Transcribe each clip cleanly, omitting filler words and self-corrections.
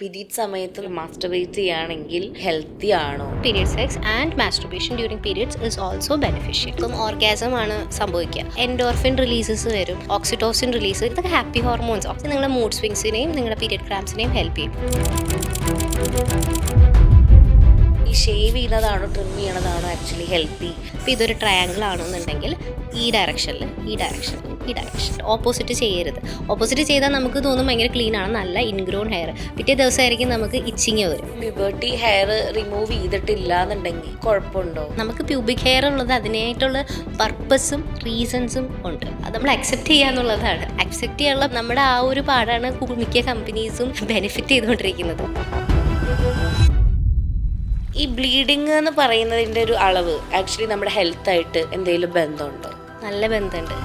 Period സമയത്ത് masturbate ചെയ്യുകയാണെങ്കിൽ healthy ആണോ? Period sex and masturbation during periods is also beneficial. ഇപ്പം ഓർഗാസം ആണ് സംഭവിക്കുക, എൻഡോർഫിൻ റിലീസസ് വരും, ഓക്സിറ്റോസിൻ റിലീസ്, ഇതൊക്കെ ഹാപ്പി ഹോർമോൺസ്. നിങ്ങളുടെ മൂഡ് സ്വിങ്സിനെയും നിങ്ങളുടെ പീരിയഡ് ക്രാംസിനെയും ഹെൽപ്പ് ചെയ്യും. ഈ ഷേവ് ചെയ്യുന്നതാണോ ട്രിം ചെയ്യണതാണോ ആക്ച്വലി ഹെൽത്തി? ഇപ്പോൾ ഇതൊരു ട്രയാങ്കിൾ ആണെന്നുണ്ടെങ്കിൽ ഈ ഡയറക്ഷനിൽ ഈ ഡയറക്ഷൻ ഈ ഡയറക്ഷൻ ഓപ്പോസിറ്റ് ചെയ്യരുത്. ഓപ്പോസിറ്റ് ചെയ്താൽ നമുക്ക് തോന്നും ഭയങ്കര ക്ലീൻ ആണ്, നല്ല ഇൻഗ്രോൺ ഹെയർ. പിറ്റേ ദിവസമായിരിക്കും നമുക്ക് ഇച്ചിങ് വരും. പ്യൂബർട്ടി ഹെയർ റിമൂവ് ചെയ്തിട്ടില്ല എന്നുണ്ടെങ്കിൽ കുഴപ്പമുണ്ടോ? നമുക്ക് പ്യൂബിക് ഹെയർ ഉള്ളത് അതിനായിട്ടുള്ള പർപ്പസും റീസൺസും ഉണ്ട്. അത് നമ്മൾ അക്സെപ്റ്റ് ചെയ്യാന്നുള്ളതാണ്. അക്സെപ്റ്റ് ചെയ്യാനുള്ള നമ്മുടെ ആ ഒരു പാടാണ് മിക്ക കമ്പനീസും ബെനിഫിറ്റ് ചെയ്തുകൊണ്ടിരിക്കുന്നത്. ഈ ബ്ലീഡിങ് എന്ന് പറയുന്നതിൻ്റെ ഒരു അളവ് ആക്ച്വലി നമ്മുടെ ഹെൽത്തായിട്ട് എന്തെങ്കിലും ബന്ധമുണ്ടോ? നല്ല ബന്ധമുണ്ട്.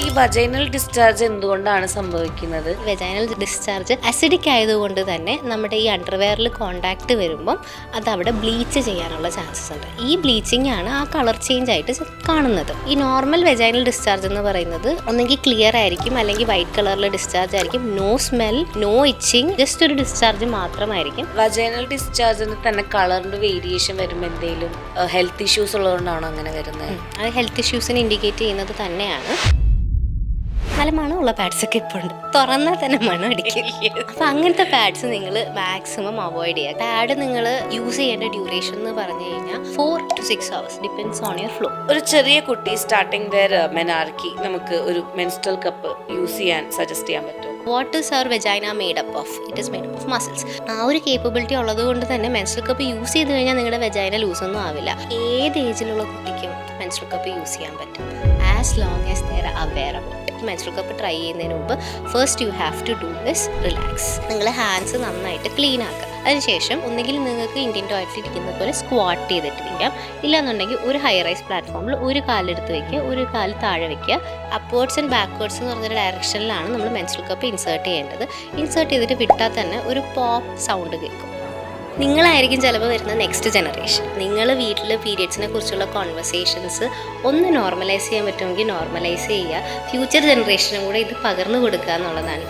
ഈ വജൈനൽ ഡിസ്ചാർജ് എന്തുകൊണ്ടാണ് സംഭവിക്കുന്നത്? വെജൈനൽ ഡിസ്ചാർജ് അസിഡിക് ആയതുകൊണ്ട് തന്നെ നമ്മുടെ ഈ അണ്ടർവെയറിൽ കോണ്ടാക്ട് വരുമ്പം അത് അവിടെ ബ്ലീച്ച് ചെയ്യാനുള്ള ചാൻസസ് ഉണ്ട്. ഈ ബ്ലീച്ചിങ് ആണ് ആ കളർ ചേഞ്ച് ആയിട്ട് കാണുന്നത്. ഈ നോർമൽ വെജൈനൽ ഡിസ്ചാർജ് എന്ന് പറയുന്നത് ഒന്നെങ്കിൽ ക്ലിയർ ആയിരിക്കും, അല്ലെങ്കിൽ വൈറ്റ് കളറിൽ ഡിസ്ചാർജ് ആയിരിക്കും. No smell, no itching, just ഒരു ഡിസ്ചാർജ് മാത്രമായിരിക്കും. വജൈനൽ ഡിസ്ചാർജിന് തന്നെ കളറിന്റെ വേരിയേഷൻ വരുമ്പോൾ എന്തെങ്കിലും ഹെൽത്ത് ഇഷ്യൂസ് ഉള്ളതുകൊണ്ടാണോ അങ്ങനെ വരുന്നത്? അത് ഹെൽത്ത് ഇഷ്യൂസിനെ ഇൻഡിക്കേറ്റ് ചെയ്യുന്നത് തന്നെയാണ്. നല്ല മണമുള്ള പാഡ്സ് ഒക്കെ ഇപ്പോൾ ഉണ്ട്, തുറന്നാൽ തന്നെ മണം അടിക്കും. അപ്പം അങ്ങനത്തെ പാഡ്സ് നിങ്ങൾ മാക്സിമം അവോയ്ഡ് ചെയ്യുക. പാഡ് നിങ്ങൾ യൂസ് ചെയ്യേണ്ട ഡ്യൂറേഷൻ എന്ന് പറഞ്ഞു കഴിഞ്ഞാൽ 4 to 6 hours, depends on your flow. ഒരു ചെറിയ കുട്ടി സ്റ്റാർട്ടിംഗ് ദർ മെനാർക്കി നമുക്ക് ഒരു മെൻസ്ട്രൽ കപ്പ് യൂസ് ചെയ്യാൻ സജസ്റ്റ് ചെയ്യാൻ പറ്റും? What is our vagina made up of? It is made up of muscles. ആ ഒരു കേപ്പബിലിറ്റി ഉള്ളത് കൊണ്ട് തന്നെ മെൻസ്ട്രൽ കപ്പ് യൂസ് ചെയ്ത് കഴിഞ്ഞാൽ നിങ്ങളുടെ വെജൈന ലൂസൊന്നും ആവില്ല. ഏത് ഏജിലുള്ള കുട്ടിക്കും മെൻസ്ട്രൽ കപ്പ് യൂസ് ചെയ്യാൻ പറ്റും, as long as they are aware about. Menstrual cup try ചെയ്യുന്നതിന് മുമ്പ് first you have to do this relax. നിങ്ങൾ ഹാൻഡ്സ് നന്നായിട്ട് ക്ലീൻ ആക്കുക. അതിനുശേഷം ഒന്നുകിൽ നിങ്ങൾക്ക് ഇന്ത്യൻ ടോയ്ലറ്റ് ഇരിക്കുന്ന പോലെ സ്ക്വാട്ട് ചെയ്തിട്ടിരിക്കാം, ഇല്ലാന്നുണ്ടെങ്കിൽ ഒരു ഹൈ റൈസ് പ്ലാറ്റ്ഫോമിൽ ഒരു കാലെടുത്ത് വയ്ക്കുക, ഒരു കാല് താഴെ വയ്ക്കുക. അപ്വേർഡ്സ് ആൻഡ് ബാക്ക്വേർഡ്സ് എന്ന് പറഞ്ഞൊരു ഡയറക്ഷനിലാണ് നമ്മൾ മെൻസ്ട്രൽ കപ്പ് ഇൻസേർട്ട് ചെയ്യേണ്ടത്. ഇൻസേർട്ട് ചെയ്തിട്ട് വിട്ടാൽ തന്നെ ഒരു പോപ്പ് സൗണ്ട് കേൾക്കും. നിങ്ങളായിരിക്കും ചിലപ്പോൾ വരുന്ന നെക്സ്റ്റ് ജനറേഷൻ. നിങ്ങൾ വീട്ടിൽ പീരിയഡ്സിനെ കുറിച്ചുള്ള കോൺവെർസേഷൻസ് ഒന്ന് നോർമലൈസ് ചെയ്യാൻ പറ്റുമെങ്കിൽ നോർമലൈസ് ചെയ്യുക. ഫ്യൂച്ചർ ജനറേഷനും കൂടെ ഇത് പകർന്നു കൊടുക്കുക എന്നുള്ളതാണ്.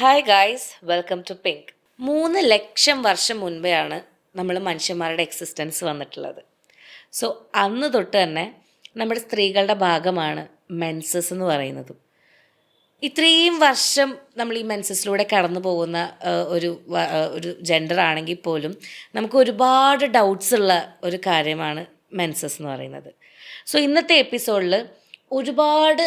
Hi guys, welcome to Pink. 3 ലക്ഷം വർഷം മുൻപെയാണ് നമ്മൾ മനുഷ്യന്മാരുടെ എക്സിസ്റ്റൻസ് വന്നിട്ടുള്ളത്. സോ അന്ന് തൊട്ട് തന്നെ നമ്മുടെ സ്ത്രീകളുടെ ഭാഗമാണ് മെൻസസ് എന്ന് പറയുന്നതും. ഇത്രയും വർഷം നമ്മൾ ഈ മെൻസസിലൂടെ കടന്നു പോകുന്ന ഒരു ജെൻഡർ ആണെങ്കിൽ പോലും നമുക്ക് ഒരുപാട് ഡൗട്ട്സ് ഉള്ള ഒരു കാര്യമാണ് മെൻസസ് എന്ന് പറയുന്നത്. സോ ഇന്നത്തെ എപ്പിസോഡിൽ ഒരുപാട്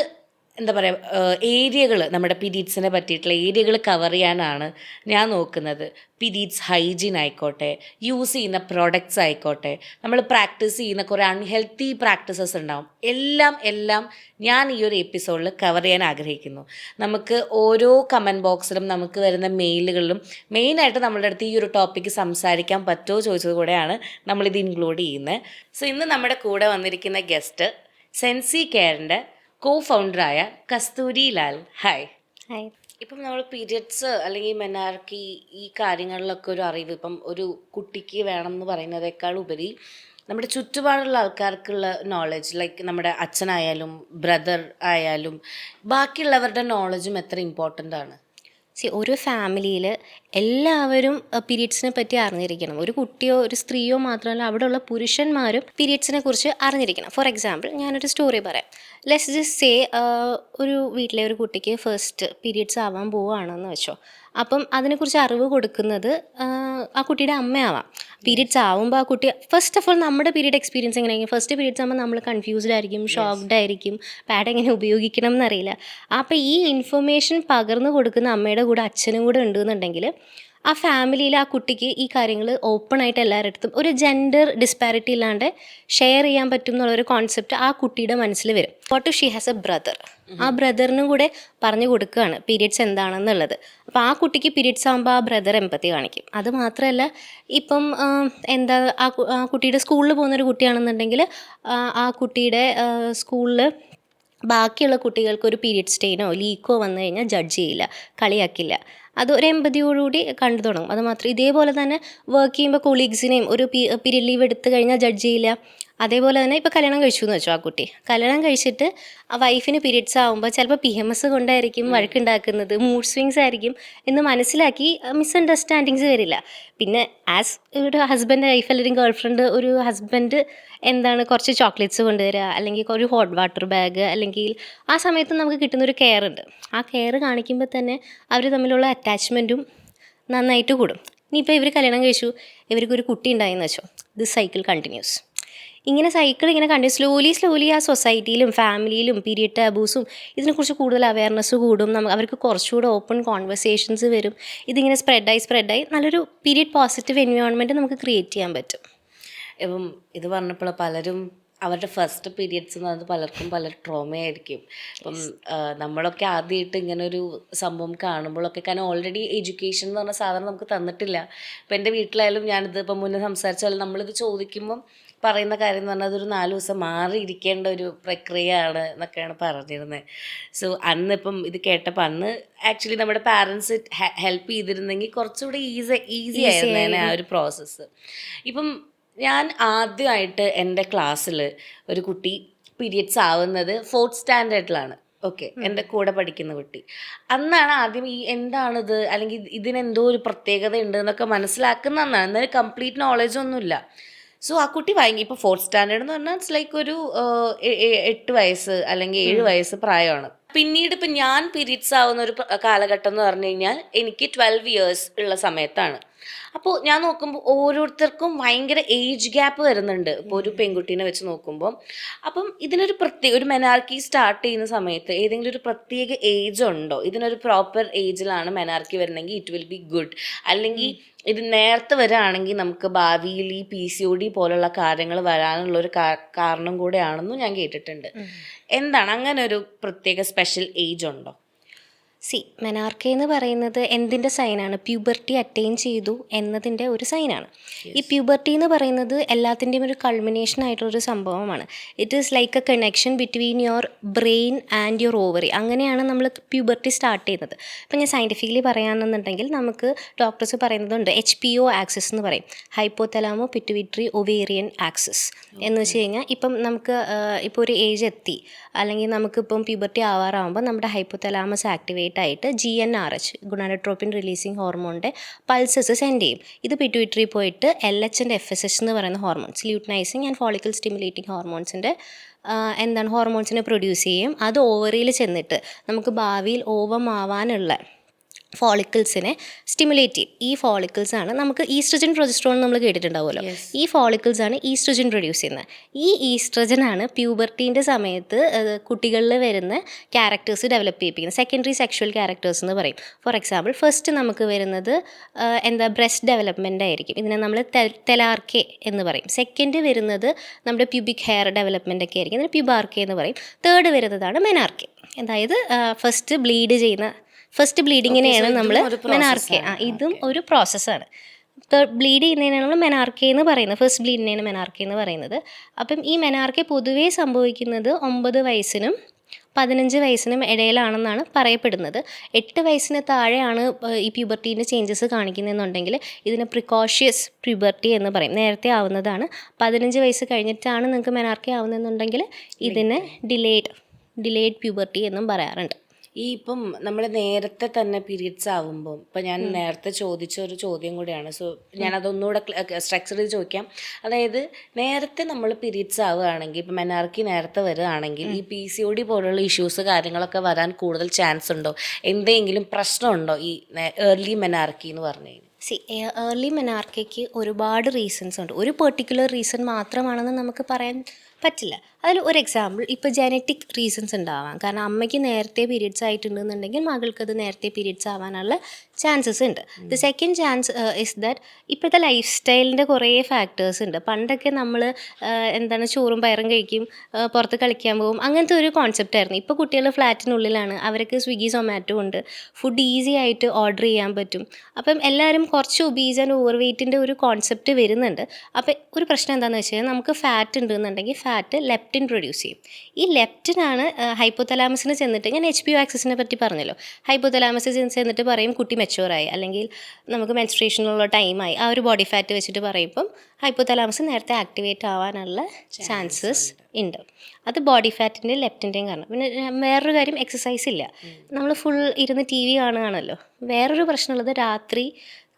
എന്താ പറയുക ഏരിയകൾ, നമ്മുടെ പീരീഡ്സിനെ പറ്റിയിട്ടുള്ള ഏരിയകൾ കവർ ചെയ്യാനാണ് ഞാൻ നോക്കുന്നത്. പീരീഡ്സ് ഹൈജീൻ ആയിക്കോട്ടെ, യൂസ് ചെയ്യുന്ന പ്രോഡക്റ്റ്സ് ആയിക്കോട്ടെ, നമ്മൾ പ്രാക്ടീസ് ചെയ്യുന്ന കുറേ അൺഹെൽത്തി പ്രാക്ടീസസ് ഉണ്ടാവും, എല്ലാം ഞാൻ ഈ ഒരു എപ്പിസോഡിൽ കവർ ചെയ്യാൻ ആഗ്രഹിക്കുന്നു. നമുക്ക് ഓരോ കമൻറ്റ് ബോക്സിലും നമുക്ക് വരുന്ന മെയിലുകളിലും മെയിനായിട്ട് നമ്മളുടെ അടുത്ത് ഈ ഒരു ടോപ്പിക്ക് സംസാരിക്കാൻ പറ്റുമോ ചോദിച്ചത് കൂടെയാണ് നമ്മളിത് ഇൻക്ലൂഡ് ചെയ്യുന്നത്. സോ ഇന്ന് നമ്മുടെ കൂടെ വന്നിരിക്കുന്ന ഗസ്റ്റ് സെൻസി കെയറിൻ്റെ കോ-ഫൗണ്ടറായ കസ്തൂരി ലാൽ. ഹായ്. ഹായ്. ഇപ്പം നമ്മൾ പീരിയഡ്സ് അല്ലെങ്കിൽ മെനാർക്കി ഈ കാര്യങ്ങളിലൊക്കെ ഒരു അറിവ് ഇപ്പം ഒരു കുട്ടിക്ക് വേണം എന്ന് പറയുന്നതേക്കാൾ ഉപരി നമ്മുടെ ചുറ്റുപാടുള്ള ആൾക്കാർക്കുള്ള നോളജ്, ലൈക്ക് നമ്മുടെ അച്ഛനായാലും ബ്രദർ ആയാലും ബാക്കിയുള്ളവരുടെ നോളജും എത്ര ഇമ്പോർട്ടൻ്റ് ആണ്? ഒരു ഫാമിലിയിൽ എല്ലാവരും പീരിയഡ്സിനെ പറ്റി അറിഞ്ഞിരിക്കണം. ഒരു കുട്ടിയോ ഒരു സ്ത്രീയോ മാത്രമല്ല, അവിടെയുള്ള പുരുഷന്മാരും പീരിയഡ്സിനെ കുറിച്ച് അറിഞ്ഞിരിക്കണം. ഫോർ എക്സാമ്പിൾ, ഞാനൊരു സ്റ്റോറി പറയാം. ലെറ്റ്സ് ജസ്റ്റ് സേ ഒരു വീട്ടിലെ ഒരു കുട്ടിക്ക് ഫസ്റ്റ് പീരിയഡ്സ് ആവാൻ പോവുകയാണെന്ന് വെച്ചോ. അപ്പം അതിനെക്കുറിച്ച് അറിവ് കൊടുക്കുന്നത് ആ കുട്ടിയുടെ അമ്മയാവാം. പീരിയഡ്സ് ആവുമ്പോൾ ആ കുട്ടി ഫസ്റ്റ് ഓഫ് ഓൾ നമ്മുടെ പീരിയഡ് എക്സ്പീരിയൻസ് എങ്ങനെയായിരിക്കും? ഫസ്റ്റ് പീരിയഡ്സ് ആകുമ്പോൾ നമ്മൾ കൺഫ്യൂസ്ഡ് ആയിരിക്കും, ഷോക്ക്ഡ് ആയിരിക്കും, പാഡ് എങ്ങനെ ഉപയോഗിക്കണം എന്നറിയില്ല. അപ്പോൾ ഈ ഇൻഫർമേഷൻ പകർന്നു കൊടുക്കുന്ന അമ്മയുടെ കൂടെ അച്ഛനും കൂടെ ഉണ്ടെന്നുണ്ടെങ്കിൽ ആ ഫാമിലിയിൽ ആ കുട്ടിക്ക് ഈ കാര്യങ്ങൾ ഓപ്പണായിട്ട് എല്ലാവരുടെ അടുത്തും ഒരു ജെൻഡർ ഡിസ്പാരിറ്റി ഇല്ലാണ്ട് ഷെയർ ചെയ്യാൻ പറ്റും എന്നുള്ളൊരു കോൺസെപ്റ്റ് ആ കുട്ടിയുടെ മനസ്സിൽ വരും. What she has A brother, ആ ബ്രദറിനും കൂടെ പറഞ്ഞു കൊടുക്കുകയാണ് പീരിയഡ്സ് എന്താണെന്നുള്ളത്. അപ്പോൾ ആ കുട്ടിക്ക് പീരിയഡ്സ് ആകുമ്പോൾ ആ ബ്രദർ എമ്പത്തി കാണിക്കും. അത് മാത്രമല്ല, ഇപ്പം ആ കുട്ടിയുടെ സ്കൂളിൽ പോകുന്നൊരു കുട്ടിയാണെന്നുണ്ടെങ്കിൽ ആ കുട്ടിയുടെ സ്കൂളിൽ ബാക്കിയുള്ള കുട്ടികൾക്ക് ഒരു പീരിയഡ് സ്റ്റെയിനോ ലീക്കോ വന്നു കഴിഞ്ഞാൽ ജഡ്ജ് ചെയ്യില്ല, കളിയാക്കില്ല. അത് ഒരു എമ്പതിയോടുകൂടി കണ്ടു തുടങ്ങും. അത് മാത്രം ഇതേപോലെ തന്നെ വർക്ക് ചെയ്യുമ്പോൾ കൊളീഗ്സിനെയും ഒരു പീരിയഡ് ലീവ് എടുത്തു കഴിഞ്ഞാൽ ജഡ്ജ് ചെയ്യില്ല. അതേപോലെ തന്നെ ഇപ്പോൾ കല്യാണം കഴിച്ചു എന്ന് വെച്ചോ, ആ കുട്ടി കല്യാണം കഴിച്ചിട്ട് ആ വൈഫിന് പീരിയഡ്സ് ആകുമ്പോൾ ചിലപ്പോൾ PMS കൊണ്ടായിരിക്കും വഴക്കുണ്ടാക്കുന്നത്, മൂഡ് സ്വിങ്സ് ആയിരിക്കും എന്ന് മനസ്സിലാക്കി മിസ്അണ്ടർസ്റ്റാൻഡിങ്സ് വരില്ല. പിന്നെ ആസ് ഒരു ഹസ്ബൻഡ് വൈഫ് അല്ലെങ്കിൽ ഗേൾ ഫ്രണ്ട്, ഒരു ഹസ്ബൻഡ് എന്താണ് കുറച്ച് ചോക്ലേറ്റ്സ് കൊണ്ടുവരിക, അല്ലെങ്കിൽ ഒരു ഹോട്ട് വാട്ടർ ബാഗ്, അല്ലെങ്കിൽ ആ സമയത്ത് നമുക്ക് കിട്ടുന്നൊരു കെയർ ഉണ്ട്. ആ കെയർ കാണിക്കുമ്പോൾ തന്നെ അവർ തമ്മിലുള്ള അറ്റാച്ച്മെൻറ്റും നന്നായിട്ട് കൂടും. ഇനിയിപ്പോൾ ഇവർ കല്യാണം കഴിച്ചു, ഇവർക്കൊരു കുട്ടി ഉണ്ടായെന്ന് വെച്ചോ, ദിസ് സൈക്കിൾ കണ്ടിന്യൂസ്. ഇങ്ങനെ സൈക്കിൾ ഇങ്ങനെ സ്ലോലി ആ സൊസൈറ്റിയിലും ഫാമിലിയിലും പീരിയഡ് ടാബൂസും ഇതിനെക്കുറിച്ച് കൂടുതൽ അവയർനെസ് കൂടും. അവർക്ക് കുറച്ചുകൂടെ ഓപ്പൺ കോൺവെർസേഷൻസ് വരും. ഇതിങ്ങനെ സ്പ്രെഡായി നല്ലൊരു പീരിയഡ് പോസിറ്റീവ് എൻവയോൺമെൻറ്റ് നമുക്ക് ക്രിയേറ്റ് ചെയ്യാൻ പറ്റും. ഇപ്പം ഇത് പറഞ്ഞപ്പോൾ പലരും അവരുടെ ഫസ്റ്റ് പീരിയഡ്സ് എന്ന് പറയുന്നത് പലർക്കും പല ട്രോമയായിരിക്കും. ഇപ്പം നമ്മളൊക്കെ ആദ്യമായിട്ട് ഇങ്ങനൊരു സംഭവം കാണുമ്പോഴൊക്കെ, കാരണം ഓൾറെഡി എഡ്യൂക്കേഷൻ എന്ന് പറഞ്ഞ സാധനം നമുക്ക് തന്നിട്ടില്ല. ഇപ്പം എൻ്റെ വീട്ടിലായാലും ഞാനിത് ഇപ്പം മുന്നേ സംസാരിച്ചാലും നമ്മളിത് ചോദിക്കുമ്പം പറയുന്ന കാര്യം എന്ന് പറഞ്ഞാൽ അതൊരു 4 ദിവസം മാറിയിരിക്കേണ്ട ഒരു പ്രക്രിയയാണ് എന്നൊക്കെയാണ് പറഞ്ഞിരുന്നത്. സോ അന്നിപ്പം ഇത് കേട്ടപ്പോൾ അന്ന് ആക്ച്വലി നമ്മുടെ പാരൻസ് ഹെൽപ്പ് ചെയ്തിരുന്നെങ്കിൽ കുറച്ചുകൂടി ഈസി ആയിരുന്നേനെ ആ ഒരു പ്രോസസ്സ്. ഇപ്പം ഞാൻ ആദ്യമായിട്ട് എൻ്റെ ക്ലാസ്സിൽ ഒരു കുട്ടി പീരിയഡ്സ് ആവുന്നത് 4th സ്റ്റാൻഡേർഡിലാണ്. ഓക്കെ, എൻ്റെ കൂടെ പഠിക്കുന്ന കുട്ടി. അന്നാണ് ആദ്യം ഈ എന്താണിത്, അല്ലെങ്കിൽ ഇതിനെന്തോ ഒരു പ്രത്യേകത ഉണ്ട് എന്നൊക്കെ മനസ്സിലാക്കുന്ന അന്നാണ്. എന്നാലും കംപ്ലീറ്റ് നോളജ് ഒന്നുമില്ല. സോ ആ കുട്ടി ഇപ്പോൾ 4th സ്റ്റാൻഡേർഡ് എന്ന് പറഞ്ഞാൽ ഇറ്റ്സ് ലൈക്ക് ഒരു 8 വയസ്സ് അല്ലെങ്കിൽ 7 വയസ്സ് പ്രായമാണ്. പിന്നീട് ഇപ്പം ഞാൻ പീരിയഡ്സ് ആവുന്ന ഒരു കാലഘട്ടം എന്ന് പറഞ്ഞു കഴിഞ്ഞാൽ എനിക്ക് 12 ഇയേഴ്സ് ഉള്ള സമയത്താണ്. അപ്പോൾ ഞാൻ നോക്കുമ്പോൾ ഓരോരുത്തർക്കും ഭയങ്കര ഏജ് ഗ്യാപ്പ് വരുന്നുണ്ട്. ഇപ്പോൾ ഒരു പെൺകുട്ടീനെ വെച്ച് നോക്കുമ്പോൾ അപ്പം ഇതിനൊരു ഒരു മെനാർക്കി സ്റ്റാർട്ട് ചെയ്യുന്ന സമയത്ത് ഏതെങ്കിലും ഒരു പ്രത്യേക ഏജ് ഉണ്ടോ? ഇതിനൊരു പ്രോപ്പർ ഏജിലാണ് മെനാർക്കി വരണമെങ്കിൽ ഇറ്റ് വിൽ ബി ഗുഡ്, അല്ലെങ്കിൽ ഇത് നേരത്തെ വരികയാണെങ്കിൽ നമുക്ക് ഭാവിയിൽ ഈ PCOD പോലുള്ള കാര്യങ്ങൾ വരാനുള്ളൊരു കാരണം കൂടെയാണെന്നും ഞാൻ കേട്ടിട്ടുണ്ട്. എന്താണ് അങ്ങനെ ഒരു പ്രത്യേക സ്പെഷ്യൽ ഏജ് ഉണ്ടോ? മെനാർക്കി എന്ന് പറയുന്നത് എന്തിൻ്റെ സൈനാണ്? പ്യൂബർട്ടി അറ്റൈൻ ചെയ്തു എന്നതിൻ്റെ ഒരു സൈനാണ്. ഈ പ്യൂബർട്ടി എന്ന് പറയുന്നത് എല്ലാത്തിൻ്റെയും ഒരു കൾമിനേഷൻ ആയിട്ടുള്ളൊരു സംഭവമാണ്. It is like A connection between your brain and your ovary. അങ്ങനെയാണ് നമ്മൾ പ്യൂബർട്ടി സ്റ്റാർട്ട് ചെയ്യുന്നത്. ഇപ്പം ഞാൻ സയൻറ്റിഫിക്കലി പറയുകയാണെന്നുണ്ടെങ്കിൽ നമുക്ക് ഡോക്ടേഴ്സ് പറയുന്നതുണ്ട് HPO ആക്സിസ് എന്ന് പറയും, ഹൈപ്പോതലാമോ പിറ്റ്യൂട്ടറി ഒവേറിയൻ ആക്സിസ് എന്ന് വെച്ച് കഴിഞ്ഞാൽ ഇപ്പം നമുക്ക് ഇപ്പോൾ ഒരു ഏജ് എത്തി, അല്ലെങ്കിൽ നമുക്കിപ്പം പ്യൂബർട്ടി ആവാറാകുമ്പോൾ നമ്മുടെ ഹൈപ്പോതലാമസ് ആക്ടിവേറ്റ് ആയിട്ട് GnRH ഗുണാഡോട്രോപ്പിൻ റിലീസിങ് ഹോർമോണിൻ്റെ പൾസസ് സെൻഡ് ചെയ്യും. ഇത് പിറ്റ്യൂട്ടറി പോയിട്ട് LH ആൻഡ് FSH എന്ന് പറയുന്ന hormones, luteinizing and follicle stimulating ഹോർമോൺസിൻ്റെ ഹോർമോൺസിനെ പ്രൊഡ്യൂസ് ചെയ്യും. അത് ഓവറിയിൽ ചെന്നിട്ട് നമുക്ക് ഭാവിയിൽ ഓവമാവാനുള്ള ഫോളിക്കിൾസിനെ സ്റ്റിമുലേറ്റ് ചെയ്യും. ഈ ഫോളിക്കിൾസാണ് നമുക്ക് ഈസ്ട്രജൻ പ്രൊജസ്ട്രോൺ നമ്മൾ കേട്ടിട്ടുണ്ടാവുമല്ലോ. ഈ ഫോളിക്കിൾസാണ് ഈസ്ട്രജൻ പ്രൊഡ്യൂസ് ചെയ്യുന്നത്. ഈ ഈസ്ട്രജനാണ് പ്യൂബർട്ടീൻ്റെ സമയത്ത് കുട്ടികളിൽ വരുന്ന ക്യാരക്ടേഴ്സ് ഡെവലപ്പ് ചെയ്യിപ്പിക്കുന്നത്. സെക്കൻഡറി സെക്ഷൽ ക്യാരക്ടേഴ്സ് എന്ന് പറയും. ഫോർ എക്സാമ്പിൾ ഫസ്റ്റ് നമുക്ക് വരുന്നത് ബ്രസ്റ്റ് ഡെവലപ്മെൻ്റ് ആയിരിക്കും. ഇതിനെ നമ്മൾ തെലാർക്കെ എന്ന് പറയും. സെക്കൻഡ് വരുന്നത് നമ്മുടെ പ്യൂബിക് ഹെയർ ഡെവലപ്മെൻ്റ് ഒക്കെ ആയിരിക്കും. ഇതിന് പ്യൂബാർക്കെ എന്ന് പറയും. തേർഡ് വരുന്നതാണ് മെനാർക്കെ. അതായത് ഫസ്റ്റ് ബ്ലീഡിങ്ങിനെയാണ് നമ്മൾ മെനാർക്കെ, ഇതും ഒരു പ്രോസസ്സാണ്. ബ്ലീഡ് ചെയ്യുന്നതിനാണ് നമ്മൾ മെനാർക്കെ എന്ന് പറയുന്നത്. ഫസ്റ്റ് ബ്ലീഡിനെയാണ് മെനാർക്കെ എന്ന് പറയുന്നത്. അപ്പം ഈ മെനാർക്കെ പൊതുവേ സംഭവിക്കുന്നത് 9 വയസ്സിനും 15 വയസ്സിനും ഇടയിലാണെന്നാണ് പറയപ്പെടുന്നത്. 8 വയസ്സിന് താഴെയാണ് ഈ പ്യൂബർട്ടീൻ്റെ ചേഞ്ചസ് കാണിക്കുന്നതെന്നുണ്ടെങ്കിൽ ഇതിനെ പ്രിക്കോഷ്യസ് പ്യൂബർട്ടി എന്ന് പറയും, നേരത്തെ ആവുന്നതാണ്. 15 വയസ്സ് കഴിഞ്ഞിട്ടാണ് നിങ്ങൾക്ക് മെനാർക്കെ ആവുന്നതെന്നുണ്ടെങ്കിൽ ഇതിനെ ഡിലേഡ് പ്യൂബർട്ടി എന്നും പറയാറുണ്ട്. ഈ ഇപ്പം നമ്മൾ നേരത്തെ തന്നെ പീരിയഡ്സ് ആവുമ്പോൾ, ഇപ്പം ഞാൻ നേരത്തെ ചോദിച്ച ഒരു ചോദ്യം കൂടിയാണ്. സോ ഞാനതൊന്നുകൂടെ സ്ട്രക്ചർ ചെയ്ത് ചോദിക്കാം. അതായത് നേരത്തെ നമ്മൾ പീരിയഡ്സ് ആവുകയാണെങ്കിൽ, ഇപ്പം മെനാർക്കി നേരത്തെ വരികയാണെങ്കിൽ ഈ PCOD പോലുള്ള ഇഷ്യൂസ് കാര്യങ്ങളൊക്കെ വരാൻ കൂടുതൽ ചാൻസ് ഉണ്ടോ? എന്തെങ്കിലും പ്രശ്നമുണ്ടോ ഈ ഏർലി മെനാർക്കി എന്ന് പറഞ്ഞു കഴിഞ്ഞാൽ? ഏർലി മെനാർക്കിക്ക് ഒരുപാട് റീസൺസ് ഉണ്ട്. ഒരു പെർട്ടിക്കുലർ റീസൺ മാത്രമാണെന്ന് നമുക്ക് പറയാൻ പറ്റില്ല. അതിൽ ഒരു എക്സാമ്പിൾ, ഇപ്പോൾ ജനറ്റിക് റീസൺസ് ഉണ്ടാവാം. കാരണം അമ്മയ്ക്ക് നേരത്തെ പീരിയഡ്സ് ആയിട്ടുണ്ടെന്നുണ്ടെങ്കിൽ മകൾക്കത് നേരത്തെ പീരിയഡ്സ് ആവാനുള്ള ചാൻസസ് ഉണ്ട്. The second chance is that ഇപ്പോഴത്തെ ലൈഫ് സ്റ്റൈലിൻ്റെ കുറേ ഫാക്ടേഴ്സ് ഉണ്ട്. പണ്ടൊക്കെ നമ്മൾ ചോറും പയറും കഴിക്കും, പുറത്ത് കളിക്കാൻ പോകും, അങ്ങനത്തെ ഒരു കോൺസെപ്റ്റ് ആയിരുന്നു. ഇപ്പോൾ കുട്ടികൾ ഫ്ലാറ്റിനുള്ളിലാണ്, അവർക്ക് സ്വിഗ്ഗി സൊമാറ്റോ ഉണ്ട്, ഫുഡ് ഈസി ആയിട്ട് ഓർഡർ ചെയ്യാൻ പറ്റും. അപ്പം എല്ലാവരും കുറച്ച് ഒബീസ് ആൻഡ് ഓവർ വെയ്റ്റിൻ്റെ ഒരു കോൺസെപ്റ്റ് വരുന്നുണ്ട്. അപ്പം ഒരു പ്രശ്നം എന്താണെന്ന് വെച്ച് കഴിഞ്ഞാൽ നമുക്ക് ഫാറ്റ് ഉണ്ടെന്നുണ്ടെങ്കിൽ ഫാറ്റ് ലെപ്റ്റിൻ പ്രൊഡ്യൂസ് ചെയ്യും. ഈ ലെപ്റ്റിനാണ് ഹൈപ്പോതലാമസിന് ചെന്നിട്ട്, ഞാൻ HPO ആക്സിസിനെ പറ്റി പറഞ്ഞല്ലോ, ഹൈപ്പോതലാമസിൽ ചെന്നിട്ട് പറയും കുട്ടി മെച്ചുവറായി, അല്ലെങ്കിൽ നമുക്ക് മെൻസ്ട്രേഷനുള്ള ടൈമായി, ആ ഒരു ബോഡി ഫാറ്റ് വെച്ചിട്ട് പറയുമ്പം ഹൈപ്പോതലാമസ് നേരത്തെ ആക്ടിവേറ്റ് ആവാനുള്ള ചാൻസസ് ഉണ്ട്. അത് ബോഡി ഫാറ്റിൻ്റെയും ലെപ്റ്റിൻ്റെയും കാരണം. പിന്നെ വേറൊരു കാര്യം, എക്സസൈസ് ഇല്ല. നമ്മൾ ഫുൾ ഇരുന്ന് TV കാണുകയാണല്ലോ. വേറൊരു പ്രശ്നമുള്ളത് രാത്രി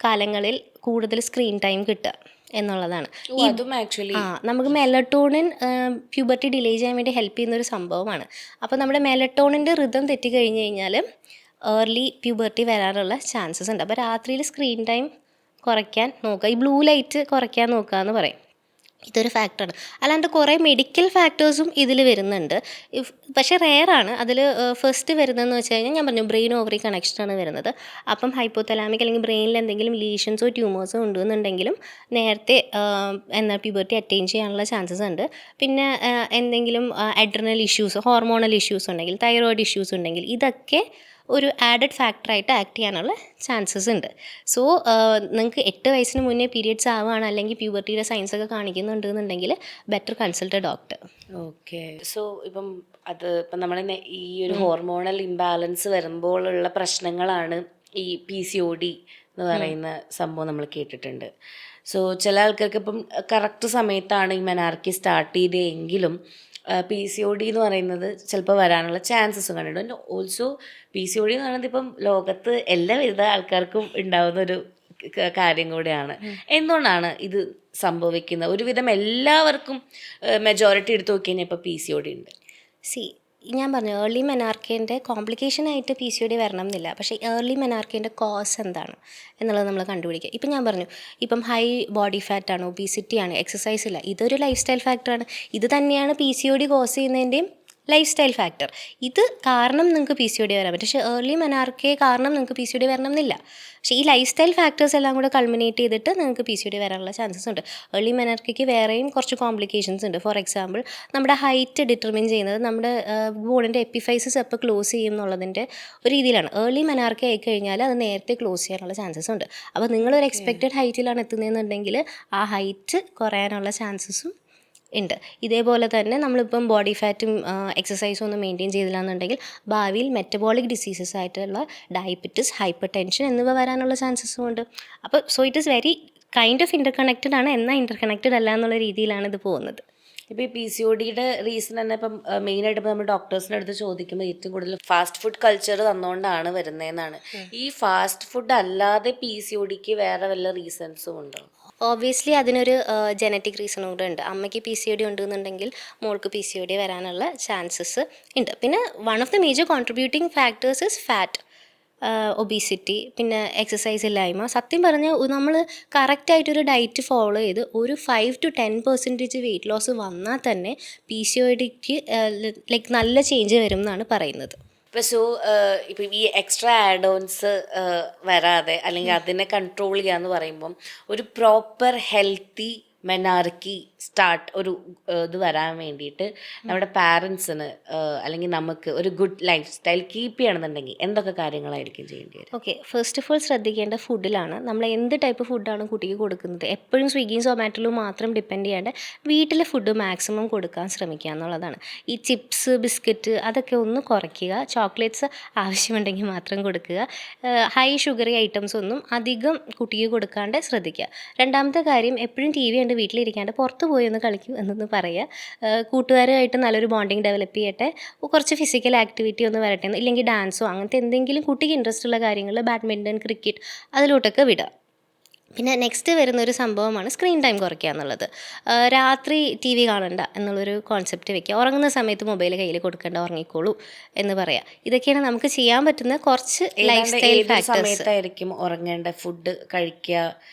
കാലങ്ങളിൽ കൂടുതൽ സ്ക്രീൻ ടൈം കിട്ടുക എന്നുള്ളതാണ്. നമുക്ക് മെലട്ടോണിൻ പ്യൂബർട്ടി ഡിലേ ചെയ്യാൻ വേണ്ടി ഹെൽപ്പ് ചെയ്യുന്ന ഒരു സംഭവമാണ്. അപ്പോൾ നമ്മുടെ മെലട്ടോണിൻ്റെ റിതം തെറ്റിക്കഴിഞ്ഞ് കഴിഞ്ഞാൽ ഏർലി പ്യൂബർട്ടി വരാനുള്ള ചാൻസസ് ഉണ്ട്. അപ്പോൾ രാത്രിയിൽ സ്ക്രീൻ ടൈം കുറയ്ക്കാൻ നോക്കുക, ഈ ബ്ലൂ ലൈറ്റ് കുറയ്ക്കാൻ നോക്കുക എന്ന് പറയും. ഇതൊരു ഫാക്ടറാണ്. അല്ലാണ്ട് കുറേ മെഡിക്കൽ ഫാക്ടേഴ്സും ഇതിൽ വരുന്നുണ്ട്, പക്ഷേ റെയറാണ്. അതിൽ ഫസ്റ്റ് വരുന്നതെന്ന് വെച്ച് കഴിഞ്ഞാൽ, ഞാൻ പറഞ്ഞു ബ്രെയിൻ ഓവറി കണക്ഷനാണ് വരുന്നത്. അപ്പം ഹൈപ്പോതലാമിക് അല്ലെങ്കിൽ ബ്രെയിനിൽ എന്തെങ്കിലും ലീഷൻസോ ട്യൂമേഴ്സോ ഉണ്ടെന്നുണ്ടെങ്കിലും നേരത്തെ പ്യൂബർട്ടി അറ്റൈൻ ചെയ്യാനുള്ള ചാൻസസ് ഉണ്ട്. പിന്നെ എന്തെങ്കിലും അഡ്രിനൽ ഇഷ്യൂസ്, ഹോർമോണൽ ഇഷ്യൂസ് ഉണ്ടെങ്കിൽ, തൈറോയിഡ് ഇഷ്യൂസ് ഉണ്ടെങ്കിൽ, ഇതൊക്കെ ഒരു ആഡഡ് ഫാക്ടറായിട്ട് ആക്ട് ചെയ്യാനുള്ള ചാൻസസ് ഉണ്ട്. സോ നിങ്ങൾക്ക് 8 വയസ്സിന് മുന്നേ പീരിയഡ്സ് ആവുകയാണ്, അല്ലെങ്കിൽ പ്യൂബർട്ടിയുടെ സൈൻസ് ഒക്കെ കാണിക്കുന്നുണ്ടെന്നുണ്ടെങ്കിൽ better consult a doctor. Okay. So ഇപ്പം നമ്മൾ ഈ ഒരു ഹോർമോണൽ ഇംബാലൻസ് വരുമ്പോഴുള്ള പ്രശ്നങ്ങളാണ് ഈ PCOD എന്ന് പറയുന്ന സംഭവം നമ്മൾ കേട്ടിട്ടുണ്ട്. സോ ചില ആൾക്കാർക്ക് ഇപ്പം കറക്റ്റ് സമയത്താണ് ഈ മെനാർക്കി സ്റ്റാർട്ട് ചെയ്തതെങ്കിലും PCOD എന്ന് പറയുന്നത് ചിലപ്പോൾ വരാനുള്ള ചാൻസസ് കണ്ടിട്ടുണ്ട്. ഓൾസോ PCOD എന്ന് പറയുന്നത് ഇപ്പം ലോകത്ത് എല്ലാവിധ ആൾക്കാർക്കും ഉണ്ടാവുന്ന ഒരു കാര്യം കൂടെയാണ്. എന്തുകൊണ്ടാണ് ഇത് സംഭവിക്കുന്നത്? ഒരുവിധം എല്ലാവർക്കും മെജോറിറ്റി എടുത്ത് നോക്കി കഴിഞ്ഞാൽ ഇപ്പോൾ PCOD ഉണ്ട്. ഞാൻ പറഞ്ഞു ഏർലി മെനാർക്കേൻ്റെ കോംപ്ലിക്കേഷനായിട്ട് PCOD വരണം എന്നില്ല. പക്ഷേ ഏർലി മെനാർക്കേൻ്റെ കോസ് എന്താണ് എന്നുള്ളത് നമ്മൾ കണ്ടുപിടിക്കുക. ഇപ്പം ഞാൻ പറഞ്ഞു, ഇപ്പം ഹൈ ബോഡി ഫാറ്റാണ്, ഒബീസിറ്റി ആണ്, എക്സസൈസ് ഇല്ല, ഇതൊരു ലൈഫ് സ്റ്റൈൽ ഫാക്ടറാണ്. ഇത് തന്നെയാണ് PCOD കോസ് ചെയ്യുന്നതിൻ്റെയും ലൈഫ് സ്റ്റൈൽ ഫാക്ടർ. ഇത് കാരണം നിങ്ങൾക്ക് PCOD വരാൻ പറ്റും. പക്ഷേ ഏർലി മെനാർക്കെ കാരണം നിങ്ങൾക്ക് PCOD വരണം എന്നില്ല. പക്ഷേ ഈ ലൈഫ് സ്റ്റൈൽ ഫാക്ടേഴ്സ് എല്ലാം കൂടെ കൾമിനേറ്റ് ചെയ്തിട്ട് നിങ്ങൾക്ക് PCOD വരാനുള്ള ചാൻസസ് ഉണ്ട്. ഏർലി മെനാർക്കയ്ക്ക് വേറെയും കുറച്ച് കോംപ്ലിക്കേഷൻസ് ഉണ്ട്. ഫോർ എക്സാമ്പിൾ, നമ്മുടെ ഹൈറ്റ് ഡിറ്റർമിൻ ചെയ്യുന്നത് നമ്മുടെ ബോണിൻ്റെ എപ്പിഫൈസസ് എപ്പോൾ ക്ലോസ് ചെയ്യും എന്നുള്ളതിൻ്റെ ഒരു രീതിയിലാണ്. ഏർലി മെനാർക്കെ ആയി കഴിഞ്ഞാൽ അത് നേരത്തെ ക്ലോസ് ചെയ്യാനുള്ള ചാൻസസ് ഉണ്ട്. അപ്പോൾ നിങ്ങളൊരു എക്സ്പെക്റ്റഡ് ഹൈറ്റിലാണ് എത്തുന്നതെന്നുണ്ടെങ്കിൽ ആ ഹൈറ്റ് കുറയാനുള്ള ചാൻസസും ഉണ്ട്. ഇതേപോലെ തന്നെ നമ്മളിപ്പം ബോഡി ഫാറ്റും എക്സസൈസും ഒന്നും മെയിൻറ്റെയിൻ ചെയ്തില്ല എന്നുണ്ടെങ്കിൽ ഭാവിയിൽ മെറ്റബോളിക് ഡിസീസസ് ആയിട്ടുള്ള ഡയബറ്റിസ്, ഹൈപ്പർ ടെൻഷൻ എന്നിവ വരാനുള്ള ചാൻസസും ഉണ്ട്. അപ്പോൾ it is very kind of interconnected ആണ്, എന്നാൽ ഇൻ്റർകണക്റ്റഡ് അല്ല എന്നുള്ള രീതിയിലാണ് ഇത് പോകുന്നത്. ഇപ്പോൾ ഈ PCODയുടെ റീസൺ തന്നെ ഇപ്പം മെയിനായിട്ട് ഇപ്പോൾ നമ്മൾ ഡോക്ടേഴ്സിൻ്റെ അടുത്ത് ചോദിക്കുമ്പോൾ ഏറ്റവും കൂടുതൽ ഫാസ്റ്റ് ഫുഡ് കൾച്ചർ തന്നുകൊണ്ടാണ് വരുന്നതെന്നാണ്. ഈ ഫാസ്റ്റ് ഫുഡ് അല്ലാതെ PCODക്ക് വേറെ വല്ല റീസൺസും ഉണ്ടോ? ഓബ്വിയസ്ലി അതിനൊരു ജനറ്റിക് റീസണും കൂടെ ഉണ്ട്. അമ്മയ്ക്ക് PCOD ഉണ്ടെന്നുണ്ടെങ്കിൽ മോൾക്ക് PCOD വരാനുള്ള ചാൻസസ് ഉണ്ട്. പിന്നെ one of the major contributing factors is fat, obesity, പിന്നെ എക്സസൈസ് ഇല്ലായ്മ. സത്യം പറഞ്ഞാൽ നമ്മൾ കറക്റ്റായിട്ടൊരു ഡയറ്റ് ഫോളോ ചെയ്ത് ഒരു 5 to 10% വെയിറ്റ് ലോസ് വന്നാൽ തന്നെ PCODക്ക് ലൈക്ക് നല്ല ചേഞ്ച് വരും എന്നാണ് പറയുന്നത്. ഇപ്പം ഈ എക്സ്ട്രാ ആഡ് ഓൺസ് വരാതെ അല്ലെങ്കിൽ അതിനെ കൺട്രോൾ ചെയ്യാന്ന് പറയുമ്പം ഒരു പ്രോപ്പർ ഹെൽത്തി മെനാർക്കി ഒരു ഇത് വരാൻ വേണ്ടിയിട്ട് നമ്മുടെ പാരൻസിന് അല്ലെങ്കിൽ നമുക്ക് ഒരു ഗുഡ് ലൈഫ് സ്റ്റൈൽ കീപ്പ് ചെയ്യണമെന്നുണ്ടെങ്കിൽ എന്തൊക്കെ കാര്യങ്ങളായിരിക്കും ചെയ്യേണ്ടി വരും? ഓക്കെ, ഫസ്റ്റ് ഓഫ് ഓൾ ശ്രദ്ധിക്കേണ്ട ഫുഡിലാണ്. നമ്മൾ എന്ത് ടൈപ്പ് ഫുഡാണ് കുട്ടിക്ക് കൊടുക്കുന്നത്. എപ്പോഴും സ്വിഗ്ഗിയും സൊമാറ്റോയിലും മാത്രം ഡിപ്പെൻഡ് ചെയ്യാണ്ട് വീട്ടിലെ ഫുഡ് മാക്സിമം കൊടുക്കാൻ ശ്രമിക്കുക എന്നുള്ളതാണ്. ഈ ചിപ്സ്, ബിസ്ക്കറ്റ് അതൊക്കെ ഒന്ന് കുറയ്ക്കുക. ചോക്ലേറ്റ്സ് ആവശ്യമുണ്ടെങ്കിൽ മാത്രം കൊടുക്കുക. ഹൈ ഷുഗറി ഐറ്റംസ് ഒന്നും അധികം കുട്ടിക്ക് കൊടുക്കാണ്ട് ശ്രദ്ധിക്കുക. രണ്ടാമത്തെ കാര്യം, എപ്പോഴും TV കണ്ട് വീട്ടിലിരിക്കാണ്ട് പുറത്ത് പോയി ഒന്ന് കളിക്കൂ എന്നൊന്ന് പറയുക. കൂട്ടുകാരുമായിട്ട് നല്ലൊരു ബോണ്ടിങ് ഡെവലപ്പ് ചെയ്യട്ടെ, കുറച്ച് ഫിസിക്കൽ ആക്ടിവിറ്റി ഒന്ന് വരട്ടെ, ഇല്ലെങ്കിൽ ഡാൻസോ അങ്ങനത്തെ എന്തെങ്കിലും കുട്ടിക്ക് ഇൻട്രസ്റ്റ് ഉള്ള കാര്യങ്ങൾ, ബാഡ്മിൻ്റൺ, ക്രിക്കറ്റ് അതിലോട്ടൊക്കെ വിടുക. പിന്നെ നെക്സ്റ്റ് വരുന്നൊരു സംഭവമാണ് സ്ക്രീൻ ടൈം കുറയ്ക്കുക എന്നുള്ളത്. രാത്രി TV കാണണ്ട എന്നുള്ളൊരു കോൺസെപ്റ്റ് വെക്കുക. ഉറങ്ങുന്ന സമയത്ത് മൊബൈൽ കയ്യിൽ കൊടുക്കേണ്ട, ഉറങ്ങിക്കോളൂ എന്ന് പറയാം. ഇതൊക്കെയാണ് നമുക്ക് ചെയ്യാൻ പറ്റുന്ന കുറച്ച് ലൈഫ് സ്റ്റൈൽ ഫാക്ടേഴ്സ്. ഉറങ്ങേണ്ട, ഫുഡ് കഴിക്കുക,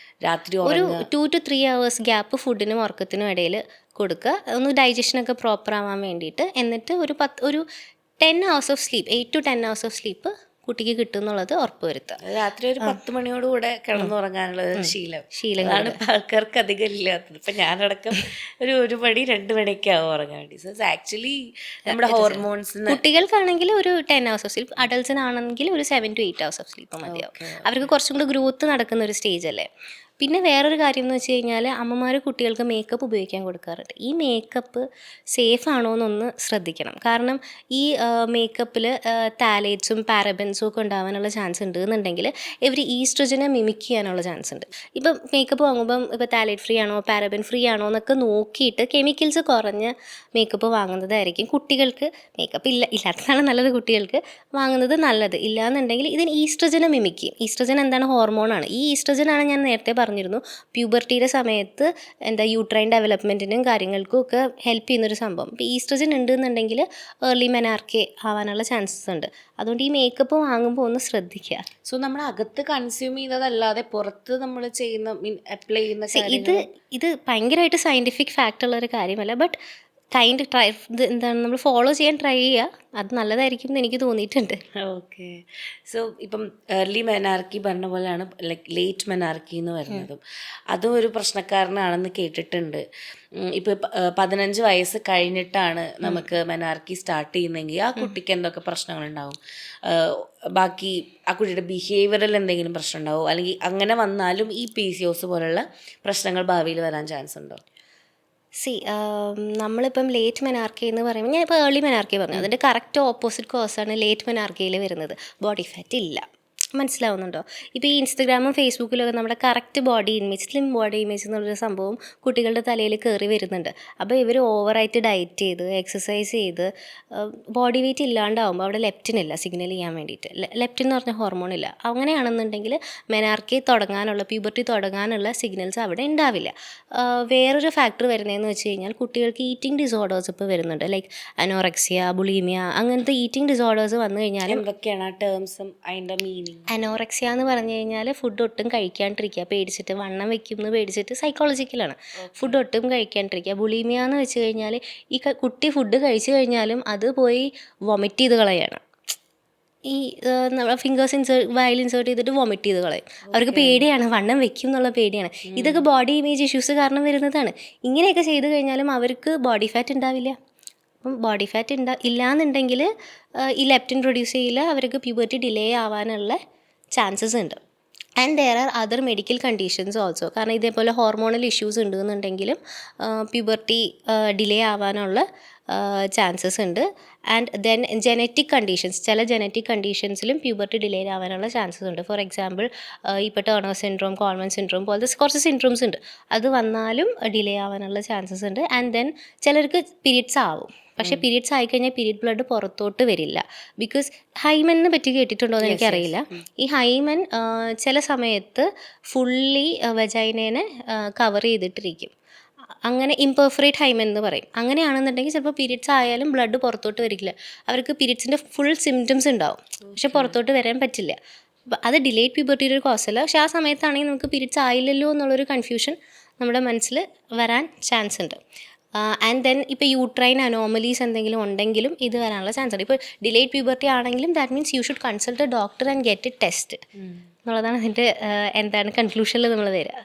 രാത്രി ഒരു 2 to 3 hours ഗ്യാപ്പ് ഫുഡിനും ഉറക്കത്തിനും ഇടയിൽ കൊടുക്കുക, ഒന്ന് ഡൈജഷനൊക്കെ പ്രോപ്പർ ആവാൻ വേണ്ടിയിട്ട്. എന്നിട്ട് ഒരു 10 hours of sleep, 8 to 10 hours of sleep കുട്ടിക്ക് കിട്ടും എന്നുള്ളത് ഉറപ്പ് വരുത്തുക. രാത്രി ഒരു 10 മണിയോടുകൂടെ കിടന്നുറങ്ങാനുള്ള ശീലങ്ങളാണ് ആൾക്കാർക്ക് അധികം ഇല്ലാത്തത്. ഇപ്പം ഞാനടക്കം ഒരു മണി 2 മണിയൊക്കെ ആവും ഉറങ്ങാൻ വേണ്ടി. സോ ആക്ച്വലി നമ്മുടെ ഹോർമോൺസ്, കുട്ടികൾക്കാണെങ്കിൽ ഒരു 10 hours ഓഫ് സ്ലീപ്പ്, അഡൾട്ട്സിനാണെങ്കിൽ ഒരു 7 to 8 hours ഓഫ് സ്ലീപ്പ് മതിയാവും. അവർക്ക് കുറച്ചും കൂടി ഗ്രോത്ത് നടക്കുന്ന ഒരു സ്റ്റേജ് അല്ലേ. പിന്നെ വേറൊരു കാര്യം എന്ന് വെച്ച് കഴിഞ്ഞാൽ അമ്മമാർ കുട്ടികൾക്ക് മേക്കപ്പ് ഉപയോഗിക്കാൻ കൊടുക്കാറുണ്ട്. ഈ മേക്കപ്പ് സേഫ് ആണോ എന്നൊന്ന് ശ്രദ്ധിക്കണം. കാരണം ഈ മേക്കപ്പിൽ താലേറ്റ്സും പാരബൻസും ഒക്കെ ഉണ്ടാവാനുള്ള ചാൻസ് ഉണ്ട് എന്നുണ്ടെങ്കിൽ ഇവർ ഈസ്ട്രജനെ മിമിക് ചെയ്യാനുള്ള ചാൻസ് ഉണ്ട്. ഇപ്പം മേക്കപ്പ് വാങ്ങുമ്പം ഇപ്പോൾ താലേറ്റ് ഫ്രീ ആണോ പാരബൻ ഫ്രീ ആണോ എന്നൊക്കെ നോക്കിയിട്ട് കെമിക്കൽസ് കുറഞ്ഞ മേക്കപ്പ് വാങ്ങുന്നതായിരിക്കും കുട്ടികൾക്ക്. മേക്കപ്പ് ഇല്ലാത്തതാണ് നല്ലത്, കുട്ടികൾക്ക് വാങ്ങുന്നത് നല്ലത്. ഇല്ലയെന്നുണ്ടെങ്കിൽ ഇതിന് ഈസ്ട്രജനെ മിമിക് ചെയ്യും. ഈസ്ട്രജൻ എന്താണ്? ഹോർമോണാണ്. ഈ ഈസ്ട്രജനാണ് ഞാൻ നേരത്തെ പറഞ്ഞിരുന്നു പ്യൂബർട്ടിയുടെ സമയത്ത് യൂട്രൈൻ ഡെവലപ്മെൻറ്റിനും കാര്യങ്ങൾക്കും ഒക്കെ ഹെൽപ്പ് ചെയ്യുന്നൊരു സംഭവം. ഇപ്പോൾ ഈസ്ട്രജൻ ഉണ്ടെന്നുണ്ടെങ്കിൽ ഏർലി മെനാർക്കെ ആവാനുള്ള ചാൻസസ് ഉണ്ട്. അതുകൊണ്ട് ഈ മേക്കപ്പ് വാങ്ങുമ്പോൾ ഒന്ന് ശ്രദ്ധിക്കുക. സോ നമ്മൾ അകത്ത് കൺസ്യൂം ചെയ്തതല്ലാതെ പുറത്ത് നമ്മൾ ചെയ്യുന്ന അപ്ലൈ ചെയ്യുന്ന ഇത് ഭയങ്കരമായിട്ട് സയൻറ്റിഫിക് ഫാക്റ്റ് ഉള്ളൊരു കാര്യമല്ല. ബട്ട് എന്താണ് നമ്മൾ ഫോളോ ചെയ്യാൻ ട്രൈ ചെയ്യുക. അത് നല്ലതായിരിക്കും എന്ന് എനിക്ക് തോന്നിയിട്ടുണ്ട്. ഓക്കെ. സോ ഇപ്പം ഏർലി മെനാർക്കി പറഞ്ഞ പോലെയാണ് ലൈക്ക് ലേറ്റ് മെനാർക്കി എന്ന് പറയുന്നതും അതും ഒരു പ്രശ്നക്കാരനാണെന്ന് കേട്ടിട്ടുണ്ട്. ഇപ്പോൾ 15 വയസ്സ് കഴിഞ്ഞിട്ടാണ് നമുക്ക് മെനാർക്കി സ്റ്റാർട്ട് ചെയ്യുന്നതെങ്കിൽ ആ കുട്ടിക്ക് എന്തൊക്കെ പ്രശ്നങ്ങളുണ്ടാവും? ബാക്കി ആ കുട്ടിയുടെ ബിഹേവിയറിൽ എന്തെങ്കിലും പ്രശ്നം ഉണ്ടാവും? അല്ലെങ്കിൽ അങ്ങനെ വന്നാലും ഈ PCOS പോലുള്ള പ്രശ്നങ്ങൾ ഭാവിയിൽ വരാൻ ചാൻസ് ഉണ്ടോ? നമ്മളിപ്പം ലേറ്റ് മെനാർക്കി എന്ന് പറയുമ്പോൾ ഞാനിപ്പോൾ ഏർലി മെനാർക്കി പറഞ്ഞു, അതിൻ്റെ കറക്റ്റ് ഓപ്പോസിറ്റ് കോസാണ് ലേറ്റ് മെനാർക്കിയിൽ വരുന്നത്. ബോഡി ഫാറ്റ് ഇല്ല. മനസ്സിലാവുന്നുണ്ടോ? ഇപ്പോൾ ഈ ഇൻസ്റ്റഗ്രാമും ഫേസ്ബുക്കിലൊക്കെ നമ്മുടെ correct body image, slim body image എന്നുള്ളൊരു സംഭവം കുട്ടികളുടെ തലയിൽ കയറി വരുന്നുണ്ട്. അപ്പോൾ ഇവർ ഓവറായിട്ട് ഡയറ്റ് ചെയ്ത് എക്സസൈസ് ചെയ്ത് ബോഡി വെയിറ്റ് ഇല്ലാണ്ടാവുമ്പോൾ അവിടെ ലെപ്റ്റിൻ ഇല്ല സിഗ്നൽ ചെയ്യാൻ വേണ്ടിയിട്ട്. ലെപ്റ്റിൻ എന്ന് പറഞ്ഞ ഹോർമോൺ ഇല്ല. അങ്ങനെയാണെന്നുണ്ടെങ്കിൽ മെനാർക്കി തുടങ്ങാനുള്ള, പ്യൂബർട്ടി തുടങ്ങാനുള്ള സിഗ്നൽസ് അവിടെ ഉണ്ടാവില്ല. വേറൊരു ഫാക്ടർ വരുന്നതെന്ന് വെച്ച് കഴിഞ്ഞാൽ കുട്ടികൾക്ക് ഈറ്റിംഗ് ഡിസോർഡേഴ്സ് ഇപ്പോൾ വരുന്നുണ്ട്. ലൈക്ക് അനോറക്സിയ, ബുളീമിയ, അങ്ങനത്തെ ഈറ്റിംഗ് ഡിസോർഡേഴ്സ് വന്നു കഴിഞ്ഞാൽ എന്തൊക്കെയാണ് ആ ടേംസും അതിൻ്റെ മീനിങ്? അനോറക്സിയ എന്ന് പറഞ്ഞു കഴിഞ്ഞാൽ ഫുഡ് ഒട്ടും കഴിക്കാണ്ടിരിക്കുക, പേടിച്ചിട്ട് വണ്ണം വെക്കും എന്ന് പേടിച്ചിട്ട്, സൈക്കോളജിക്കലാണ്. ഫുഡ് ഒട്ടും കഴിക്കാണ്ടിരിക്കുക. ബുളീമിയ എന്ന് വെച്ച് കഴിഞ്ഞാൽ ഈ കുട്ടി ഫുഡ് കഴിച്ചു കഴിഞ്ഞാലും അത് പോയി വൊമിറ്റ് ചെയ്ത് കളയാണ്. ഈ ഫിംഗേഴ്സ് വയൽ ഇൻസേർട്ട് ചെയ്തിട്ട് വൊമിറ്റ് ചെയ്ത് കളയും. അവർക്ക് പേടിയാണ്, വണ്ണം വെക്കും എന്നുള്ള പേടിയാണ്. ഇതൊക്കെ ബോഡി ഇമേജ് ഇഷ്യൂസ് കാരണം വരുന്നതാണ്. ഇങ്ങനെയൊക്കെ ചെയ്ത് കഴിഞ്ഞാലും അവർക്ക് ബോഡി ഫാറ്റ് ഉണ്ടാവില്ല. അപ്പം ബോഡി ഫാറ്റ് ഇല്ലയെന്നുണ്ടെങ്കിൽ ഈ ലെപ്റ്റിൻ പ്രൊഡ്യൂസ് ചെയ്യില്ല, അവർക്ക് പ്യൂബർട്ടി ഡിലേ ആവാനുള്ള ചാൻസസ് ഉണ്ട്. And there are other medical conditions also. കാരണം ഇതേപോലെ ഹോർമോണൽ ഇഷ്യൂസ് ഉണ്ടെന്നുണ്ടെങ്കിലും പ്യൂബർട്ടി ഡിലേ ആവാനുള്ള ചാൻസസ് ഉണ്ട്. ആൻഡ് ദെൻ ജെനറ്റിക് കണ്ടീഷൻസ്, ചില ജെനറ്റിക് കണ്ടീഷൻസിലും പ്യൂബർട്ടി ഡിലേ ആവാനുള്ള ചാൻസസ് ഉണ്ട്. ഫോർ എക്സാമ്പിൾ ഇപ്പോൾ ടേണർ സിൻഡ്രോം, കോൾമൻ സിൻഡ്രോം പോലത്തെ കുറച്ച് സിൻഡ്രോംസ് ഉണ്ട്. അത് വന്നാലും ഡിലേ ആവാനുള്ള ചാൻസസ് ഉണ്ട്. ആൻഡ് ദെൻ ചിലർക്ക് പീരിയഡ്സ് ആവും. പക്ഷേ പീരിയഡ്സ് ആയിക്കഴിഞ്ഞാൽ പീരിയഡ് ബ്ലഡ് പുറത്തോട്ട് വരില്ല. ബിക്കോസ് ഹൈമനെ പറ്റി കേട്ടിട്ടുണ്ടോ എന്ന് എനിക്കറിയില്ല. ഈ ഹൈമൻ ചില സമയത്ത് ഫുള്ളി വെജൈനേനെ കവർ ചെയ്തിട്ടിരിക്കും. അങ്ങനെ ഇംപെർഫറേറ്റ് ഹൈമൻ എന്ന് പറയും. അങ്ങനെയാണെന്നുണ്ടെങ്കിൽ ചിലപ്പോൾ പീരിയഡ്സ് ആയാലും ബ്ലഡ് പുറത്തോട്ട് വരില്ല. അവർക്ക് പീരിയഡ്സിൻ്റെ ഫുൾ സിംറ്റംസ് ഉണ്ടാവും, പക്ഷെ പുറത്തോട്ട് വരാൻ പറ്റില്ല. അത് ഡിലേഡ് പ്യൂബർട്ടിയുടെ ഒരു കോസല്ല. പക്ഷെ ആ സമയത്താണെങ്കിൽ നമുക്ക് പീരിയഡ്സ് ആയില്ലല്ലോ എന്നുള്ളൊരു കൺഫ്യൂഷൻ നമ്മുടെ മനസ്സിൽ വരാൻ ചാൻസ് ഉണ്ട്. ആൻഡ് ദെൻ ഇപ്പോൾ യൂട്രൈൻ അനോമലീസ് എന്തെങ്കിലും ഉണ്ടെങ്കിലും ഇത് വരാനുള്ള ചാൻസ് ഉണ്ട്. ഇപ്പോൾ ഡിലേഡ് പ്യൂബർട്ടി ആണെങ്കിലും that means you should consult a doctor and get it test എന്നുള്ളതാണ് അതിൻ്റെ കൺക്ലൂഷനിൽ നമ്മൾ വരിക.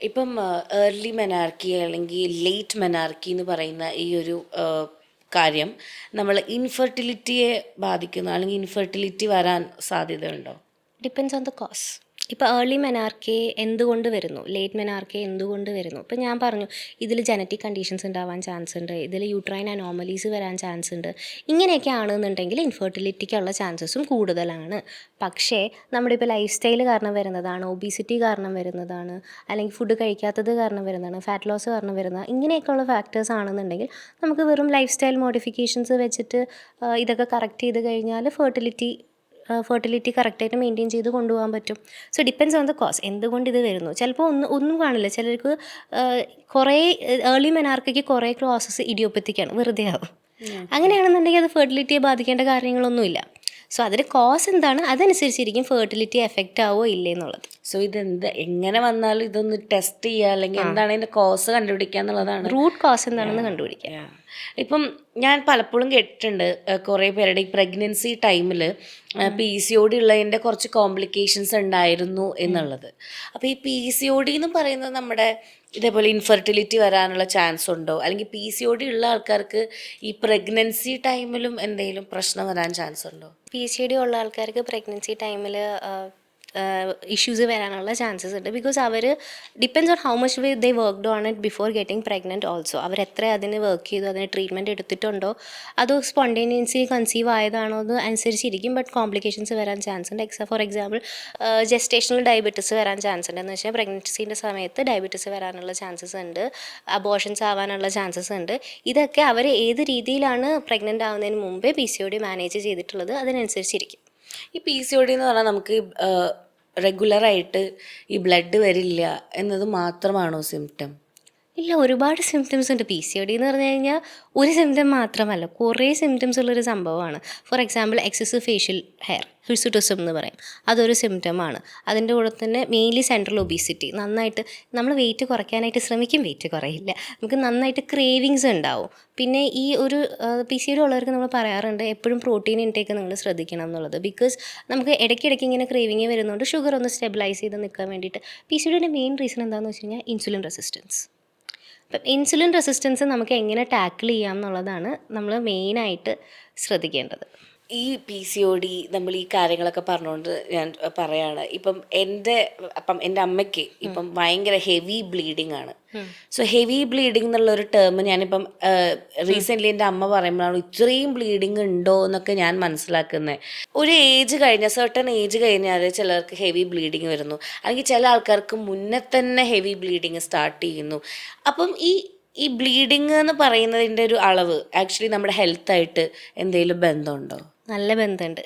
ഇപ്പം ഏർലി മെനാർക്കി അല്ലെങ്കിൽ ലേറ്റ് മെനാർക്കി എന്ന് പറയുന്ന ഈ ഒരു കാര്യം നമ്മൾ ഇൻഫെർട്ടിലിറ്റിയെ ബാധിക്കുന്നു, അല്ലെങ്കിൽ ഇൻഫെർട്ടിലിറ്റി വരാൻ സാധ്യതയുണ്ടോ? Depends on the cause. ഇപ്പോൾ ഏർലി മെനാർക്കി എന്തുകൊണ്ട് വരുന്നു, ലേറ്റ് മെനാർക്കി എന്തുകൊണ്ട് വരുന്നു? ഇപ്പോൾ ഞാൻ പറഞ്ഞു ഇതിൽ ജനറ്റിക് കണ്ടീഷൻസ് ഉണ്ടാവാൻ ചാൻസ് ഉണ്ട്, ഇതിൽ യൂട്രൈൻ അനോമലീസ് വരാൻ ചാൻസ് ഉണ്ട്. ഇങ്ങനെയൊക്കെ ആണെന്നുണ്ടെങ്കിൽ ഇൻഫെർട്ടിലിറ്റിക്കുള്ള ചാൻസസും കൂടുതലാണ്. പക്ഷേ നമ്മുടെ ഇപ്പോൾ ലൈഫ് സ്റ്റൈൽ കാരണം വരുന്നതാണ്, ഒബീസിറ്റി കാരണം വരുന്നതാണ്, അല്ലെങ്കിൽ ഫുഡ് കഴിക്കാത്തത് കാരണം വരുന്നതാണ്, ഫാറ്റ് ലോസ് കാരണം വരുന്നതാണ്, ഇങ്ങനെയൊക്കെയുള്ള ഫാക്ടേഴ്സ് ആണെന്നുണ്ടെങ്കിൽ നമുക്ക് വെറും ലൈഫ് സ്റ്റൈൽ മോഡിഫിക്കേഷൻസ് വെച്ചിട്ട് ഇതൊക്കെ കറക്റ്റ് ചെയ്ത് കഴിഞ്ഞാൽ ഫെർട്ടിലിറ്റി കറക്റ്റായിട്ട് മെയിൻറ്റെയിൻ ചെയ്ത് കൊണ്ടുപോകാൻ പറ്റും. So depends on the cause. എന്തുകൊണ്ട് ഇത് വരുന്നു? ചിലപ്പോൾ ഒന്നും കാണില്ല. ചിലർക്ക് കുറേ ഏർലി മെനാർക്കിക്ക് കുറേ ക്ലോസസ് ഇഡിയോപ്പത്തിക്കാണ്, വെറുതെ ആവും. അങ്ങനെയാണെന്നുണ്ടെങ്കിൽ അത് ഫെർട്ടിലിറ്റിയെ ബാധിക്കേണ്ട കാര്യങ്ങളൊന്നുമില്ല. സോ അതിൻ്റെ കോസ് എന്താണ്, അതനുസരിച്ചിരിക്കും ഫെർട്ടിലിറ്റി എഫക്റ്റ് ആവോ ഇല്ലേ എന്നുള്ളത്. സോ എങ്ങനെ വന്നാലും ഇതൊന്ന് ടെസ്റ്റ് ചെയ്യുക, അല്ലെങ്കിൽ എന്താണ് അതിൻ്റെ കോസ് കണ്ടുപിടിക്കുക എന്നുള്ളതാണ്. റൂട്ട് കോസ് എന്താണെന്ന് കണ്ടുപിടിക്കുക. ഇപ്പം ഞാൻ പലപ്പോഴും കേട്ടിട്ടുണ്ട് കുറേ പേരുടെ ഈ പ്രഗ്നൻസി ടൈമിൽ PCOD ഉള്ളതിൻ്റെ കുറച്ച് കോംപ്ലിക്കേഷൻസ് ഉണ്ടായിരുന്നു എന്നുള്ളത്. അപ്പോൾ ഈ PCOD എന്ന് പറയുന്നത് നമ്മുടെ ഇതേപോലെ ഇൻഫെർട്ടിലിറ്റി വരാനുള്ള ചാൻസ് ഉണ്ടോ, അല്ലെങ്കിൽ PCOD ഉള്ള ആൾക്കാർക്ക് ഈ പ്രഗ്നൻസി ടൈമിലും എന്തെങ്കിലും പ്രശ്നം വരാൻ ചാൻസ് ഉണ്ടോ? PCOD ഉള്ള ആൾക്കാർക്ക് പ്രഗ്നൻസി ടൈമിൽ ഇഷ്യൂസ് വരാനുള്ള ചാൻസസ് ഉണ്ട്. ബിക്കോസ് അവർ depends on how much they worked on it before getting pregnant also. അവർ എത്ര അതിന് വർക്ക് ചെയ്തു, അതിന് ട്രീറ്റ്മെൻറ്റ് എടുത്തിട്ടുണ്ടോ, അതോ സ്പോണ്ടേനിയസ്ലി കൺസീവ് ആയതാണോ എന്ന് അനുസരിച്ചിരിക്കും. ബട്ട് കോംപ്ലിക്കേഷൻസ് വരാൻ ചാൻസ് ഉണ്ട്. ഫോർ എക്സാമ്പിൾ ജെസ്റ്റേഷണൽ ഡയബറ്റിസ് വരാൻ ചാൻസ് ഉണ്ട്. എന്ന് വെച്ചാൽ പ്രഗ്നൻസീൻ്റെ സമയത്ത് ഡയബറ്റിസ് വരാനുള്ള ചാൻസസ് ഉണ്ട്, അബോർഷൻസ് ആവാനുള്ള ചാൻസസ് ഉണ്ട്. ഇതൊക്കെ അവർ ഏത് രീതിയിലാണ് പ്രഗ്നൻ്റ് ആവുന്നതിന് മുമ്പേ PCOD മാനേജ് ചെയ്തിട്ടുള്ളത് അതിനനുസരിച്ചിരിക്കും. ഈ PCOD എന്ന് പറഞ്ഞാൽ നമുക്ക് റെഗുലറായിട്ട് ഈ ബ്ലഡ് വരില്ല എന്നത് മാത്രമാണോ സിംറ്റം? ഇല്ല, ഒരുപാട് സിംറ്റംസ് ഉണ്ട്. PCOD എന്ന് പറഞ്ഞു കഴിഞ്ഞാൽ ഒരു സിംറ്റം മാത്രമല്ല, കുറേ സിംറ്റംസ് ഉള്ളൊരു സംഭവമാണ്. For example excessive facial hair, hirsutism എന്ന് പറയും, അതൊരു സിംറ്റമാണ്. അതിൻ്റെ കൂടെ തന്നെ മെയിൻലി സെൻട്രൽ ഒബീസിറ്റി. നന്നായിട്ട് നമ്മൾ വെയിറ്റ് കുറയ്ക്കാനായിട്ട് ശ്രമിക്കും, വെയിറ്റ് കുറയില്ല, നമുക്ക് നന്നായിട്ട് ക്രേവിങ്സ് ഉണ്ടാവും. പിന്നെ ഈ ഒരു PCOD ഉള്ളവർക്ക് നമ്മൾ പറയാറുണ്ട് എപ്പോഴും പ്രോട്ടീൻ ഇൻടേക്ക് നിങ്ങൾ ശ്രദ്ധിക്കണം എന്നുള്ളത്. ബിക്കോസ് നമുക്ക് ഇടയ്ക്കിടയ്ക്ക് ഇങ്ങനെ ക്രേവിങ് വരുന്നതുകൊണ്ട് ഷുഗർ ഒന്ന് സ്റ്റെബിലൈസ് ചെയ്ത് നിൽക്കാൻ വേണ്ടിയിട്ട്. PCODയുടെ മെയിൻ റീസൺ എന്താണെന്ന് വെച്ച് കഴിഞ്ഞാൽ ഇൻസുലിൻ റെസിസ്റ്റൻസ്. അപ്പം ഇൻസുലിൻ റെസിസ്റ്റൻസ് നമുക്ക് എങ്ങനെ ടാക്കിൾ ചെയ്യാം എന്നുള്ളതാണ് നമ്മൾ മെയിനായിട്ട് ശ്രദ്ധിക്കേണ്ടത്. ഈ PCOD നമ്മൾ ഈ കാര്യങ്ങളൊക്കെ പറഞ്ഞുകൊണ്ട് ഞാൻ പറയാണ്, ഇപ്പം എൻ്റെ അമ്മയ്ക്ക് ഇപ്പം ഭയങ്കര ഹെവി ബ്ലീഡിങ് ആണ്. സോ ഹെവി ബ്ലീഡിങ് എന്നുള്ളൊരു ടേം ഞാനിപ്പം റീസെൻ്റ്ലി എൻ്റെ അമ്മ പറയുമ്പോഴാണ് ഇത്രയും ബ്ലീഡിങ് ഉണ്ടോ എന്നൊക്കെ ഞാൻ മനസ്സിലാക്കുന്നത്. ഒരു ഏജ് കഴിഞ്ഞാൽ, സർട്ടൺ ഏജ് കഴിഞ്ഞാൽ ചിലർക്ക് ഹെവി ബ്ലീഡിങ് വരുന്നു, അല്ലെങ്കിൽ ചില ആൾക്കാർക്ക് മുന്നേ തന്നെ ഹെവി ബ്ലീഡിങ് സ്റ്റാർട്ട് ചെയ്യുന്നു. അപ്പം ഈ ബ്ലീഡിങ് എന്ന് പറയുന്നതിൻ്റെ ഒരു അളവ് ആക്ച്വലി നമ്മുടെ ഹെൽത്തായിട്ട് എന്തെങ്കിലും ബന്ധമുണ്ടോ? നല്ല ബന്ധമുണ്ട്.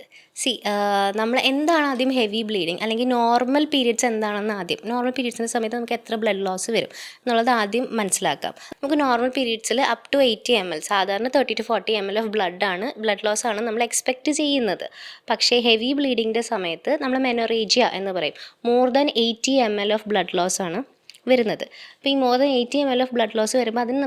നമ്മൾ എന്താണ് ആദ്യം ഹെവി ബ്ലീഡിങ് അല്ലെങ്കിൽ നോർമൽ പീരിയഡ്സ് എന്താണെന്ന് നോർമൽ പീരിയഡ്സിൻ്റെ സമയത്ത് നമുക്ക് എത്ര ബ്ലഡ് ലോസ് വരും എന്നുള്ളത് ആദ്യം മനസ്സിലാക്കാം. നമുക്ക് നോർമൽ പീരിയഡ്സിൽ അപ് ടു 80 ml, സാധാരണ 30 to 40 ml of blood loss ആണ് നമ്മൾ എക്സ്പെക്റ്റ് ചെയ്യുന്നത്. പക്ഷേ ഹെവി ബ്ലീഡിങ്ങിൻ്റെ സമയത്ത് നമ്മൾ മെനോറേജിയ എന്ന് പറയും, more than 80 ml of blood loss ആണ് വരുന്നത്. അപ്പോൾ ഈ more than 80 ml of blood loss വരുമ്പോൾ അതിന്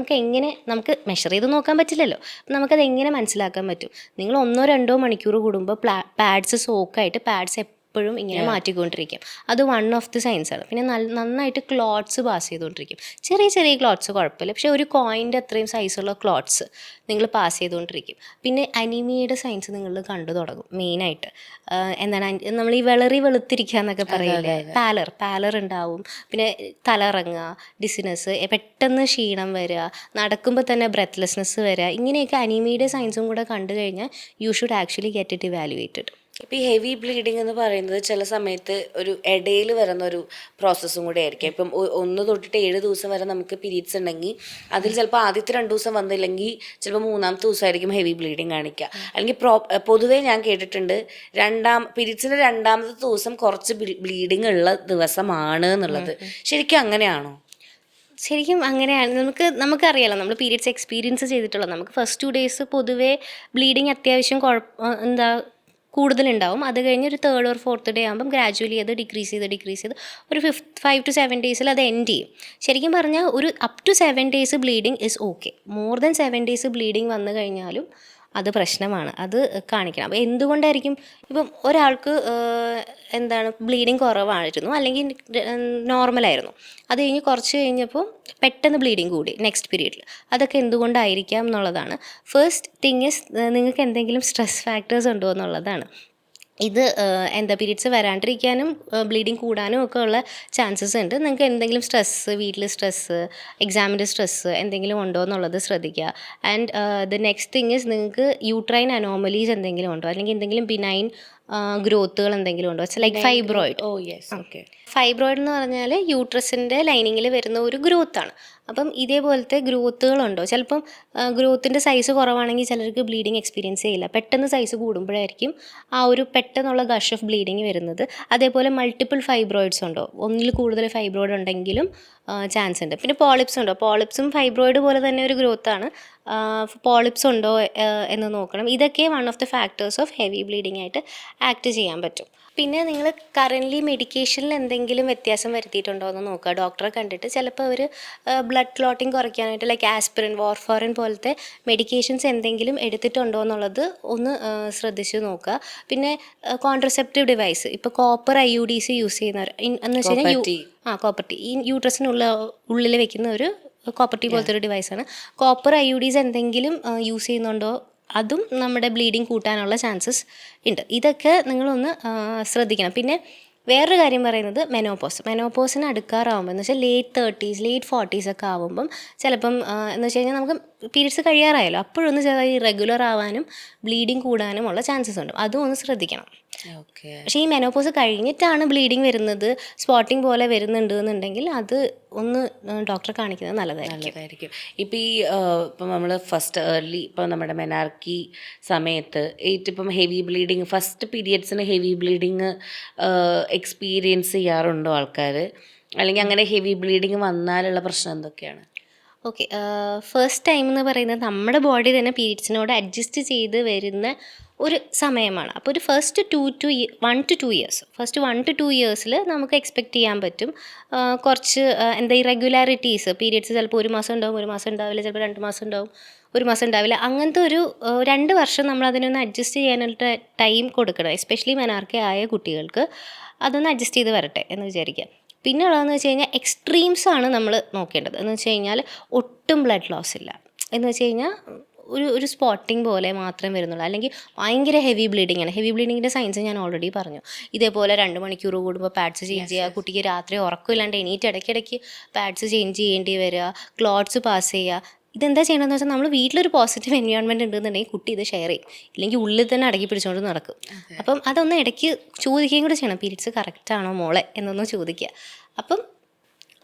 നമുക്ക് മെഷർ ചെയ്ത് നോക്കാൻ പറ്റില്ലല്ലോ. അപ്പം നമുക്കത് എങ്ങനെ മനസ്സിലാക്കാൻ പറ്റും? നിങ്ങൾ 1-2 മണിക്കൂർ കൂടുമ്പോൾ പാഡ്സ് സോക്കായിട്ട് പാഡ്സ് എപ്പോഴും ഇങ്ങനെ മാറ്റിക്കൊണ്ടിരിക്കും. അത് വൺ ഓഫ് ദി സൈൻസ് ആണ്. പിന്നെ നന്നായിട്ട് ക്ലോട്ട്സ് പാസ് ചെയ്തുകൊണ്ടിരിക്കും. ചെറിയ ക്ലോട്ട്സ് കുഴപ്പമില്ല, പക്ഷേ ഒരു കോയിൻ്റെ അത്രയും സൈസുള്ള ക്ലോട്ട്സ് നിങ്ങൾ പാസ് ചെയ്തുകൊണ്ടിരിക്കും. പിന്നെ അനീമിയയുടെ സൈൻസ് നിങ്ങൾ കണ്ടു തുടങ്ങും. മെയിനായിട്ട് എന്താണ് നമ്മൾ ഈ വെളുത്തിരിക്കുക എന്നൊക്കെ പറയില്ലേ, പാലർ ഉണ്ടാവും. പിന്നെ തലറങ്ങുക, ഡിസിനസ്, പെട്ടെന്ന് ക്ഷീണം വരിക, നടക്കുമ്പോൾ തന്നെ ബ്രെത്ത്ലെസ്നെസ് വരിക, ഇങ്ങനെയൊക്കെ അനീമിയയുടെ സൈൻസും കൂടെ കണ്ടു കഴിഞ്ഞാൽ you should actually get it evaluated. ഇപ്പം ഈ ഹെവി ബ്ലീഡിങ് എന്ന് പറയുന്നത് ചില സമയത്ത് ഒരു ഇടയിൽ വരുന്ന ഒരു പ്രോസസ്സും കൂടെ ആയിരിക്കും. ഇപ്പം 1 തൊട്ടിട്ട് 7 ദിവസം വരെ നമുക്ക് പീരീഡ്സ് ഉണ്ടെങ്കിൽ അതിൽ ചിലപ്പോൾ ആദ്യത്തെ 2 ദിവസം വന്നില്ലെങ്കിൽ ചിലപ്പോൾ 3-ാമത്തെ ദിവസമായിരിക്കും ഹെവി ബ്ലീഡിങ് കാണിക്കുക. അല്ലെങ്കിൽ പൊതുവേ ഞാൻ കേട്ടിട്ടുണ്ട് പീരീഡ്സിൻ്റെ 2-ാമത്തെ ദിവസം കുറച്ച് ബ്ലീഡിങ് ഉള്ള ദിവസമാണ് എന്നുള്ളത്. ശരിക്കും അങ്ങനെയാണോ? ശരിക്കും അങ്ങനെയാണ്. നമുക്കറിയാലോ, നമ്മൾ പീരിയഡ്സ് എക്സ്പീരിയൻസ് ചെയ്തിട്ടുള്ളത്. നമുക്ക് ഫസ്റ്റ് 2 days പൊതുവേ ബ്ലീഡിങ് അത്യാവശ്യം കൂടുതലുണ്ടാവും. അത് കഴിഞ്ഞ് ഒരു 3rd or 4th day ആകുമ്പം ഗ്രാജുവലി അത് ഡിക്രീസ് ചെയ്ത് ഒരു 5 to 7 days അത് എൻഡ് ചെയ്യും. ശരിക്കും പറഞ്ഞാൽ ഒരു up to 7 days bleeding is okay. More than 7 days bleeding വന്നു കഴിഞ്ഞാലും അത് പ്രശ്നമാണ്, അത് കാണിക്കണം. അപ്പോൾ എന്തുകൊണ്ടായിരിക്കും? ഇപ്പം ഒരാൾക്ക് ബ്ലീഡിങ് കുറവായിരുന്നു, അല്ലെങ്കിൽ നോർമലായിരുന്നു, അത് കഴിഞ്ഞ് കുറച്ച് കഴിഞ്ഞപ്പോൾ പെട്ടെന്ന് ബ്ലീഡിങ് കൂടി നെക്സ്റ്റ് പീരീഡിൽ. അതൊക്കെ എന്തുകൊണ്ടായിരിക്കാം എന്നുള്ളതാണ്. ഫസ്റ്റ് തിങ് ഇസ്, നിങ്ങൾക്ക് എന്തെങ്കിലും സ്ട്രെസ് ഫാക്ടേഴ്സ് ഉണ്ടോ എന്നുള്ളതാണ്. ഇത് പീരീഡ്സ് വരാണ്ടിരിക്കാനും ബ്ലീഡിങ് കൂടാനും ഒക്കെ ഉള്ള ചാൻസസ് ഉണ്ട്. നിങ്ങൾക്ക് എന്തെങ്കിലും സ്ട്രെസ്സ്, വീട്ടിൽ സ്ട്രെസ്സ്, എക്സാമിൻ്റെ സ്ട്രെസ്സ് എന്തെങ്കിലും ഉണ്ടോ എന്നുള്ളത് ശ്രദ്ധിക്കുക. And the next thing is, നിങ്ങൾക്ക് യൂട്രൈൻ അനോമലീസ് എന്തെങ്കിലും ഉണ്ടോ, അല്ലെങ്കിൽ എന്തെങ്കിലും ബിനൈൻ ഗ്രോത്തുകൾ എന്തെങ്കിലും ഉണ്ടോ, ലൈക്ക് ഫൈബ്രോയിഡ്. ഫൈബ്രോയിഡ് എന്ന് പറഞ്ഞാൽ യൂട്രസിൻ്റെ ലൈനിങ്ങിൽ വരുന്ന ഒരു ഗ്രോത്താണ്. അപ്പം ഇതേപോലത്തെ ഗ്രോത്തുകളുണ്ടോ? ചിലപ്പം ഗ്രോത്തിൻ്റെ സൈസ് കുറവാണെങ്കിൽ ചിലർക്ക് ബ്ലീഡിങ് എക്സ്പീരിയൻസ് ചെയ്യില്ല. പെട്ടെന്ന് സൈസ് കൂടുമ്പോഴായിരിക്കും ആ ഒരു പെട്ടെന്നുള്ള ഗഷ് ഓഫ് ബ്ലീഡിങ് വരുന്നത്. അതേപോലെ മൾട്ടിപ്പിൾ ഫൈബ്രോയിഡ്സ് ഉണ്ടോ, ഒന്നിൽ കൂടുതൽ ഫൈബ്രോയിഡ് ഉണ്ടെങ്കിലും ചാൻസ് ഉണ്ട്. പിന്നെ പോളിപ്സ് ഉണ്ടോ? പോളിപ്സും ഫൈബ്രോയിഡ് പോലെ തന്നെ ഒരു ഗ്രോത്താണ്. പോളിപ്സ് ഉണ്ടോ എന്ന് നോക്കണം. ഇതൊക്കെ one of the factors of heavy bleeding ആയിട്ട് ആക്ട് ചെയ്യാൻ പറ്റും. പിന്നെ നിങ്ങൾ കറൻ്റ്ലി മെഡിക്കേഷനിൽ എന്തെങ്കിലും വ്യത്യാസം വരുത്തിയിട്ടുണ്ടോ എന്ന് നോക്കുക. ഡോക്ടറെ കണ്ടിട്ട് ചിലപ്പോൾ അവർ ബ്ലഡ് ക്ലോട്ടിങ് കുറയ്ക്കാനായിട്ട് ലൈക്ക് ആസ്പിരിൻ, വാർഫാറിൻ പോലത്തെ മെഡിക്കേഷൻസ് എന്തെങ്കിലും എടുത്തിട്ടുണ്ടോ എന്നുള്ളത് ഒന്ന് ശ്രദ്ധിച്ച് നോക്കുക. പിന്നെ കോൺട്രസെപ്റ്റീവ് ഡിവൈസ്, ഇപ്പോൾ കോപ്പർ IUDs യൂസ് ചെയ്യുന്നവർ എന്ന് വെച്ച് കഴിഞ്ഞാൽ കോപ്പർ ടീ, ഈ ഉള്ളിൽ വെക്കുന്ന ഒരു കോപ്പർ ടീ പോലത്തെ ഒരു ഡിവൈസാണ്. കോപ്പർ IUDs എന്തെങ്കിലും യൂസ് ചെയ്യുന്നുണ്ടോ, അതും നമ്മുടെ ബ്ലീഡിങ് കൂട്ടാനുള്ള ചാൻസസ് ഉണ്ട്. ഇതൊക്കെ നിങ്ങളൊന്ന് ശ്രദ്ധിക്കണം. പിന്നെ വേറൊരു കാര്യം പറയുന്നത് മെനോപോസിന് അടുക്കാറാവുമ്പോൾ എന്ന് വെച്ചാൽ ലേറ്റ് 30s ലേറ്റ് 40s ഒക്കെ ആവുമ്പം ചിലപ്പം എന്ന് വെച്ച് കഴിഞ്ഞാൽ നമുക്ക് പീരീഡ്സ് കഴിയാറായല്ലോ, അപ്പോഴൊന്ന് ചില ഇറഗുലർ ആവാനും ബ്ലീഡിങ് കൂടാനും ഉള്ള ചാൻസസ് ഉണ്ട്. അതും ഒന്ന് ശ്രദ്ധിക്കണം. ഓക്കെ. പക്ഷേ ഈ മെനോപോസ് കഴിഞ്ഞിട്ടാണ് ബ്ലീഡിങ് വരുന്നത്, സ്പോട്ടിങ് പോലെ വരുന്നുണ്ട് എന്നുണ്ടെങ്കിൽ അത് ഒന്ന് ഡോക്ടറെ കാണിക്കുന്നത് നല്ലതായിരിക്കും. ഇപ്പം ഈ ഇപ്പം നമ്മൾ ഫസ്റ്റ് ഏർലി ഇപ്പം നമ്മുടെ മെനാർക്കി സമയത്ത് ഇപ്പം ഹെവി ബ്ലീഡിങ് ഫസ്റ്റ് പീരിയഡ്സിന് ഹെവി ബ്ലീഡിങ് എക്സ്പീരിയൻസ് ചെയ്യാറുണ്ടോ ആൾക്കാർ? അല്ലെങ്കിൽ അങ്ങനെ ഹെവി ബ്ലീഡിങ് വന്നാലുള്ള പ്രശ്നം എന്തൊക്കെയാണ്? ഓക്കെ, ഫസ്റ്റ് ടൈം എന്ന് പറയുന്നത് നമ്മുടെ ബോഡി തന്നെ പീരീഡ്സിനോട് അഡ്ജസ്റ്റ് ചെയ്ത് വരുന്ന ഒരു സമയമാണ്. അപ്പോൾ ഒരു first 1 to 2 years, first 1 to 2 ഇയേഴ്സിൽ നമുക്ക് എക്സ്പെക്റ്റ് ചെയ്യാൻ പറ്റും കുറച്ച് ഇറഗുലാരിറ്റീസ്. പീരീഡ്സ് ചിലപ്പോൾ 1 മാസം ഉണ്ടാവും, 1 മാസം ഉണ്ടാവില്ല, ചിലപ്പോൾ 2 മാസം ഉണ്ടാവും, 1 മാസം ഉണ്ടാവില്ല. അങ്ങനത്തെ ഒരു 2 വർഷം നമ്മൾ അതിനൊന്ന് അഡ്ജസ്റ്റ് ചെയ്യാനായിട്ട് ടൈം കൊടുക്കണം. എസ്പെഷ്യലി മെനാർക്കി ആയ കുട്ടികൾക്ക് അതൊന്ന് അഡ്ജസ്റ്റ് ചെയ്ത് വരട്ടെ എന്ന് വിചാരിക്കുക. പിന്നെ ഉള്ളതെന്ന് വെച്ച് കഴിഞ്ഞാൽ എക്സ്ട്രീംസാണ് നമ്മൾ നോക്കേണ്ടത്. എന്ന് വെച്ച് കഴിഞ്ഞാൽ ഒട്ടും ബ്ലഡ് ലോസ് ഇല്ല, എന്ന് വെച്ച് കഴിഞ്ഞാൽ ഒരു സ്പോട്ടിങ് പോലെ മാത്രമേ വരുന്നുള്ളൂ. അല്ലെങ്കിൽ ഭയങ്കര ഹെവി ബ്ലീഡിങ് ആണ്. ഹെവി ബ്ലീഡിങ്ങിൻ്റെ സയൻസ് ഞാൻ ഓൾറെഡി പറഞ്ഞു. ഇതേപോലെ 2 മണിക്കൂർ കൂടുമ്പോൾ പാഡ്സ് ചേഞ്ച് ചെയ്യുക, കുട്ടിക്ക് രാത്രി ഉറക്കമില്ലാണ്ട് എണീറ്റ് ഇടയ്ക്കിടയ്ക്ക് പാഡ്സ് ചേഞ്ച് ചെയ്യേണ്ടി വരിക, ക്ലോട്ട്സ് പാസ് ചെയ്യുക. ഇതെന്താ ചെയ്യണമെന്ന് വെച്ചാൽ നമ്മൾ വീട്ടിലൊരു പോസിറ്റീവ് എൻവയോൺമെൻറ്റ് ഉണ്ടെന്നുണ്ടെങ്കിൽ കുട്ടി ഇത് ഷെയർ ചെയ്യും, ഇല്ലെങ്കിൽ ഉള്ളിൽ തന്നെ അടക്കി പിടിച്ചുകൊണ്ട് നടക്കും. അപ്പം അതൊന്ന് ഇടയ്ക്ക് ചോദിക്കുകയും കൂടെ ചെയ്യണം, പീരീഡ്സ് കറക്റ്റാണോ മോളെ എന്നൊന്ന് ചോദിക്കുക. അപ്പം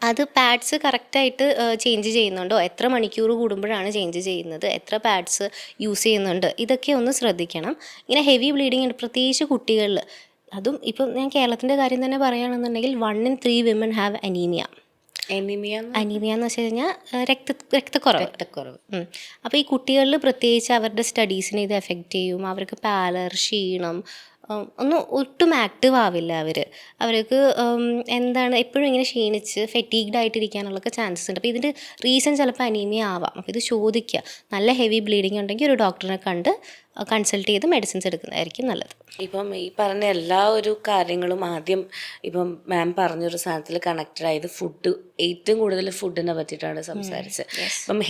അത് പാഡ്സ് കറക്റ്റായിട്ട് ചേഞ്ച് ചെയ്യുന്നുണ്ടോ, എത്ര മണിക്കൂർ കൂടുമ്പോഴാണ് ചേഞ്ച് ചെയ്യുന്നത്, എത്ര പാഡ്സ് യൂസ് ചെയ്യുന്നുണ്ട്, ഇതൊക്കെ ഒന്ന് ശ്രദ്ധിക്കണം. ഇങ്ങനെ ഹെവി ബ്ലീഡിങ് ഉണ്ട് പ്രത്യേകിച്ച് കുട്ടികളിൽ. അതും ഇപ്പം ഞാൻ കേരളത്തിൻ്റെ കാര്യം തന്നെ പറയുകയാണെന്നുണ്ടെങ്കിൽ 1 in 3 women have അനീമിയ എന്ന് വെച്ച് കഴിഞ്ഞാൽ രക്തക്കുറവ്. അപ്പോൾ ഈ കുട്ടികളിൽ പ്രത്യേകിച്ച് അവരുടെ സ്റ്റഡീസിനെ ഇത് എഫക്റ്റ് ചെയ്യും. അവർക്ക് പാലർ, ക്ഷീണം, ഒട്ടും ആക്റ്റീവ് ആവില്ല അവർക്ക് എന്താണ് എപ്പോഴും ഇങ്ങനെ ക്ഷീണിച്ച് ഫെറ്റീഗ്ഡ് ആയിട്ടിരിക്കാനുള്ളൊക്കെ ചാൻസസ് ഉണ്ട്. അപ്പോൾ ഇതിൻ്റെ റീസൺ ചിലപ്പോൾ അനീമിയ ആവാം. അപ്പോൾ ഇത് ചോദിക്കുക. നല്ല ഹെവി ബ്ലീഡിങ് ഉണ്ടെങ്കിൽ ഒരു ഡോക്ടറിനെ കണ്ട് കൺസൾട്ട് ചെയ്ത് മെഡിസിൻസ് എടുക്കുന്നതായിരിക്കും നല്ലത്. ഇപ്പം ഈ പറഞ്ഞ എല്ലാ ഒരു കാര്യങ്ങളും ആദ്യം ഇപ്പം മാം പറഞ്ഞൊരു സാധനത്തിൽ കണക്റ്റഡ് ആയത് ഫുഡ്, ഏറ്റവും കൂടുതൽ ഫുഡിനെ പറ്റിയിട്ടാണ് സംസാരിച്ചത്. ഇപ്പം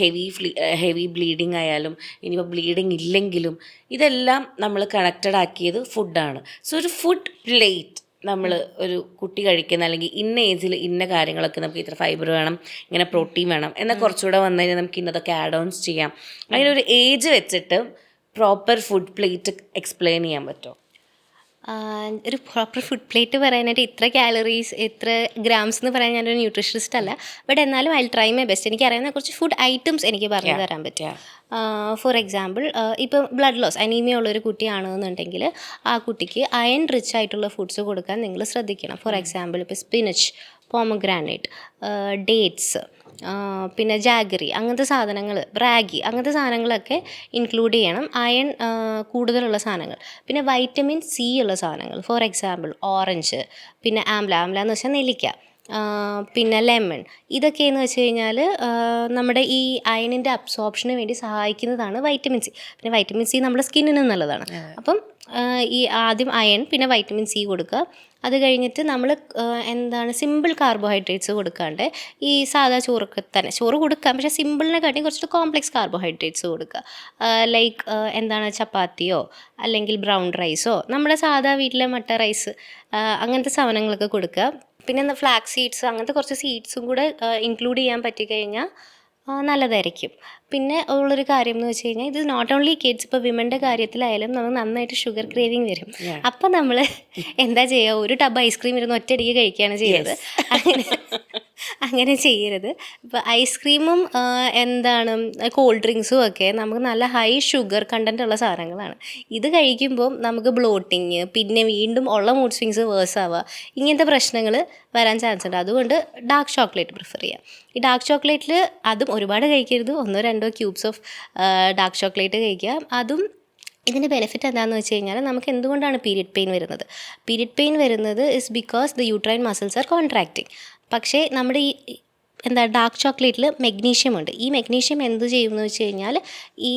ഹെവി ബ്ലീഡിങ് ആയാലും ഇനിയിപ്പോൾ ബ്ലീഡിങ് ഇല്ലെങ്കിലും ഇതെല്ലാം നമ്മൾ കണക്റ്റഡ് ആക്കിയത് ഫുഡാണ്. സോ ഒരു ഫുഡ് പ്ലേറ്റ് നമ്മൾ ഒരു കുട്ടി കഴിക്കുന്ന അല്ലെങ്കിൽ ഇന്ന ഏജിൽ ഇന്ന കാര്യങ്ങളൊക്കെ നമുക്ക് ഇത്ര ഫൈബർ വേണം, ഇങ്ങനെ പ്രോട്ടീൻ വേണം എന്നാൽ കുറച്ചുകൂടെ വന്നു കഴിഞ്ഞാൽ നമുക്ക് ഇന്നതൊക്കെ ആഡ് ഓൺസ് ചെയ്യാം. അങ്ങനെ ഒരു ഏജ് വെച്ചിട്ട് പ്രോപ്പർ ഫുഡ് പ്ലേറ്റ് എക്സ്പ്ലെയിൻ ചെയ്യാൻ പറ്റുമോ? ഒരു പ്രോപ്പർ ഫുഡ് പ്ലേറ്റ് പറയാനായിട്ട് ഇത്ര കാലറീസ്, ഇത്ര ഗ്രാംസ് എന്ന് പറയാൻ ഞാനൊരു ന്യൂട്രീഷനിസ്റ്റ് അല്ല. ബട്ട് എന്നാലും ഐ ട്രൈ മൈ ബെസ്റ്റ്. എനിക്കറിയാവുന്ന കുറച്ച് ഫുഡ് ഐറ്റംസ് എനിക്ക് പറഞ്ഞു തരാൻ പറ്റും. ഫോർ എക്സാമ്പിൾ, ഇപ്പം ബ്ലഡ് ലോസ് അനീമിയ ഉള്ളൊരു കുട്ടിയാണെന്നുണ്ടെങ്കിൽ ആ കുട്ടിക്ക് അയൺ റിച്ച് ആയിട്ടുള്ള ഫുഡ്സ് കൊടുക്കാൻ നിങ്ങൾ ശ്രദ്ധിക്കണം. ഫോർ എക്സാമ്പിൾ ഇപ്പോൾ സ്പിനച്ച്, പോമഗ്രാനൈറ്റ്, ഡേറ്റ്സ്, പിന്നെ ജാഗറി, അങ്ങനത്തെ സാധനങ്ങൾ, റാഗി, അങ്ങനത്തെ സാധനങ്ങളൊക്കെ ഇൻക്ലൂഡ് ചെയ്യണം. അയൺ കൂടുതലുള്ള സാധനങ്ങൾ. പിന്നെ വൈറ്റമിൻ സി ഉള്ള സാധനങ്ങൾ, ഫോർ എക്സാമ്പിൾ ഓറഞ്ച്, പിന്നെ ആംല എന്ന് വെച്ചാൽ നെല്ലിക്ക, പിന്നെ ലെമൺ. ഇതൊക്കെയെന്ന് വെച്ച് കഴിഞ്ഞാൽ നമ്മുടെ ഈ അയണിൻ്റെ അബ്സോർപ്ഷന് വേണ്ടി സഹായിക്കുന്നതാണ് വൈറ്റമിൻ സി. പിന്നെ വൈറ്റമിൻ സി നമ്മുടെ സ്കിന്നിന് നല്ലതാണ്. അപ്പം ഈ ആദ്യം അയൺ, പിന്നെ വൈറ്റമിൻ സി കൊടുക്കുക. അത് കഴിഞ്ഞിട്ട് നമ്മൾ സിമ്പിൾ കാർബോഹൈഡ്രേറ്റ്സ് കൊടുക്കാണ്ട് ഈ സാധാ ചോറൊക്കെ തന്നെ ചോറ് കൊടുക്കാം, പക്ഷേ സിമ്പിളിനെക്കാട്ടിയും കുറച്ചുകൂടി കോംപ്ലെക്സ് കാർബോഹൈഡ്രേറ്റ്സ് കൊടുക്കുക. ലൈക്ക് ചപ്പാത്തിയോ അല്ലെങ്കിൽ ബ്രൗൺ റൈസോ, നമ്മുടെ സാധാ വീട്ടിലെ മട്ട റൈസ്, അങ്ങനത്തെ സാധനങ്ങളൊക്കെ കൊടുക്കുക. പിന്നെ ഫ്ലാക്സ് സീഡ്സ്, അങ്ങനത്തെ കുറച്ച് സീഡ്സും കൂടെ ഇൻക്ലൂഡ് ചെയ്യാൻ പറ്റിക്കഴിഞ്ഞാൽ നല്ലതായിരിക്കും. പിന്നെ ഉള്ളൊരു കാര്യം എന്ന് വെച്ച് കഴിഞ്ഞാൽ ഇത് നോട്ട് ഓൺലി കിഡ്സ്, ഇപ്പോൾ വിമൻ്റെ കാര്യത്തിലായാലും നമുക്ക് നന്നായിട്ട് ഷുഗർ ക്രേവിങ് വരും. അപ്പം നമ്മൾ എന്താ ചെയ്യുക, ഒരു ടബ് ഐസ്ക്രീം ഇരുന്ന് ഒറ്റയടിക്ക് കഴിക്കുകയാണ് ചെയ്യുന്നത്. അങ്ങനെ ചെയ്യരുത്. ഇപ്പോൾ ഐസ്ക്രീമും കോൾഡ് ഡ്രിങ്ക്സും ഒക്കെ നമുക്ക് നല്ല ഹൈ ഷുഗർ കണ്ടൻ്റ് ഉള്ള സാധനങ്ങളാണ്. ഇത് കഴിക്കുമ്പോൾ നമുക്ക് ബ്ലോട്ടിങ്, പിന്നെ വീണ്ടും ഉള്ള മൂഡ് സ്വിങ്സ് വേഴ്സ് ആവുക, ഇങ്ങനത്തെ പ്രശ്നങ്ങൾ വരാൻ ചാൻസ് ഉണ്ട്. അതുകൊണ്ട് ഡാർക്ക് ചോക്ലേറ്റ് പ്രിഫർ ചെയ്യാം. ഈ ഡാർക്ക് ചോക്ലേറ്റിൽ അതും ഒരുപാട് കഴിക്കരുത്, 1-2 ക്യൂബ്സ് ഓഫ് ഡാർക്ക് ചോക്ലേറ്റ് കഴിക്കുക. അതും ഇതിൻ്റെ ബെനിഫിറ്റ് എന്താണെന്ന് വെച്ച് കഴിഞ്ഞാൽ നമുക്ക് എന്തുകൊണ്ടാണ് പീരിയഡ് പെയിൻ വരുന്നത്? പീരിയഡ് പെയിൻ വരുന്നത് is because the uterine muscles are contracting. പക്ഷേ നമ്മുടെ ഈ ഡാർക്ക് ചോക്ലേറ്റിൽ മെഗ്നീഷ്യം ഉണ്ട്. ഈ മെഗ്നീഷ്യം എന്ത് ചെയ്യുമെന്ന് വെച്ച് കഴിഞ്ഞാൽ ഈ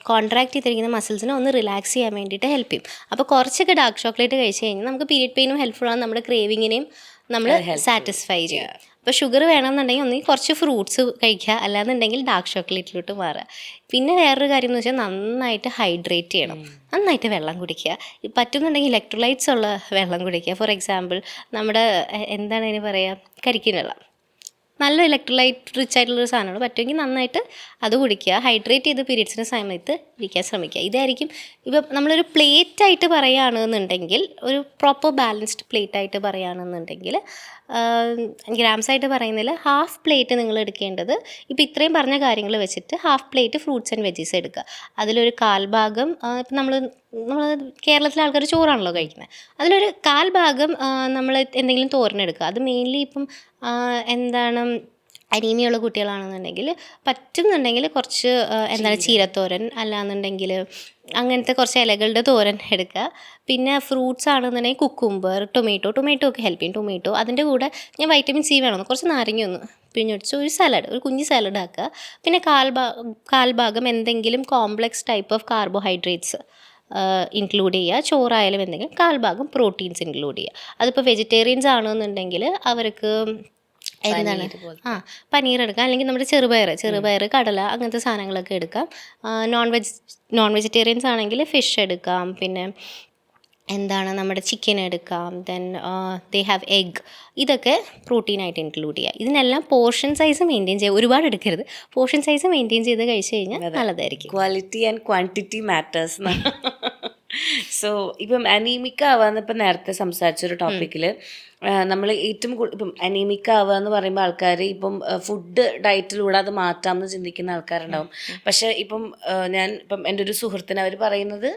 കോൺട്രാക്ട് ചെയ്തിരിക്കുന്ന മസിൽസിനെ ഒന്ന് റിലാക്സ് ചെയ്യാൻ വേണ്ടിയിട്ട് ഹെൽപ്പ് ചെയ്യും. അപ്പോൾ കുറച്ചൊക്കെ ഡാർക്ക് ചോക്ലേറ്റ് കഴിച്ച് കഴിഞ്ഞാൽ നമുക്ക് പീരിയഡ് പെയിനും ഹെൽപ്ഫുള്ളാണ്, നമ്മുടെ ക്രേവിങ്ങിനെയും നമ്മൾ സാറ്റിസ്ഫൈ ചെയ്യും. അപ്പോൾ ഷുഗർ വേണമെന്നുണ്ടെങ്കിൽ ഒന്നെങ്കിൽ കുറച്ച് ഫ്രൂട്ട്സ് കഴിക്കുക, അല്ലാന്നുണ്ടെങ്കിൽ ഡാർക്ക് ചോക്ലേറ്റിലോട്ട് മാറുക. പിന്നെ വേറൊരു കാര്യം എന്ന് വെച്ചാൽ നന്നായിട്ട് ഹൈഡ്രേറ്റ് ചെയ്യണം, നന്നായിട്ട് വെള്ളം കുടിക്കുക. പറ്റുന്നുണ്ടെങ്കിൽ ഇലക്ട്രോലൈറ്റ്സ് ഉള്ള വെള്ളം കുടിക്കുക. ഫോർ എക്സാമ്പിൾ നമ്മുടെ എന്താണ് അതിന് പറയുക, കരിക്കിൻ വെള്ളം, നല്ല ഇലക്ട്രോലൈറ്റ് റിച്ച് ആയിട്ടുള്ളൊരു സാധനമാണ്. പറ്റുമെങ്കിൽ നന്നായിട്ട് അത് കുടിക്കുക. ഹൈഡ്രേറ്റ് ചെയ്ത് പീരീഡ്സിൻ്റെ സമയത്ത് ഇരിക്കാൻ ശ്രമിക്കുക. ഇതായിരിക്കും. ഇപ്പം നമ്മളൊരു പ്ലേറ്റായിട്ട് പറയുകയാണെന്നുണ്ടെങ്കിൽ, ഒരു പ്രോപ്പർ ബാലൻസ്ഡ് പ്ലേറ്റായിട്ട് പറയുകയാണെന്നുണ്ടെങ്കിൽ, ഗ്രാംസായിട്ട് പറയുന്നതിൽ ഹാഫ് പ്ലേറ്റ് നിങ്ങൾ എടുക്കേണ്ടത്, ഇപ്പോൾ ഇത്രയും പറഞ്ഞ കാര്യങ്ങൾ വെച്ചിട്ട് half plate fruits and veggies എടുക്കുക. അതിലൊരു കാൽഭാഗം, ഇപ്പം നമ്മൾ കേരളത്തിലെ ആൾക്കാർ ചോറാണല്ലോ കഴിക്കുന്നത്, അതിലൊരു കാൽഭാഗം നമ്മൾ എന്തെങ്കിലും തോരനെടുക്കുക. അത് മെയിൻലി ഇപ്പം എന്താണ് അനീമിയുള്ള കുട്ടികളാണെന്നുണ്ടെങ്കിൽ പറ്റുന്നുണ്ടെങ്കിൽ കുറച്ച് എന്താണ് ചീരത്തോരൻ, അല്ലാന്നുണ്ടെങ്കിൽ അങ്ങനത്തെ കുറച്ച് ഇലകളുടെ തോരൻ എടുക്കുക. പിന്നെ ഫ്രൂട്ട്സ് ആണെന്നുണ്ടെങ്കിൽ കുക്കുംബർ, ടൊമാറ്റോ ഒക്കെ ഹെൽപ്പ് ചെയ്യും. ടൊമാറ്റോ, അതിൻ്റെ കൂടെ ഞാൻ വൈറ്റമിൻ സി വേണമെന്ന് കുറച്ച് നാരങ്ങ ഒന്ന് പിഴിഞ്ഞൊടിച്ച് ഒരു സലാഡ്, ഒരു കുഞ്ഞ് സലാഡ് ആക്കുക. പിന്നെ കാൽഭാഗം എന്തെങ്കിലും complex type of carbohydrates include ചെയ്യുക. ചോറായാലും എന്തെങ്കിലും കാൽഭാഗം പ്രോട്ടീൻസ് ഇൻക്ലൂഡ് ചെയ്യുക. അതിപ്പോൾ വെജിറ്റേറിയൻസ് ആണെന്നുണ്ടെങ്കിൽ അവർക്ക് എന്താണ് പനീർ എടുക്കാം, അല്ലെങ്കിൽ നമ്മുടെ ചെറുപയർ, കടല, അങ്ങനത്തെ സാധനങ്ങളൊക്കെ എടുക്കാം. നോൺ വെജിറ്റേറിയൻസ് ആണെങ്കിൽ ഫിഷ് എടുക്കാം. പിന്നെ എന്താണ് നമ്മുടെ ചിക്കൻ എടുക്കാം. Then they have egg. ഇതൊക്കെ പ്രോട്ടീനായിട്ട് ഇൻക്ലൂഡ് ചെയ്യുക. ഇതിനെല്ലാം പോർഷൻ സൈസ് മെയിൻറ്റെയിൻ ചെയ്യുക, ഒരുപാട് എടുക്കരുത്. പോർഷൻ സൈസ് മെയിൻറ്റെയിൻ ചെയ്ത് കഴിച്ച് കഴിഞ്ഞാൽ നല്ലതായിരിക്കും. Quality and quantity matters. So ഇപ്പം അനീമിക് ആവാന്ന് ഇപ്പം നേരത്തെ സംസാരിച്ചൊരു ടോപ്പിക്കിൽ നമ്മൾ ഏറ്റവും ഇപ്പം അനീമിക് ആവുക എന്ന് പറയുമ്പോൾ ആൾക്കാർ ഇപ്പം ഫുഡ് ഡയറ്റിലൂടെ അത് മാറ്റാമെന്ന് ചിന്തിക്കുന്ന ആൾക്കാരുണ്ടാവും. പക്ഷെ ഇപ്പം ഇപ്പം എൻ്റെ ഒരു സുഹൃത്തിന് അവർ പറയുന്നത്,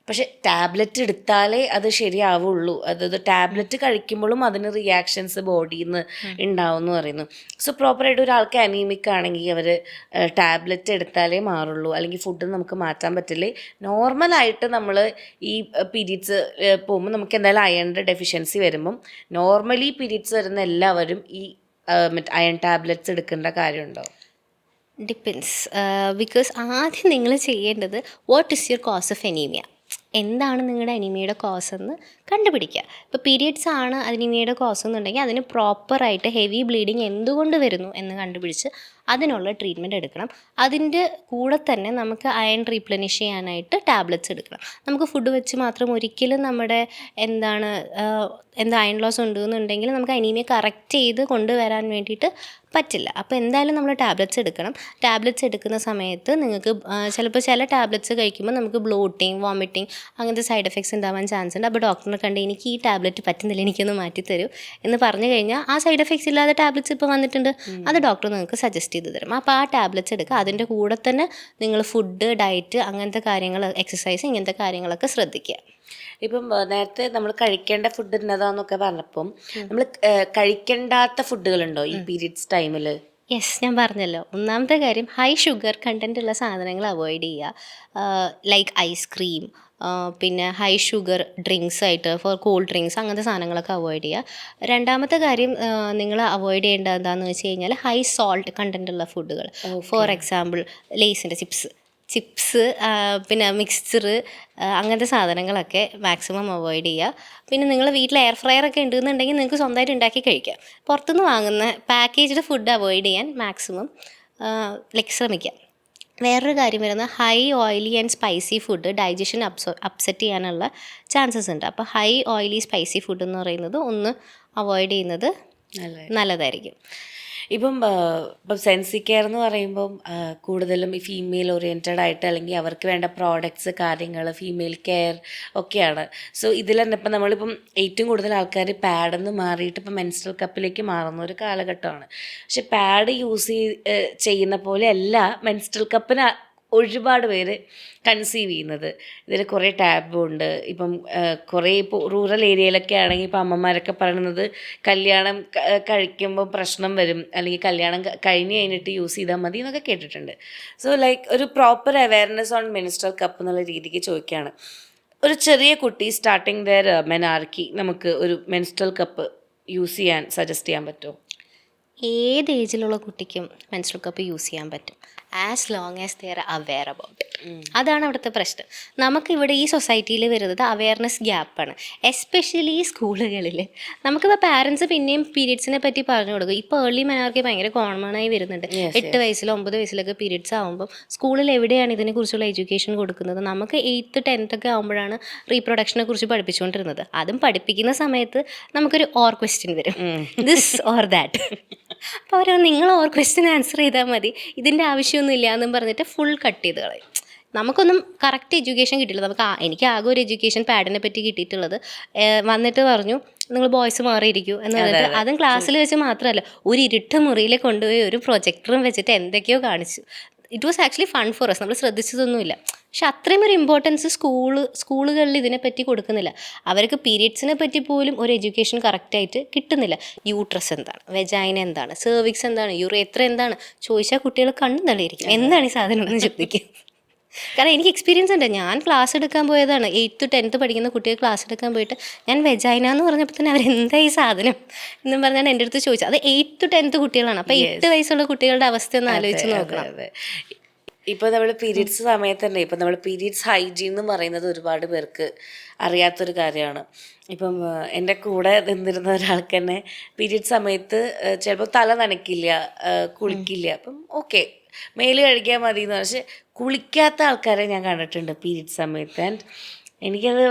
പക്ഷെ ടാബ്ലറ്റ് എടുത്താലേ അത് ശരിയാവുള്ളൂ, അതായത് ടാബ്ലറ്റ് കഴിക്കുമ്പോഴും അതിന് റിയാക്ഷൻസ് ബോഡിയിൽ നിന്ന് ഉണ്ടാവും എന്ന് പറയുന്നു. സോ പ്രോപ്പറായിട്ട് ഒരാൾക്ക് അനീമിക് ആണെങ്കിൽ അവർ ടാബ്ലറ്റ് എടുത്താലേ മാറുള്ളൂ, അല്ലെങ്കിൽ ഫുഡ് നമുക്ക് മാറ്റാൻ പറ്റില്ലേ? നോർമലായിട്ട് നമ്മൾ ഈ പീരീഡ്സ് പോകുമ്പോൾ നമുക്ക് എന്തായാലും അയണിൻ്റെ ഡെഫിഷ്യൻസി വരുമ്പം നോർമലി പീരീഡ്സ് വരുന്ന എല്ലാവരും ഈ അയൺ ടാബ്ലറ്റ്സ് എടുക്കേണ്ട കാര്യമുണ്ടോ? ഡിപ്പെൻസ്. ബിക്കോസ് ആദ്യം നിങ്ങൾ ചെയ്യേണ്ടത് what is your cause of anaemia, എന്താണ് നിങ്ങളുടെ അനീമിയയുടെ കോസ് എന്ന് കണ്ടുപിടിക്കുക. ഇപ്പോൾ പീരിയഡ്സ് ആണ് അനീമിയയുടെ കോസ് എന്നുണ്ടെങ്കിൽ അതിന് പ്രോപ്പറായിട്ട് ഹെവി ബ്ലീഡിങ് എന്തുകൊണ്ട് വരുന്നു എന്ന് കണ്ടുപിടിച്ച് അതിനുള്ള ട്രീറ്റ്മെൻറ്റ് എടുക്കണം. അതിൻ്റെ കൂടെ തന്നെ നമുക്ക് അയൺ റീപ്ലനിഷ് ചെയ്യാനായിട്ട് ടാബ്ലറ്റ്സ് എടുക്കണം. നമുക്ക് ഫുഡ് വെച്ച് മാത്രം ഒരിക്കലും നമ്മുടെ അയൺ ലോസ് ഉണ്ടെന്നുണ്ടെങ്കിൽ നമുക്ക് അനീമിയ കറക്റ്റ് ചെയ്ത് കൊണ്ടുവരാൻ വേണ്ടിയിട്ട് പറ്റില്ല. അപ്പോൾ എന്തായാലും നമ്മൾ ടാബ്ലറ്റ്സ് എടുക്കണം. ടാബ്ലറ്റ്സ് എടുക്കുന്ന സമയത്ത് നിങ്ങൾക്ക് ചിലപ്പോൾ ചില ടാബ്ലറ്റ്സ് കഴിക്കുമ്പോൾ നമുക്ക് ബ്ലോട്ടിങ്, വോമിറ്റിങ് അങ്ങനത്തെ സൈഡ് എഫക്ട്സ് ഉണ്ടാവാൻ ചാൻസ് ഉണ്ട്. അപ്പോൾ ഡോക്ടറിനെ കണ്ട് എനിക്ക് ഈ ടാബ്ലറ്റ് പറ്റുന്നില്ല, എനിക്കൊന്ന് മാറ്റിത്തരൂ എന്ന് പറഞ്ഞു കഴിഞ്ഞാൽ ആ സൈഡ് എഫക്ട്സ് ഇല്ലാതെ ടാബ്ലറ്റ്സ് ഇപ്പോൾ വന്നിട്ടുണ്ട്, അത് ഡോക്ടർ നിങ്ങൾക്ക് സജസ്റ്റ് ചെയ്ത് തരും. അപ്പോൾ ആ ടാബ്ലറ്റ്സ് എടുക്കുക. അതിൻ്റെ കൂടെ തന്നെ നിങ്ങൾ ഫുഡ്, ഡയറ്റ്, അങ്ങനത്തെ കാര്യങ്ങൾ, എക്സസൈസ്, ഇങ്ങനത്തെ കാര്യങ്ങളൊക്കെ ശ്രദ്ധിക്കുക. ഇപ്പം നേരത്തെ നമ്മൾ കഴിക്കേണ്ട ഫുഡ് ഇന്നതാന്നൊക്കെ പറഞ്ഞപ്പം നമ്മൾ കഴിക്കേണ്ടാത്ത ഫുഡുകളുണ്ടോ ഈ പീരീഡ്സ് ടൈമിൽ? യെസ്, ഞാൻ പറഞ്ഞല്ലോ. ഒന്നാമത്തെ കാര്യം ഹൈ ഷുഗർ കണ്ടൻ്റ് ഉള്ള സാധനങ്ങൾ അവോയ്ഡ് ചെയ്യുക. ലൈക്ക് ഐസ്ക്രീം, പിന്നെ ഹൈ ഷുഗർ ഡ്രിങ്ക്സ് ആയിട്ട് കോൾഡ് ഡ്രിങ്ക്സ്, അങ്ങനത്തെ സാധനങ്ങളൊക്കെ അവോയ്ഡ് ചെയ്യുക. രണ്ടാമത്തെ കാര്യം നിങ്ങൾ അവോയ്ഡ് ചെയ്യേണ്ടത് എന്താണെന്ന് വെച്ച് കഴിഞ്ഞാൽ ഹൈ സോൾട്ട് കണ്ടൻ്റ് ഉള്ള ഫുഡുകൾ. ഫോർ എക്സാമ്പിൾ ലേസിൻ്റെ ചിപ്സ്, പിന്നെ മിക്സ്ചർ, അങ്ങനത്തെ സാധനങ്ങളൊക്കെ മാക്സിമം അവോയ്ഡ് ചെയ്യുക. പിന്നെ നിങ്ങൾ വീട്ടിൽ എയർ ഫ്രയർ ഒക്കെ ഉണ്ടെന്നുണ്ടെങ്കിൽ നിങ്ങൾക്ക് സ്വന്തമായിട്ട് ഉണ്ടാക്കി കഴിക്കാം. പുറത്തുനിന്ന് വാങ്ങുന്ന പാക്കേജ്ഡ് ഫുഡ് അവോയ്ഡ് ചെയ്യാൻ മാക്സിമം ശ്രമിക്കുക. വേറൊരു കാര്യം വരുന്നത് high oily and spicy food digestion upset ചെയ്യാനുള്ള ചാൻസസ് ഉണ്ട്. അപ്പോൾ ഹൈ ഓയിലി സ്പൈസി ഫുഡ് എന്ന് പറയുന്നത് ഒന്ന് അവോയ്ഡ് ചെയ്യുന്നത് നല്ലതായിരിക്കും. ഇപ്പം സെൻസി കെയർ എന്ന് പറയുമ്പം കൂടുതലും ഈ ഫീമെയിൽ ഓറിയൻറ്റഡ് ആയിട്ട്, അല്ലെങ്കിൽ അവർക്ക് വേണ്ട പ്രോഡക്ട്സ്, കാര്യങ്ങൾ, ഫീമെയിൽ കെയർ ഒക്കെയാണ്. സോ ഇതിൽ തന്നെ ഇപ്പം നമ്മളിപ്പം ഏറ്റവും കൂടുതൽ ആൾക്കാർ പാഡെന്ന് മാറിയിട്ട് ഇപ്പം മെൻസ്ട്രൽ കപ്പിലേക്ക് മാറുന്ന ഒരു കാലഘട്ടമാണ്. പക്ഷെ പാഡ് യൂസ് ചെയ്യുന്ന പോലെ അല്ല മെൻസ്ട്രൽ കപ്പിന് ഒരുപാട് പേര് കൺസീവ് ചെയ്യുന്നത്. ഇതിൽ കുറേ ടാബും ഉണ്ട്. ഇപ്പം കുറേ ഇപ്പോൾ റൂറൽ ഏരിയയിലൊക്കെ ആണെങ്കിൽ ഇപ്പം അമ്മമാരൊക്കെ പറയുന്നത് കല്യാണം കഴിക്കുമ്പോൾ പ്രശ്നം വരും, അല്ലെങ്കിൽ കല്യാണം കഴിഞ്ഞിട്ട് യൂസ് ചെയ്താൽ മതി എന്നൊക്കെ കേട്ടിട്ടുണ്ട്. സോ ഒരു proper awareness on menstrual cup എന്നുള്ള രീതിക്ക് ചോദിക്കുകയാണ്. ഒരു ചെറിയ കുട്ടി സ്റ്റാർട്ടിങ് ദെയർ മെനാർക്കി നമുക്ക് ഒരു മെൻസ്ട്രൽ കപ്പ് യൂസ് ചെയ്യാൻ സജസ്റ്റ് ചെയ്യാൻ പറ്റുമോ? ഏത് ഏജിലുള്ള കുട്ടിക്കും മെൻസ്ട്രൽ കപ്പ് യൂസ് ചെയ്യാൻ പറ്റും, as long as they are aware about. അതാണ് അവിടുത്തെ പ്രശ്നം. നമുക്കിവിടെ ഈ സൊസൈറ്റിയിൽ വരുന്നത് അവെയർനെസ് ഗ്യാപ്പാണ്, എസ്പെഷ്യലി ഈ സ്കൂളുകളിൽ. നമുക്കിപ്പോൾ പാരൻസ് പിന്നെയും പീരീഡ്സിനെ പറ്റി പറഞ്ഞു കൊടുക്കും. ഇപ്പോൾ ഏർലി മെനാർക്കി ഭയങ്കര കോമണായി വരുന്നുണ്ട്. 8 വയസ്സിലോ 9 വയസ്സിലൊക്കെ പീരീഡ്സ് ആകുമ്പോൾ സ്കൂളിൽ എവിടെയാണ് ഇതിനെക്കുറിച്ചുള്ള എഡ്യൂക്കേഷൻ കൊടുക്കുന്നത്? നമുക്ക് 8th 10th ഒക്കെ ആകുമ്പോഴാണ് റീപ്രൊഡക്ഷനെ കുറിച്ച് പഠിപ്പിച്ചുകൊണ്ടിരുന്നത്. അതും പഠിപ്പിക്കുന്ന സമയത്ത് നമുക്കൊരു ഓർ ക്വസ്റ്റ്യൻ വരും, ദിസ് ഓർ ദാറ്റ്. അപ്പോൾ അവർ നിങ്ങൾ ഓർ ക്വസ്റ്റ്യൻ ആൻസർ ചെയ്താൽ മതി, ഇതിൻ്റെ ആവശ്യമൊന്നുമില്ല എന്നും പറഞ്ഞിട്ട് ഫുൾ കട്ട് ചെയ്ത് കളയും. നമുക്കൊന്നും കറക്റ്റ് എഡ്യൂക്കേഷൻ കിട്ടില്ല. എനിക്ക് ആകെ ഒരു എഡ്യൂക്കേഷൻ പാഡിനെ പറ്റി കിട്ടിയിട്ടുള്ളത് വന്നിട്ട് പറഞ്ഞു നിങ്ങൾ ബോയ്സ് മാറിയിരിക്കൂ എന്ന് പറഞ്ഞിട്ട്, അതും ക്ലാസ്സിൽ വെച്ച് മാത്രമല്ല, ഒരു ഇരുട്ട് മുറിയിൽ കൊണ്ടുപോയി ഒരു പ്രൊജക്ടറും വെച്ചിട്ട് എന്തൊക്കെയോ കാണിച്ചു. It was actually fun for us. നമ്മൾ ശ്രദ്ധിച്ചതൊന്നുമില്ല. പക്ഷെ അത്രയും ഒരു ഇമ്പോർട്ടൻസ് സ്കൂളുകളിൽ ഇതിനെപ്പറ്റി കൊടുക്കുന്നില്ല. അവർക്ക് പീരീഡ്സിനെ പറ്റി പോലും ഒരു എഡ്യൂക്കേഷൻ കറക്റ്റായിട്ട് കിട്ടുന്നില്ല. യൂട്രസ് എന്താണ്, വെജൈന എന്താണ്, സെർവിക്സ് എന്താണ്, യുറേത്ര എന്താണ് ചോദിച്ചാൽ കുട്ടികൾ കണ്ണു തള്ളിയിരിക്കും, എന്താണ് ഈ സാധനം എന്ന് ചോദിക്കും. കാരണം എനിക്ക് എക്സ്പീരിയൻസ് ഉണ്ട്. ഞാൻ ക്ലാസ് എടുക്കാൻ പോയതാണ്, 8th 10th പഠിക്കുന്ന കുട്ടികൾ ക്ലാസ് എടുക്കാൻ പോയിട്ട് ഞാൻ വെജൈന എന്ന് പറഞ്ഞപ്പോൾ തന്നെ അവരെന്താ ഈ സാധനം എന്നും പറഞ്ഞാണ് എൻ്റെ അടുത്ത് ചോദിച്ചത്. അത് 8th 10th കുട്ടികളാണ്. അപ്പോൾ 8 വയസ്സുള്ള കുട്ടികളുടെ അവസ്ഥ ഒന്ന് ആലോചിച്ച് നോക്കണം. ഇപ്പോൾ നമ്മൾ പീരീഡ്സ് സമയത്ത് തന്നെ ഇപ്പം നമ്മൾ പീരീഡ്സ് ഹൈജീൻ എന്ന് പറയുന്നത് ഒരുപാട് പേർക്ക് അറിയാത്തൊരു കാര്യമാണ്. ഇപ്പം എൻ്റെ കൂടെ നിന്നിരുന്ന ഒരാൾക്ക് തന്നെ പീരീഡ്സ് സമയത്ത് ചിലപ്പോൾ തല നനയ്ക്കില്ല, കുളിക്കില്ല. അപ്പം ഓക്കെ മേല് കഴുകിയാൽ മതി എന്ന് പറഞ്ഞാൽ കുളിക്കാത്ത ആൾക്കാരെ ഞാൻ കണ്ടിട്ടുണ്ട് പീരീഡ്സ് സമയത്ത്. ആൻഡ്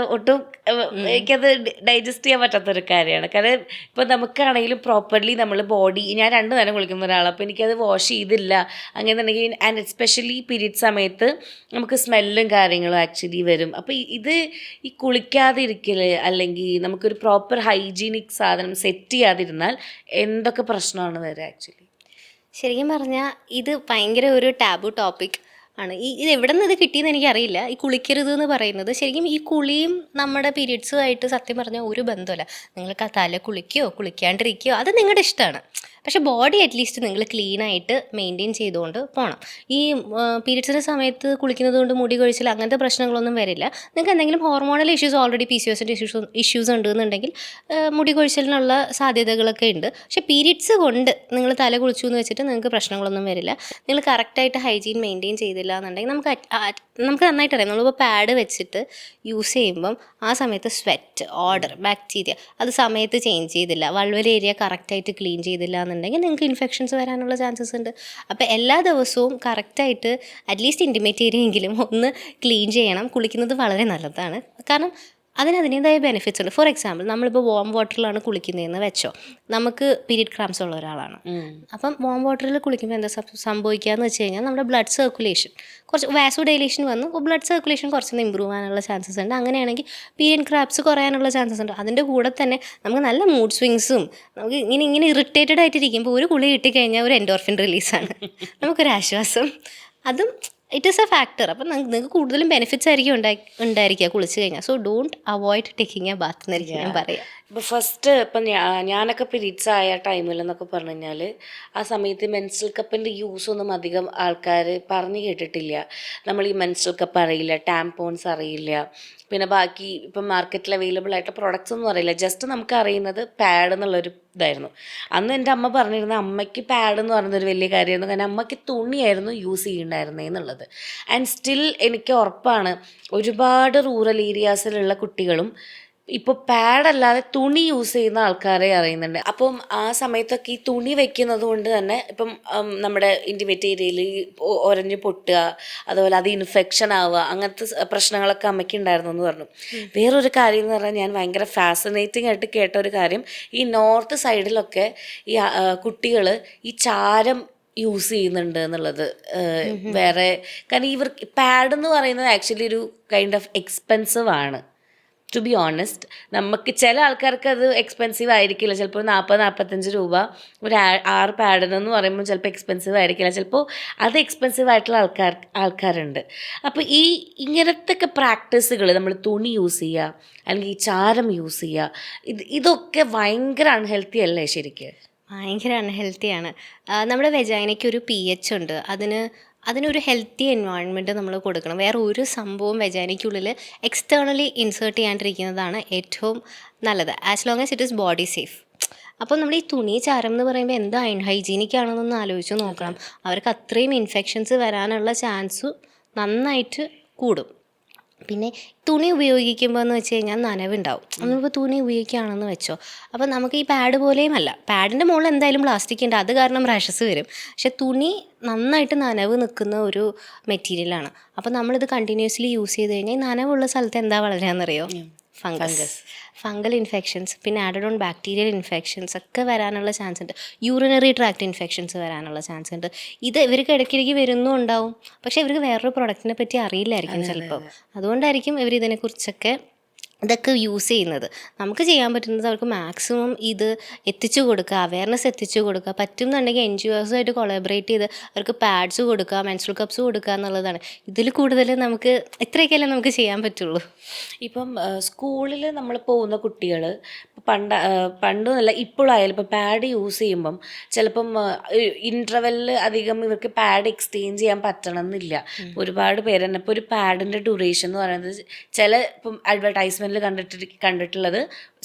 എനിക്കത് ഡൈജസ്റ്റ് ചെയ്യാൻ പറ്റാത്തൊരു കാര്യമാണ്. കാരണം ഇപ്പോൾ നമുക്കാണെങ്കിലും പ്രോപ്പർലി നമ്മൾ ബോഡി, ഞാൻ 2 നേരം കുളിക്കുന്ന ഒരാളാണ്, അപ്പോൾ എനിക്കത് വാഷ് ചെയ്തില്ല അങ്ങനെയുണ്ടെങ്കിൽ, ആൻഡ് എസ്പെഷ്യലി പീരീഡ് സമയത്ത് നമുക്ക് സ്മെല്ലും കാര്യങ്ങളും ആക്ച്വലി വരും. അപ്പോൾ ഈ കുളിക്കാതെ ഇരിക്കൽ അല്ലെങ്കിൽ നമുക്കൊരു പ്രോപ്പർ ഹൈജീനിക് സാധനം സെറ്റ് ചെയ്യാതിരുന്നാൽ എന്തൊക്കെ പ്രശ്നമാണ് വരിക ആക്ച്വലി? ശരിക്കും പറഞ്ഞാൽ ഇത് ഭയങ്കര ഒരു ടാബു ടോപ്പിക് ആണ്. ഇത് എവിടെ നിന്ന് ഇത് കിട്ടിയെന്ന് എനിക്കറിയില്ല. ഈ കുളിക്കരുത് എന്ന് പറയുന്നത് ശരിക്കും ഈ കുളിയും നമ്മുടെ പീരീഡ്സുമായിട്ട് സത്യം പറഞ്ഞാൽ ഒരു ബന്ധമല്ല. നിങ്ങൾക്ക് തല കുളിക്കുകയോ കുളിക്കാണ്ടിരിക്കുകയോ അത് നിങ്ങളുടെ ഇഷ്ടമാണ്. പക്ഷേ ബോഡി അറ്റ്ലീസ്റ്റ് നിങ്ങൾ ക്ലീനായിട്ട് മെയിൻറ്റെയിൻ ചെയ്തുകൊണ്ട് പോകണം. ഈ പീരീഡ്സിൻ്റെ സമയത്ത് കുളിക്കുന്നത് കൊണ്ട് മുടി കൊഴിച്ചിൽ അങ്ങനത്തെ പ്രശ്നങ്ങളൊന്നും വരില്ല. നിങ്ങൾക്ക് എന്തെങ്കിലും ഹോർമോണൽ ഇഷ്യൂസ്, ഓൾറെഡി PCOSൻ്റെ ഇഷ്യൂസ് ഉണ്ടെന്നുണ്ടെങ്കിൽ മുടി കൊഴിച്ചിലിനുള്ള സാധ്യതകളൊക്കെ ഉണ്ട്. പക്ഷേ പീരീഡ്സ് കൊണ്ട് നിങ്ങൾ തല കുളിച്ചു എന്ന് വെച്ചിട്ട് നിങ്ങൾക്ക് പ്രശ്നങ്ങളൊന്നും വരില്ല. നിങ്ങൾ കറക്റ്റായിട്ട് ഹൈജീൻ മെയിൻറ്റെയിൻ ചെയ്തില്ല എന്നുണ്ടെങ്കിൽ നമുക്ക് നന്നായിട്ട് അറിയാം. നമ്മളിപ്പോൾ പാഡ് വെച്ചിട്ട് യൂസ് ചെയ്യുമ്പം ആ സമയത്ത് സ്വെറ്റ്, ഓർഡർ, ബാക്ടീരിയ അത് സമയത്ത് ചേഞ്ച് ചെയ്തില്ല, വൾവൽ ഏരിയ കറക്റ്റായിട്ട് ക്ലീൻ ചെയ്തില്ല എന്നുണ്ടെങ്കിൽ നിങ്ങൾക്ക് ഇൻഫെക്ഷൻസ് വരാനുള്ള ചാൻസസ് ഉണ്ട്. അപ്പോൾ എല്ലാ ദിവസവും കറക്റ്റായിട്ട് അറ്റ്ലീസ്റ്റ് ഇൻറ്റിമേറ്റ് ഏരിയയെങ്കിലും ഒന്ന് ക്ലീൻ ചെയ്യണം. കുളിക്കുന്നത് വളരെ നല്ലതാണ്. കാരണം അതിനതിൻ്റേതായ ബെനിഫിറ്റ്സ് ഉണ്ട്. ഫോർ എക്സാമ്പിൾ നമ്മളിപ്പോൾ വാം വാട്ടറിലാണ് കുളിക്കുന്നതെന്ന് വെച്ചോ, നമുക്ക് പീരീഡ് ക്രാംസ് ഉള്ള ഒരാളാണ്. അപ്പം വാം വാട്ടറിൽ കുളിക്കുമ്പോൾ എന്താ സംഭവിക്കുക എന്ന് വെച്ച് കഴിഞ്ഞാൽ നമ്മുടെ ബ്ലഡ് സർക്കുലേഷൻ കുറച്ച് വാസോ ഡൈലേഷൻ വന്ന് ബ്ലഡ് സർക്കുലേഷൻ കുറച്ചൊന്ന് ഇമ്പ്രൂവ് ആകാനുള്ള ചാൻസസ് ഉണ്ട്. അങ്ങനെയാണെങ്കിൽ പീരിയഡ് ക്രാംസ് കുറയാനുള്ള ചാൻസസ് ഉണ്ട്. അതിൻ്റെ കൂടെ തന്നെ നമുക്ക് നല്ല മൂഡ് സ്വിങ്സും, നമുക്ക് ഇങ്ങനെ ഇറിറ്റേറ്റഡ് ആയിട്ടിരിക്കുമ്പോൾ ഒരു കുളി കിട്ടിക്കഴിഞ്ഞാൽ ഒരു എൻഡോർഫിൻ റിലീസാണ്, നമുക്കൊരാശ്വാസം. അതും ഇറ്റ് ഈസ് എ ഫാക്ടർ. അപ്പം നിങ്ങൾക്ക് കൂടുതലും ബെനിഫിറ്റ്സ് ആയിരിക്കും ഉണ്ടായിരിക്കുക കുളിച്ച് കഴിഞ്ഞാൽ. So don't avoid taking a bath എന്നായിരിക്കും ഞാൻ പറയാം. ഇപ്പോൾ ഫസ്റ്റ് ഇപ്പം ഞാനൊക്കെ പീരീഡ്സ് ആയ ടൈമിലെന്നൊക്കെ പറഞ്ഞു കഴിഞ്ഞാൽ ആ സമയത്ത് മെൻസ്ട്രൽ കപ്പിൻ്റെ യൂസൊന്നും അധികം ആൾക്കാർ പറഞ്ഞു കേട്ടിട്ടില്ല. നമ്മൾ ഈ മെൻസ്ട്രൽ കപ്പ് അറിയില്ല, ടാംപോൺസ് അറിയില്ല, പിന്നെ ബാക്കി ഇപ്പം മാർക്കറ്റിൽ അവൈലബിൾ ആയിട്ടുള്ള പ്രൊഡക്ട്സ് ഒന്നും അറിയില്ല. ജസ്റ്റ് നമുക്ക് അറിയുന്നത് പാഡ് എന്നുള്ളൊരു ഇതായിരുന്നു. അന്ന് എൻ്റെ അമ്മ പറഞ്ഞിരുന്ന അമ്മയ്ക്ക് പാഡ് എന്ന് പറയുന്നൊരു വലിയ കാര്യമായിരുന്നു. കാരണം അമ്മയ്ക്ക് തുണിയായിരുന്നു യൂസ് ചെയ്യണ്ടായിരുന്നേ എന്നുള്ളത്. ആൻഡ് സ്റ്റിൽ എനിക്ക് ഉറപ്പാണ് ഒരുപാട് റൂറൽ ഏരിയാസിലുള്ള കുട്ടികളും ഇപ്പോൾ പാഡല്ലാതെ തുണി യൂസ് ചെയ്യുന്ന ആൾക്കാരെ അറിയുന്നുണ്ട്. അപ്പം ആ സമയത്തൊക്കെ ഈ തുണി വെക്കുന്നത് കൊണ്ട് തന്നെ ഇപ്പം നമ്മുടെ ഇൻറ്റിമേറ്റ് ഏരിയയിൽ ഒരഞ്ഞ് പൊട്ടുക, അതുപോലെ അത് ഇൻഫെക്ഷൻ ആവുക, അങ്ങനത്തെ പ്രശ്നങ്ങളൊക്കെ അമ്മയ്ക്ക് ഉണ്ടായിരുന്നു എന്ന് പറഞ്ഞു. വേറൊരു കാര്യം എന്ന് പറഞ്ഞാൽ ഞാൻ ഭയങ്കര ഫാസിനേറ്റിംഗ് ആയിട്ട് കേട്ട ഒരു കാര്യം, ഈ നോർത്ത് സൈഡിലൊക്കെ ഈ കുട്ടികൾ ഈ ചാരം യൂസ് ചെയ്യുന്നുണ്ട് എന്നുള്ളത്. വേറെ കാരണം ഇവർക്ക് പാഡ് എന്ന് പറയുന്നത് ആക്ച്വലി ഒരു കൈൻഡ് ഓഫ് എക്സ്പെൻസീവ് ആണ്. ടു ബി ഓണസ്റ്റ്, നമുക്ക് ചില ആൾക്കാർക്ക് അത് എക്സ്പെൻസീവ് ആയിരിക്കില്ല. ചിലപ്പോൾ 40-45 രൂപ ഒരു 6 പാഡിനെന്ന് പറയുമ്പോൾ ചിലപ്പോൾ എക്സ്പെൻസീവ് ആയിരിക്കില്ല. ചിലപ്പോൾ അത് എക്സ്പെൻസീവ് ആയിട്ടുള്ള ആൾക്കാരുണ്ട്. അപ്പോൾ ഇങ്ങനത്തെ ഒക്കെ പ്രാക്ടീസുകൾ, നമ്മൾ തുണി യൂസ് ചെയ്യുക അല്ലെങ്കിൽ ഈ ചാരം യൂസ് ചെയ്യുക, ഇതൊക്കെ ഭയങ്കര അൺഹെൽത്തി അല്ലേ ശരിക്കും? ഭയങ്കര അൺഹെൽത്തിയാണ്. നമ്മുടെ വെജൈനയ്ക്ക് ഒരു pH ഉണ്ട്. അതിനൊരു ഹെൽത്തി എൻവയോൺമെൻറ്റ് നമ്മൾ കൊടുക്കണം. വേറെ ഒരു സംഭവം വെജൈനയ്ക്കുള്ളിൽ എക്സ്റ്റേണലി ഇൻസേർട്ട് ചെയ്യാണ്ടിരിക്കുന്നതാണ് ഏറ്റവും നല്ലത്, as long as it is body safe. അപ്പോൾ നമ്മൾ ഈ തുണി ചാരം എന്ന് പറയുമ്പോൾ എന്താ അൺഹൈജീനിക് ആണെന്നൊന്ന് ആലോചിച്ച് നോക്കണം. അവർക്ക് അത്രയും ഇൻഫെക്ഷൻസ് വരാനുള്ള ചാൻസ് നന്നായിട്ട് കൂടും. പിന്നെ തുണി ഉപയോഗിക്കുമ്പോൾ എന്ന് വെച്ച് കഴിഞ്ഞാൽ നനവുണ്ടാവും. നമ്മളിപ്പോൾ തുണി ഉപയോഗിക്കുകയാണെന്ന് വെച്ചോ, അപ്പോൾ നമുക്ക് ഈ പാഡ് പോലെയും അല്ല, പാഡിൻ്റെ മുകളിൽ എന്തായാലും പ്ലാസ്റ്റിക് ഉണ്ട്, അത് കാരണം റാഷസ് വരും. പക്ഷെ തുണി നന്നായിട്ട് നനവ് നിൽക്കുന്ന ഒരു മെറ്റീരിയലാണ്. അപ്പോൾ നമ്മളിത് കണ്ടിന്യൂസ്ലി യൂസ് ചെയ്ത് കഴിഞ്ഞാൽ നനവുള്ള സ്ഥലത്ത് എന്താ വളരാന്നറിയോ? ഫംഗൽ ഇൻഫെക്ഷൻസ്, പിന്നെ ആഡഡ് ഓൺ ബാക്ടീരിയൽ ഇൻഫെക്ഷൻസ് ഒക്കെ വരാനുള്ള ചാൻസ് ഉണ്ട്. യൂറിനറി ട്രാക്ട് ഇൻഫെക്ഷൻസ് വരാനുള്ള ചാൻസ് ഉണ്ട്. ഇത് ഇവർക്ക് ഇടയ്ക്കിടയ്ക്ക് വരുന്നുണ്ടാവും, പക്ഷേ ഇവർക്ക് വേറൊരു പ്രൊഡക്റ്റിനെ പറ്റി അറിയില്ലായിരിക്കും ചിലപ്പോൾ. അതുകൊണ്ടായിരിക്കും ഇവർ ഇതിനെക്കുറിച്ചൊക്കെ ഇതൊക്കെ യൂസ് ചെയ്യുന്നത്. നമുക്ക് ചെയ്യാൻ പറ്റുന്നത് അവർക്ക് മാക്സിമം ഇത് എത്തിച്ചു കൊടുക്കുക, അവയർനെസ് എത്തിച്ചു കൊടുക്കുക. പറ്റുന്നുണ്ടെങ്കിൽ NGOസുമായിട്ട് കൊളാബറേറ്റ് ചെയ്ത് അവർക്ക് പാഡ്സ് കൊടുക്കുക, മെൻസ്ട്രൽ കപ്സ് കൊടുക്കുക എന്നുള്ളതാണ്. ഇതിൽ കൂടുതൽ നമുക്ക് ഇത്രയൊക്കെയല്ലേ നമുക്ക് ചെയ്യാൻ പറ്റുള്ളൂ. ഇപ്പം സ്കൂളിൽ നമ്മൾ പോകുന്ന കുട്ടികൾ പണ്ടൊന്നല്ല ഇപ്പോഴായാലും ഇപ്പം പാഡ് യൂസ് ചെയ്യുമ്പം ചിലപ്പം ഇൻ്റർവെല്ലിൽ അധികം ഇവർക്ക് പാഡ് എക്സ്ചേഞ്ച് ചെയ്യാൻ പറ്റണമെന്നില്ല. ഒരുപാട് പേര് തന്നെ ഇപ്പോൾ ഒരു പാഡിൻ്റെ ഡ്യൂറേഷൻ എന്ന് പറയുന്നത് ചില ഇപ്പം അഡ്വർടൈസ്മെൻറ്റിൽ കണ്ടിട്ടുള്ളത്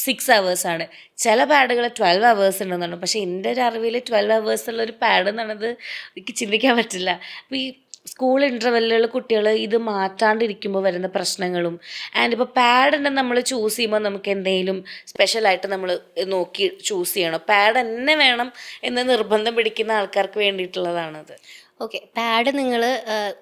6 hours ആണ്. ചില പാഡുകൾ 12 hours ഉണ്ടെന്നാണ്. പക്ഷേ എൻ്റെ ഒരു അറിവിൽ 12 hours ഉള്ളൊരു പാഡ് എന്നുള്ളത് എനിക്ക് ചിന്തിക്കാൻ പറ്റില്ല. അപ്പോൾ ഈ സ്കൂൾ ഇൻ്റർവെല്ലുകൾ കുട്ടികൾ ഇത് മാറ്റാണ്ടിരിക്കുമ്പോൾ വരുന്ന പ്രശ്നങ്ങളും ആൻഡ് ഇപ്പോൾ പാഡ് തന്നെ നമ്മൾ ചൂസ് ചെയ്യുമ്പോൾ നമുക്ക് എന്തെങ്കിലും സ്പെഷ്യലായിട്ട് നമ്മൾ നോക്കി ചൂസ് ചെയ്യണം. പാഡ് തന്നെ വേണം എന്ന് നിർബന്ധം പിടിക്കുന്ന ആൾക്കാർക്ക് വേണ്ടിയിട്ടുള്ളതാണത്. ഓക്കെ, പാഡ് നിങ്ങൾ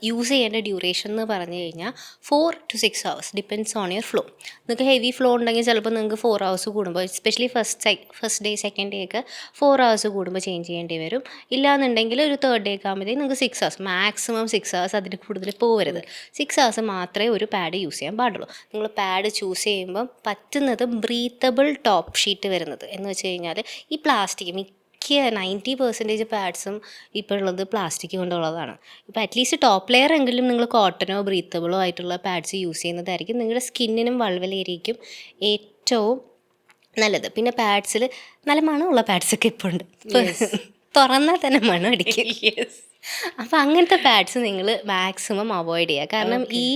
യൂസ് ചെയ്യേണ്ട ഡ്യൂറേഷൻ എന്ന് പറഞ്ഞു കഴിഞ്ഞാൽ 4 to 6 hours depends on your flow. നിങ്ങൾക്ക് ഹെവി ഫ്ലോ ഉണ്ടെങ്കിൽ ചിലപ്പോൾ നിങ്ങൾക്ക് 4 hours കൂടുമ്പോൾ, especially first day second day ഒക്കെ 4 hours കൂടുമ്പോൾ ചേഞ്ച് ചെയ്യേണ്ടി വരും. ഇല്ലാന്നുണ്ടെങ്കിൽ ഒരു തേർഡ് ഡേ ഒക്കെ ആകുമ്പോഴത്തേക്കും നിങ്ങൾക്ക് 6 hours, മാക്സിമം 6 hours, അതിൽ കൂടുതൽ പോകരുത്. 6 hours മാത്രമേ ഒരു പാഡ് യൂസ് ചെയ്യാൻ പാടുള്ളൂ. നിങ്ങൾ പാഡ് ചൂസ് ചെയ്യുമ്പം പറ്റുന്നത് ബ്രീത്തബിൾ ടോപ്പ് ഷീറ്റ് വരുന്നത് എന്ന് വെച്ച് കഴിഞ്ഞാൽ ഈ പ്ലാസ്റ്റിക് 90% പാഡ്സും ഇപ്പോൾ ഉള്ളത് പ്ലാസ്റ്റിക് കൊണ്ടുള്ളതാണ്. ഇപ്പോൾ അറ്റ്ലീസ്റ്റ് ടോപ്പ് ലെയർ എങ്കിലും നിങ്ങൾ കോട്ടനോ ബ്രീത്തബിളോ ആയിട്ടുള്ള പാഡ്സ് യൂസ് ചെയ്യുന്നതായിരിക്കും നിങ്ങളുടെ സ്കിന്നിനും വൾവൽ ഏരിയയ്ക്കും ഏറ്റവും നല്ലത്. പിന്നെ പാഡ്സിൽ നല്ല മണമുള്ള പാഡ്സൊക്കെ ഇപ്പോൾ ഉണ്ട്, തുറന്നാൽ തന്നെ മണം അടിക്കും. അപ്പോൾ അങ്ങനത്തെ പാഡ്സ് നിങ്ങൾ മാക്സിമം അവോയ്ഡ് ചെയ്യുക. കാരണം ഈ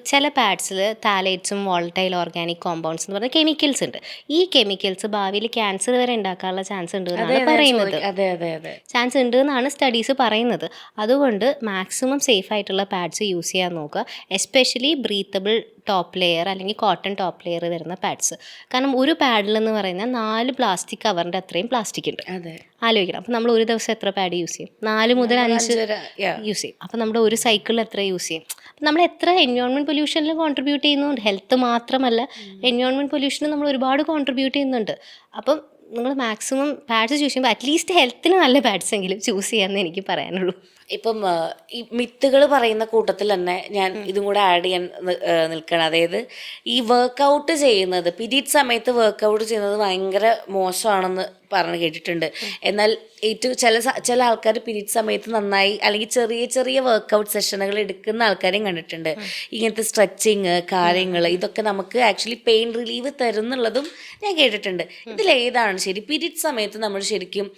ചില പാഡ്സിൽ താലേറ്റ്സും വോളറ്റൈൽ ഓർഗാനിക് കോമ്പൗണ്ട്സ് എന്ന് പറഞ്ഞ കെമിക്കൽസ് ഉണ്ട്. ഈ കെമിക്കൽസ് ഭാവിയിൽ ക്യാൻസർ വരെ ഉണ്ടാക്കാനുള്ള ചാൻസ് ഉണ്ട് എന്നാണ് പറയുന്നത്. ചാൻസ് ഉണ്ട് എന്നാണ് സ്റ്റഡീസ് പറയുന്നത്. അതുകൊണ്ട് മാക്സിമം സേഫ് ആയിട്ടുള്ള പാഡ്സ് യൂസ് ചെയ്യാൻ നോക്കുക. എസ്പെഷ്യലി ബ്രീത്തബിൾ ടോപ്പ് ലെയർ അല്ലെങ്കിൽ കോട്ടൺ ടോപ്പ് ലെയർ വരുന്ന പാഡ്സ്. കാരണം ഒരു പാഡിലെന്ന് പറയുന്നത് 4 പ്ലാസ്റ്റിക് കവറിൻ്റെ അത്രയും പ്ലാസ്റ്റിക് ഉണ്ട്. ആലോചിക്കണം. അപ്പോൾ നമ്മൾ ഒരു ദിവസം എത്ര പാഡ് യൂസ് ചെയ്യും? 4 മുതൽ 5 യൂസ് ചെയ്യും. അപ്പോൾ നമ്മുടെ ഒരു സൈക്കിളിൽ എത്ര യൂസ് ചെയ്യും? നമ്മൾ എത്ര എൻവയോൺമെൻറ്റ് പൊല്യൂഷനിൽ കോൺട്രിബ്യൂട്ട് ചെയ്യുന്നുണ്ട്. ഹെൽത്ത് മാത്രമല്ല, എൻവയോൺമെൻറ്റ് പൊല്യൂഷന് നമ്മൾ ഒരുപാട് കോൺട്രിബ്യൂട്ട് ചെയ്യുന്നുണ്ട്. അപ്പം നിങ്ങൾ മാക്സിമം പാഡ്സ് ചൂസ് ചെയ്യുമ്പോൾ അറ്റ്ലീസ്റ്റ് ഹെൽത്തിന് നല്ല പാഡ്സ് എങ്കിലും ചൂസ് ചെയ്യാമെന്ന് എനിക്ക് പറയാനുള്ളൂ. ഇപ്പം ഈ മിത്തുകൾ പറയുന്ന കൂട്ടത്തിൽ തന്നെ ഞാൻ ഇതും കൂടെ ആഡ് ചെയ്യാൻ നിൽക്കണം. അതായത് ഈ വർക്കൗട്ട് ചെയ്യുന്നത്, പീരീഡ് സമയത്ത് വർക്കൗട്ട് ചെയ്യുന്നത് ഭയങ്കര മോശമാണെന്ന് പറഞ്ഞു കേട്ടിട്ടുണ്ട്. എന്നാൽ ഏറ്റവും ചില ആൾക്കാർ പീരീഡ് സമയത്ത് നന്നായി അല്ലെങ്കിൽ ചെറിയ ചെറിയ വർക്കൗട്ട് സെഷനുകൾ എടുക്കുന്ന ആൾക്കാരെയും കണ്ടിട്ടുണ്ട്. ഇങ്ങനത്തെ സ്ട്രെച്ചിങ് കാര്യങ്ങൾ ഇതൊക്കെ നമുക്ക് ആക്ച്വലി പെയിൻ റിലീവ് തരുന്നുള്ളതും ഞാൻ കേട്ടിട്ടുണ്ട്. ഇതിലേതാണ് ശരി? പീരീഡ് സമയത്ത് നമ്മൾ ശരിക്കും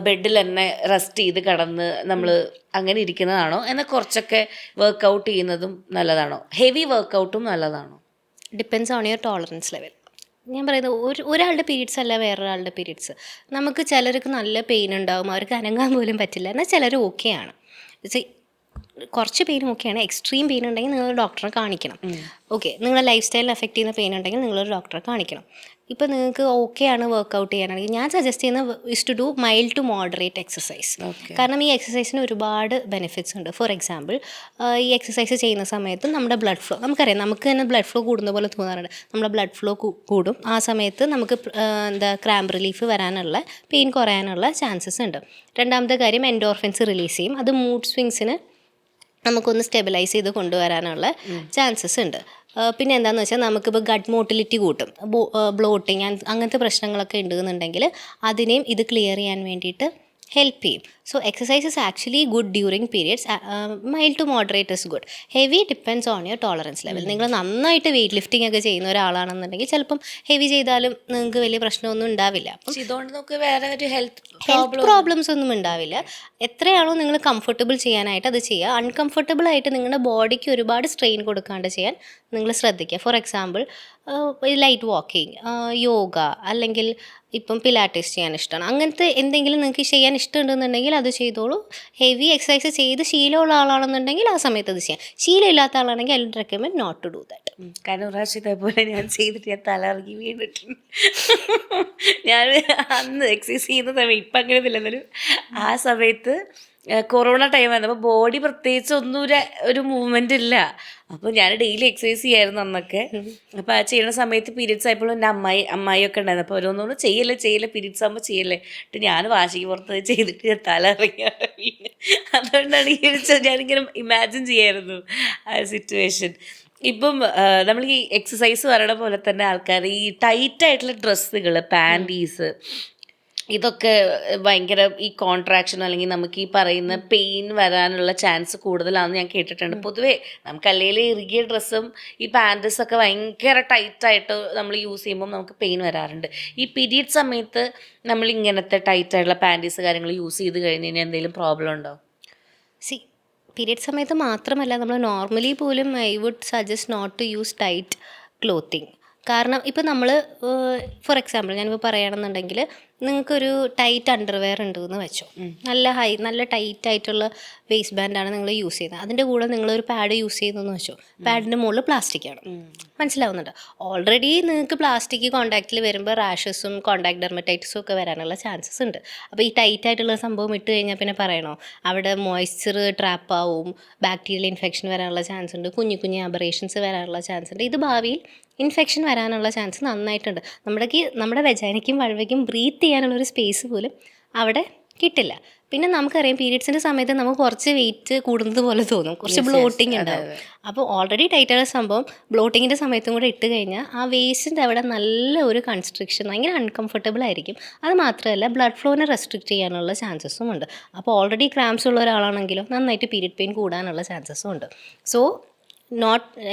ബെഡിൽ തന്നെ റെസ്റ്റ് ചെയ്ത് കിടന്ന് നമ്മൾ അങ്ങനെ ഇരിക്കുന്നതാണോ? എന്നാൽ കുറച്ചൊക്കെ വർക്കൗട്ട് ചെയ്യുന്നതും നല്ലതാണോ? ഹെവി വർക്കൗട്ടും നല്ലതാണോ? Depends on your tolerance level. ഞാൻ പറയുന്നത് ഒരാളുടെ പീരീഡ്സ് അല്ല വേറൊരാളുടെ പീരീഡ്സ്. നമുക്ക് ചിലർക്ക് നല്ല പെയിൻ ഉണ്ടാവും, അവർക്ക് അനങ്ങാൻ പോലും പറ്റില്ല. എന്നാൽ ചിലർ ഓക്കെയാണ്. കുറച്ച് പെയിൻ ഓക്കെയാണ്. എക്സ്ട്രീം പെയിൻ ഉണ്ടെങ്കിൽ നിങ്ങൾ ഡോക്ടറെ കാണിക്കണം. ഓക്കെ, നിങ്ങളുടെ ലൈഫ് സ്റ്റൈലിൽ എഫക്റ്റ് ചെയ്യുന്ന പെയിൻ ഉണ്ടെങ്കിൽ നിങ്ങളൊരു ഡോക്ടറെ കാണിക്കണം. ഇപ്പോൾ നിങ്ങൾക്ക് ഓക്കെയാണ് വർക്കൗട്ട് ചെയ്യാനാണെങ്കിൽ ഞാൻ സജസ്റ്റ് ചെയ്യുന്ന is to do mild to moderate exercise. കാരണം ഈ എക്സസൈസിന് ഒരുപാട് ബെനിഫിറ്റ്സ് ഉണ്ട്. ഫോർ എക്സാമ്പിൾ, ഈ എക്സസൈസ് ചെയ്യുന്ന സമയത്ത് നമ്മുടെ ബ്ലഡ് ഫ്ലോ, നമുക്കറിയാം, നമുക്ക് തന്നെ ബ്ലഡ് ഫ്ലോ കൂടുന്ന പോലെ തോന്നാറുണ്ട്. നമ്മുടെ ബ്ലഡ് ഫ്ലോ കൂടും. ആ സമയത്ത് നമുക്ക് ക്രാമ്പ് റിലീഫ് വരാനുള്ള, പെയിൻ കുറയാനുള്ള ചാൻസസ് ഉണ്ട്. രണ്ടാമത്തെ കാര്യം, എൻഡോർഫിൻസ് റിലീസ് ചെയ്യും. അത് മൂഡ് സ്വിങ്സിന് നമുക്കൊന്ന് സ്റ്റെബിലൈസ് ചെയ്ത് കൊണ്ടുവരാനുള്ള ചാൻസസ് ഉണ്ട്. പിന്നെ എന്താണെന്ന് വെച്ചാൽ നമുക്കിപ്പോൾ ഗട്ട് മോട്ടിലിറ്റി കൂട്ടും. ബ്ലോട്ടിങ് അങ്ങനത്തെ പ്രശ്നങ്ങളൊക്കെ ഉണ്ടെന്നുണ്ടെങ്കിൽ അതിനെയും ഇത് ക്ലിയർ ചെയ്യാൻ വേണ്ടിയിട്ട് ഹെൽപ്പ് ചെയ്യും. So exercise is actually good during periods. Mild to moderate is good. Heavy depends on your tolerance level. നിങ്ങൾ നന്നായിട്ട് വെയിറ്റ് ലിഫ്റ്റിംഗ് ഒക്കെ ചെയ്യുന്ന ഒരാളാണെന്നുണ്ടെങ്കിൽ ചിലപ്പം ഹെവി ചെയ്താലും നിങ്ങൾക്ക് വലിയ പ്രശ്നമൊന്നും ഉണ്ടാവില്ല. അപ്പം ഇതുകൊണ്ട് നമുക്ക് വേറെ ഒരു ഹെൽത്ത് പ്രോബ്ലംസ് ഒന്നും ഉണ്ടാവില്ല. എത്രയാണോ നിങ്ങൾ കംഫർട്ടബിൾ ചെയ്യാനായിട്ട് അത് ചെയ്യുക. അൺകംഫർട്ടബിൾ ആയിട്ട് നിങ്ങളുടെ ബോഡിക്ക് ഒരുപാട് സ്ട്രെയിൻ കൊടുക്കാണ്ട് ചെയ്യാൻ നിങ്ങൾ ശ്രദ്ധിക്കുക. For example light walking, yoga, അല്ലെങ്കിൽ ഇപ്പം പിലാറ്റിസ് ചെയ്യാൻ ഇഷ്ടമാണ്. അങ്ങനത്തെ എന്തെങ്കിലും നിങ്ങൾക്ക് ചെയ്യാൻ ഇഷ്ടമുണ്ടെന്നുണ്ടെങ്കിൽ അത് ചെയ്തോളൂ. ഹെവി എക്സസൈസ് ചെയ്ത് ശീലമുള്ള ആളാണെന്നുണ്ടെങ്കിൽ ആ സമയത്ത് അത് ചെയ്യാം. ശീലമില്ലാത്ത ആളാണെങ്കിൽ I will recommend not to do that. കാരണം പ്രാവശ്യം ഇതേപോലെ ഞാൻ ചെയ്തിട്ട് ഞാൻ തലയിറങ്ങി വീണിട്ടുണ്ട്. ഞാൻ അന്ന് എക്സസൈസ് ചെയ്യുന്ന സമയം ഇപ്പം അങ്ങനെ ഇല്ലെന്നാലും ആ സമയത്ത് കൊറോണ ടൈമായിരുന്നു. അപ്പോൾ ബോഡി പ്രത്യേകിച്ച് ഒന്നും ഒരു മൂവ്മെൻ്റ് ഇല്ല. അപ്പോൾ ഞാൻ ഡെയിലി എക്സസൈസ് ചെയ്യായിരുന്നു അന്നൊക്കെ. അപ്പോൾ ആ ചെയ്യുന്ന സമയത്ത് പീരീഡ്സ് ആയപ്പോഴും എൻ്റെ അമ്മായിയൊക്കെ ഉണ്ടായിരുന്നു. അപ്പോൾ ഓരോന്നോട് ചെയ്യല്ലേ പീരീഡ്സ് ആകുമ്പോൾ ചെയ്യല്ലേ എന്നിട്ട് ഞാൻ വാശിക്ക് പുറത്ത് ചെയ്തിട്ട് ഞാൻ തല ഇറങ്ങിയാണ് വീണ്. അതുകൊണ്ടാണ് ഞാനിങ്ങനെ ഇമാജിൻ ചെയ്യായിരുന്നു ആ സിറ്റുവേഷൻ. ഇപ്പം നമ്മൾ ഈ എക്സസൈസ് പറയണ പോലെ തന്നെ ആൾക്കാർ ഈ ടൈറ്റായിട്ടുള്ള ഡ്രസ്സുകൾ, പാൻറ്റീസ്, ഇതൊക്കെ ഭയങ്കര ഈ കോൺട്രാക്ഷൻ അല്ലെങ്കിൽ നമുക്ക് ഈ പറയുന്ന പെയിൻ വരാനുള്ള ചാൻസ് കൂടുതലാണെന്ന് ഞാൻ കേട്ടിട്ടുണ്ട്. പൊതുവേ നമുക്ക് അല്ലെങ്കിൽ ഇറുകിയ ഡ്രസ്സും ഈ പാൻറ്റീസൊക്കെ ഭയങ്കര ടൈറ്റായിട്ട് നമ്മൾ യൂസ് ചെയ്യുമ്പോൾ നമുക്ക് പെയിൻ വരാറുണ്ട്. ഈ പീരീഡ് സമയത്ത് നമ്മൾ ഇങ്ങനത്തെ ടൈറ്റായിട്ടുള്ള പാൻറ്റീസ് കാര്യങ്ങൾ യൂസ് ചെയ്ത് കഴിഞ്ഞ് കഴിഞ്ഞാൽ എന്തെങ്കിലും പ്രോബ്ലം ഉണ്ടോ? പീരിയഡ് സമയത്ത് മാത്രമല്ല, നമ്മൾ നോർമലി പോലും I would suggest not to use tight clothing. കാരണം ഇപ്പം നമ്മൾ ഫോർ എക്സാമ്പിൾ ഞാനിപ്പോൾ പറയുകയാണെന്നുണ്ടെങ്കിൽ നിങ്ങൾക്കൊരു ടൈറ്റ് അണ്ടർവെയർ ഉണ്ട് എന്ന് വെച്ചോ. നല്ല ടൈറ്റ് ആയിട്ടുള്ള വേസ്റ്റ് ബാൻഡാണ് നിങ്ങൾ യൂസ് ചെയ്യുന്നത്. അതിൻ്റെ കൂടെ നിങ്ങളൊരു പാഡ് യൂസ് ചെയ്യുന്നതെന്ന് വെച്ചോ. പാഡിൻ്റെ മുകളിൽ പ്ലാസ്റ്റിക്കാണ്. മനസ്സിലാവുന്നുണ്ട്. ഓൾറെഡി നിങ്ങൾക്ക് പ്ലാസ്റ്റിക് കോൺടാക്റ്റിൽ വരുമ്പോൾ റാഷസും കോൺടാക്ട് ഡെർമറ്റൈറ്റിസും ഒക്കെ വരാനുള്ള ചാൻസസ് ഉണ്ട്. അപ്പോൾ ഈ ടൈറ്റ് ആയിട്ടുള്ള സംഭവം ഇട്ട് കഴിഞ്ഞാൽ പിന്നെ പറയണോ, അവിടെ മോയ്സ്ചർ ട്രാപ്പ് ആവും, ബാക്ടീരിയൽ ഇൻഫെക്ഷൻ വരാനുള്ള ചാൻസ് ഉണ്ട്, കുഞ്ഞു അബറേഷൻസ് വരാനുള്ള ചാൻസ് ഉണ്ട്. ഇത് ഭാവിയിൽ ഇൻഫെക്ഷൻ വരാനുള്ള ചാൻസ് നന്നായിട്ടുണ്ട്. നമ്മുടെ വെജൈനയ്ക്കും വൾവയ്ക്കും ബ്രീത്ത് ചെയ്യാനുള്ളൊരു സ്പേസ് പോലും അവിടെ കിട്ടില്ല. പിന്നെ നമുക്കറിയാം പീരീഡ്സിൻ്റെ സമയത്ത് നമുക്ക് കുറച്ച് വെയിറ്റ് കൂടുന്നത് പോലെ തോന്നും, കുറച്ച് ബ്ലോട്ടിങ് ഉണ്ടാവും. അപ്പോൾ ഓൾറെഡി ടൈറ്റായ സംഭവം ബ്ലോട്ടിങ്ങിൻ്റെ സമയത്തും കൂടെ ഇട്ട് കഴിഞ്ഞാൽ ആ വേസ്റ്റിൻ്റെ അവിടെ നല്ല ഒരു കൺസ്ട്രിക്ഷൻ, ഭയങ്കര അൺകംഫർട്ടബിൾ ആയിരിക്കും. അത് മാത്രമല്ല ബ്ലഡ് ഫ്ലോനെ റെസ്ട്രിക്റ്റ് ചെയ്യാനുള്ള ചാൻസസും ഉണ്ട്. അപ്പോൾ ഓൾറെഡി ക്രാംസ് ഉള്ള ഒരാളാണെങ്കിലോ നന്നായിട്ട് പീരീഡ് പെയിൻ കൂടാനുള്ള ചാൻസസും ഉണ്ട്. So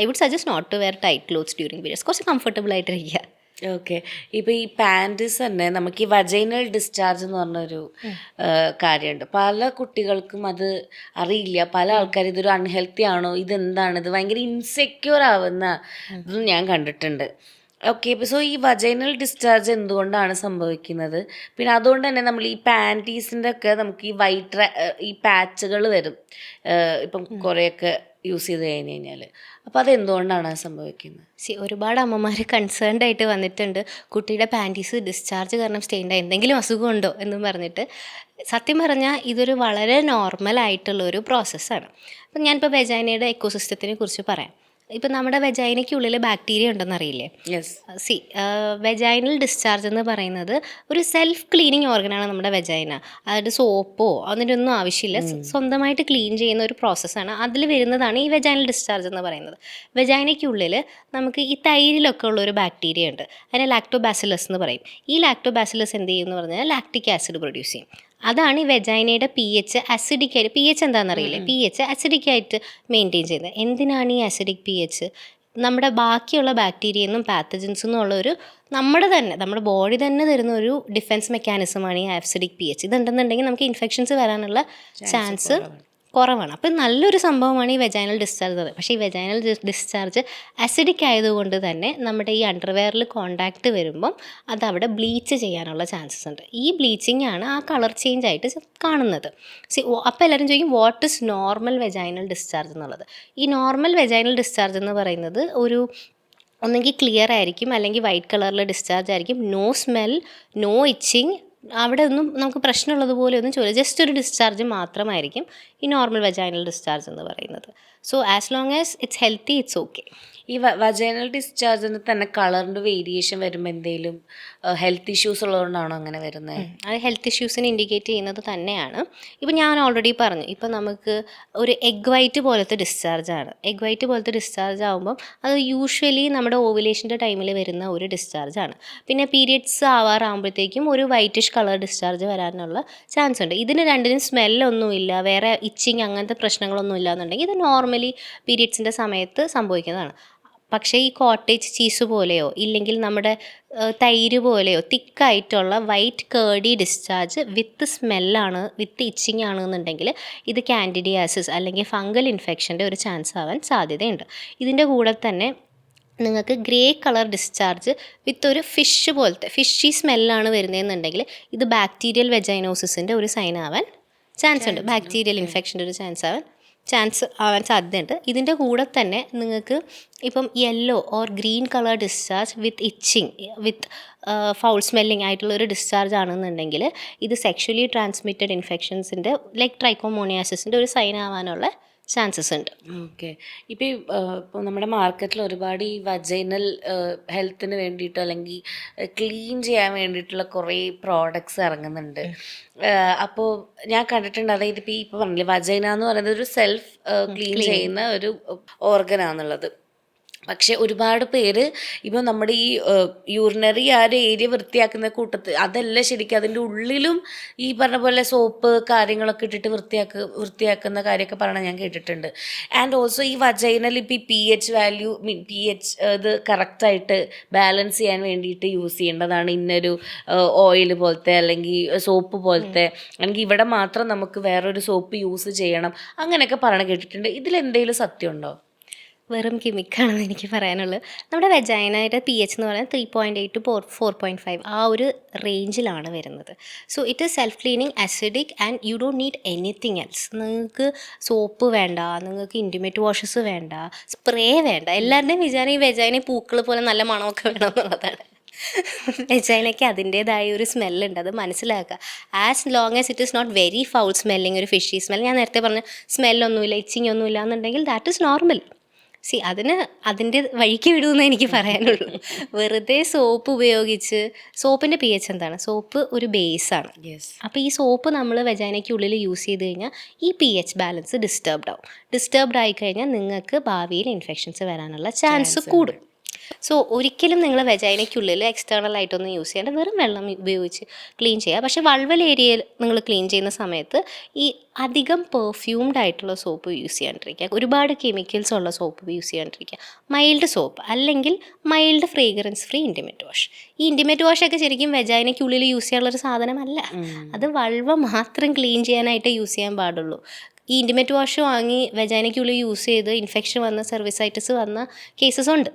I would suggest not to wear tight clothes during periods. കുറച്ച് കംഫർട്ടബിൾ ആയിട്ടിരിക്കുക. ഓക്കെ. ഇപ്പോൾ ഈ പാൻറ്റീസ് തന്നെ നമുക്ക് ഈ വജൈനൽ ഡിസ്ചാർജ് എന്ന് പറഞ്ഞൊരു കാര്യമുണ്ട്. പല കുട്ടികൾക്കും അത് അറിയില്ല. പല ആൾക്കാരും ഇതൊരു അൺഹെൽത്തി ആണോ, ഇതെന്താണ്, ഇത് ഭയങ്കര ഇൻസെക്യൂർ ആവുന്ന ഇതും ഞാൻ കണ്ടിട്ടുണ്ട്. ഓക്കെ. സോ ഈ വജൈനൽ ഡിസ്ചാർജ് എന്തുകൊണ്ടാണ് സംഭവിക്കുന്നത്? പിന്നെ അതുകൊണ്ട് തന്നെ നമ്മൾ ഈ പാൻറ്റീസിൻ്റെ ഒക്കെ നമുക്ക് ഈ ഈ പാച്ചുകൾ വരും ഇപ്പം കുറേയൊക്കെ യൂസ് ചെയ്ത് കഴിഞ്ഞ് കഴിഞ്ഞാൽ. അപ്പോൾ അതെന്തുകൊണ്ടാണ് സംഭവിക്കുന്നത്? ഒരുപാട് അമ്മമാർ കൺസേൺഡ് ആയിട്ട് വന്നിട്ടുണ്ട്, കുട്ടിയുടെ പാൻറ്റീസ് ഡിസ്ചാർജ് കാരണം സ്റ്റെയിൻഡ് എന്തെങ്കിലും അസുഖമുണ്ടോ എന്നും പറഞ്ഞിട്ട്. സത്യം പറഞ്ഞാൽ ഇതൊരു വളരെ നോർമലായിട്ടുള്ളൊരു പ്രോസസ്സാണ്. അപ്പം ഞാനിപ്പോൾ വെജൈനയുടെ എക്കോസിസ്റ്റത്തിനെ കുറിച്ച് പറയാം. ഇപ്പം നമ്മുടെ വെജൈനയ്ക്കുള്ളിൽ ബാക്ടീരിയ ഉണ്ടെന്നറിയില്ലേ? വെജൈനൽ ഡിസ്ചാർജ് എന്ന് പറയുന്നത് ഒരു സെൽഫ് ക്ലീനിങ് ഓർഗനാണ് നമ്മുടെ വെജൈന. അതായത് സോപ്പോ അതിൻ്റെ ഒന്നും ആവശ്യമില്ല, സ്വന്തമായിട്ട് ക്ലീൻ ചെയ്യുന്ന ഒരു പ്രോസസ്സാണ്. അതിൽ വരുന്നതാണ് ഈ വെജൈനൽ ഡിസ്ചാർജ് എന്ന് പറയുന്നത്. വെജൈനയ്ക്കുള്ളിൽ നമുക്ക് ഈ തൈരിലൊക്കെ ഉള്ളൊരു ബാക്ടീരിയ ഉണ്ട്, അതിനെ ലാക്ടോബാസിലസ് എന്ന് പറയും. ഈ ലാക്ടോബാസിലസ് എന്ത് ചെയ്യും എന്ന് പറഞ്ഞാൽ ലാക്റ്റിക് ആസിഡ് പ്രൊഡ്യൂസ് ചെയ്യും. അതാണ് ഈ വെജൈനയുടെ pH അസിഡിക് ആയിട്ട്, pH എന്താണെന്നറിയില്ലേ, pH അസിഡിക് ആയിട്ട് മെയിൻറ്റെയിൻ ചെയ്യുന്നത്. എന്തിനാണ് ഈ അസിഡിക് pH? നമ്മുടെ ബാക്കിയുള്ള ബാക്ടീരിയയിൽ നിന്നും പാത്തജൻസിൽ നിന്നുള്ളൊരു നമ്മുടെ ബോഡി തന്നെ തരുന്ന ഒരു ഡിഫെൻസ് മെക്കാനിസമാണ് ഈ അസിഡിക് pH. ഇതുണ്ടെന്നുണ്ടെങ്കിൽ നമുക്ക് ഇൻഫെക്ഷൻസ് വരാനുള്ള ചാൻസ് കുറവാണ്. അപ്പം നല്ലൊരു സംഭവമാണ് ഈ വെജൈനൽ ഡിസ്ചാർജ്. പക്ഷേ ഈ വെജൈനൽ ഡിസ്ചാർജ് അസിഡിക് ആയതുകൊണ്ട് തന്നെ നമ്മുടെ ഈ അണ്ടർവെയറിൽ കോണ്ടാക്ട് വരുമ്പം അതവിടെ ബ്ലീച്ച് ചെയ്യാനുള്ള ചാൻസസ് ഉണ്ട്. ഈ ബ്ലീച്ചിങ് ആണ് ആ കളർ ചേഞ്ച് ആയിട്ട് കാണുന്നത്. അപ്പോൾ എല്ലാവരും ചോദിക്കും what is normal vaginal discharge എന്നുള്ളത്. ഈ നോർമൽ വെജൈനൽ ഡിസ്ചാർജ് എന്ന് പറയുന്നത് ഒന്നെങ്കിൽ ക്ലിയർ ആയിരിക്കും, അല്ലെങ്കിൽ വൈറ്റ് കളറിൽ ഡിസ്ചാർജ് ആയിരിക്കും, നോ സ്മെൽ, നോ ഇച്ചിങ്, അവിടെ ഒന്നും നമുക്ക് പ്രശ്നമുള്ളതുപോലെ ഒന്നും ചോദില്ല, ജസ്റ്റ് ഒരു ഡിസ്ചാർജ് മാത്രമായിരിക്കും ഈ നോർമൽ വെജൈനൽ ഡിസ്ചാർജ് എന്ന് പറയുന്നത്. So as long as it's healthy it's okay. ഈ വജൈനൽ ഡിസ്ചാർജിന് തന്നെ കളറിൻ്റെ വേരിയേഷൻ വരുമ്പോൾ എന്തെങ്കിലും ഹെൽത്ത് ഇഷ്യൂസ് ഉള്ളതുകൊണ്ടാണോ അങ്ങനെ വരുന്നത്? അത് ഹെൽത്ത് ഇഷ്യൂസിനെ ഇൻഡിക്കേറ്റ് ചെയ്യുന്നത് തന്നെയാണ്. ഇപ്പം ഞാൻ ഓൾറെഡി പറഞ്ഞു, ഇപ്പം നമുക്ക് ഒരു എഗ് വൈറ്റ് പോലത്തെ ഡിസ്ചാർജാണ്. എഗ് വൈറ്റ് പോലത്തെ ഡിസ്ചാർജ് ആകുമ്പം അത് യൂഷ്വലി നമ്മുടെ ഓവുലേഷൻ്റെ ടൈമിൽ വരുന്ന ഒരു ഡിസ്ചാർജാണ്. പിന്നെ പീരിയഡ്സ് ആവാറാകുമ്പോഴത്തേക്കും ഒരു വൈറ്റിഷ് കളർ ഡിസ്ചാർജ് വരാനുള്ള ചാൻസ് ഉണ്ട്. ഇതിന് രണ്ടിനും സ്മെല്ലൊന്നുമില്ല, വേറെ ഇച്ചിങ് അങ്ങനത്തെ പ്രശ്നങ്ങളൊന്നും ഇല്ല എന്നുണ്ടെങ്കിൽ ഇത് നോർമലി പീരിയഡ്സിൻ്റെ സമയത്ത് സംഭവിക്കുന്നതാണ്. പക്ഷേ ഈ കോട്ടേജ് ചീസ് പോലെയോ ഇല്ലെങ്കിൽ നമ്മുടെ തൈര് പോലെയോ തിക്കായിട്ടുള്ള വൈറ്റ് കേർഡി ഡിസ്ചാർജ് വിത്ത് സ്മെല്ലാണ്, വിത്ത് ഇച്ചിങ് ആണെന്നുണ്ടെങ്കിൽ ഇത് കാൻഡിഡിയാസിസ് അല്ലെങ്കിൽ ഫംഗൽ ഇൻഫെക്ഷൻ്റെ ഒരു ചാൻസ് ആവാൻ സാധ്യതയുണ്ട്. ഇതിൻ്റെ കൂടെ തന്നെ നിങ്ങൾക്ക് ഗ്രേ കളർ ഡിസ്ചാർജ് വിത്ത് ഒരു ഫിഷ് പോലത്തെ ഫിഷി സ്മെല്ലാണ് വരുന്നതെന്നുണ്ടെങ്കിൽ ഇത് ബാക്ടീരിയൽ വെജൈനോസിസിൻ്റെ ഒരു സൈൻ ആവാൻ ചാൻസ് ഉണ്ട്. ബാക്ടീരിയൽ ഇൻഫെക്ഷൻ്റെ ഒരു ചാൻസ് ആവാൻ സാധ്യതയുണ്ട്. ഇതിൻ്റെ കൂടെ തന്നെ നിങ്ങൾക്ക് ഇപ്പം yellow or green colour discharge with itching with foul smelling ആയിട്ടുള്ള ഒരു ഡിസ്ചാർജ് ആണെന്നുണ്ടെങ്കിൽ ഇത് സെക്ഷുവലി ട്രാൻസ്മിറ്റഡ് ഇൻഫെക്ഷൻസിൻ്റെ ലൈക്ക് ട്രൈക്കോമോണിയാസിസിൻ്റെ ഒരു സൈൻ ആവാനുള്ള ചാൻസസ് ഉണ്ട്. ഓക്കെ. ഇപ്പോൾ ഇപ്പോൾ നമ്മുടെ മാർക്കറ്റിൽ ഒരുപാട് ഈ വജൈനൽ ഹെൽത്തിന് വേണ്ടിയിട്ട് അല്ലെങ്കിൽ ക്ലീൻ ചെയ്യാൻ വേണ്ടിയിട്ടുള്ള കുറേ പ്രോഡക്ട്സ് ഇറങ്ങുന്നുണ്ട്. അപ്പോൾ ഞാൻ കണ്ടിട്ടുണ്ട്, അതായത് ഇപ്പോൾ പറഞ്ഞില്ലേ വജൈന എന്ന് പറയുന്നത് ഒരു സെൽഫ് ക്ലീൻ ചെയ്യുന്ന ഒരു ഓർഗനാന്നുള്ളത്. പക്ഷെ ഒരുപാട് പേര് ഇപ്പോൾ നമ്മുടെ ഈ യൂറിനറി ആ ഒരു ഏരിയ വൃത്തിയാക്കുന്ന കൂട്ടത്തിൽ അതല്ല ശരിക്കും അതിൻ്റെ ഉള്ളിലും ഈ പറഞ്ഞ പോലെ സോപ്പ് കാര്യങ്ങളൊക്കെ ഇട്ടിട്ട് വൃത്തിയാക്കുന്ന കാര്യമൊക്കെ പറയണത് ഞാൻ കേട്ടിട്ടുണ്ട്. ആൻഡ് ഓൾസോ ഈ വജൈനൽ ഇപ്പോൾ ഈ pH വാല്യൂ pH ഇത് കറക്റ്റായിട്ട് ബാലൻസ് ചെയ്യാൻ വേണ്ടിയിട്ട് യൂസ് ചെയ്യേണ്ടതാണ് ഇന്നൊരു ഓയിൽ പോലത്തെ അല്ലെങ്കിൽ സോപ്പ് പോലത്തെ, അല്ലെങ്കിൽ ഇവിടെ മാത്രം നമുക്ക് വേറൊരു സോപ്പ് യൂസ് ചെയ്യണം അങ്ങനെയൊക്കെ പറയണ കേട്ടിട്ടുണ്ട്. ഇതിലെന്തെങ്കിലും സത്യമുണ്ടോ? വെറും കിമിക്കാണെന്ന് എനിക്ക് പറയാനുള്ളത്. നമ്മുടെ വെജൈനയുടെ pH എന്ന് പറയുന്നത് 3.8 to 4.5 ആ ഒരു റേഞ്ചിലാണ് വരുന്നത്. So it is self cleaning, acidic and you don't need anything else. നിങ്ങൾക്ക് സോപ്പ് വേണ്ട, നിങ്ങൾക്ക് ഇൻറ്റിമേറ്റ് വാഷസ് വേണ്ട, സ്പ്രേ വേണ്ട. എല്ലാവരുടെയും വിചാരം ഈ വെജൈന പൂക്കൾ പോലെ നല്ല മണമൊക്കെ വേണം എന്നുള്ളതാണ്. വെജൈനയ്ക്ക് അതിൻ്റേതായ ഒരു സ്മെല്ലുണ്ട്, അത് മനസ്സിലാക്കുക. As long as it is not very foul smelling, ഒരു ഫിഷി സ്മെൽ, ഞാൻ നേരത്തെ പറഞ്ഞ സ്മെല്ലൊന്നുമില്ല, ഇച്ചിങ് ഒന്നുമില്ല എന്നുണ്ടെങ്കിൽ ദാറ്റ് ഈസ് നോർമൽ. അതിൻ്റെ വഴിക്ക് വിടുമെന്നേ എനിക്ക് പറയാനുള്ളൂ. വെറുതെ സോപ്പ് ഉപയോഗിച്ച്, സോപ്പിൻ്റെ pH എന്താണ്? സോപ്പ് ഒരു ബേസാണ്. അപ്പോൾ ഈ സോപ്പ് നമ്മൾ വെജൈനയ്ക്കുള്ളിൽ യൂസ് ചെയ്ത് കഴിഞ്ഞാൽ ഈ pH ബാലൻസ് ഡിസ്റ്റർബ്ഡ് ആയിക്കഴിഞ്ഞാൽ നിങ്ങൾക്ക് ഭാവിയിൽ ഇൻഫെക്ഷൻസ് വരാനുള്ള ചാൻസ് കൂടും. സോ ഒരിക്കലും നിങ്ങൾ വെജൈനയ്ക്കുള്ളിൽ എക്സ്റ്റേണൽ ആയിട്ടൊന്നും യൂസ് ചെയ്യേണ്ട, വെറും വെള്ളം ഉപയോഗിച്ച് ക്ലീൻ ചെയ്യുക. പക്ഷേ വൾവൽ ഏരിയയിൽ നിങ്ങൾ ക്ലീൻ ചെയ്യുന്ന സമയത്ത് ഈ അധികം പെർഫ്യൂംഡ് ആയിട്ടുള്ള സോപ്പ് യൂസ് ചെയ്യാണ്ടിരിക്കുക, ഒരുപാട് കെമിക്കൽസ് ഉള്ള സോപ്പ് യൂസ് ചെയ്യാണ്ടിരിക്കുക. മൈൽഡ് സോപ്പ് അല്ലെങ്കിൽ mild fragrance free intimate wash. ഈ ഇൻറ്റിമേറ്റ് വാഷൊക്കെ ശരിക്കും വെജൈനയ്ക്കുള്ളിൽ യൂസ് ചെയ്യാനുള്ളൊരു സാധനമല്ല. അത് വൾവ മാത്രം ക്ലീൻ ചെയ്യാനായിട്ട് യൂസ് ചെയ്യാൻ പാടുള്ളൂ. ഈ ഇൻറ്റിമേറ്റ് വാഷ് വാങ്ങി വെജൈനയ്ക്കുള്ളിൽ യൂസ് ചെയ്ത് ഇൻഫെക്ഷൻ വന്ന സെർവിസൈറ്റിസ് വന്ന കേസസ് ഉണ്ട്.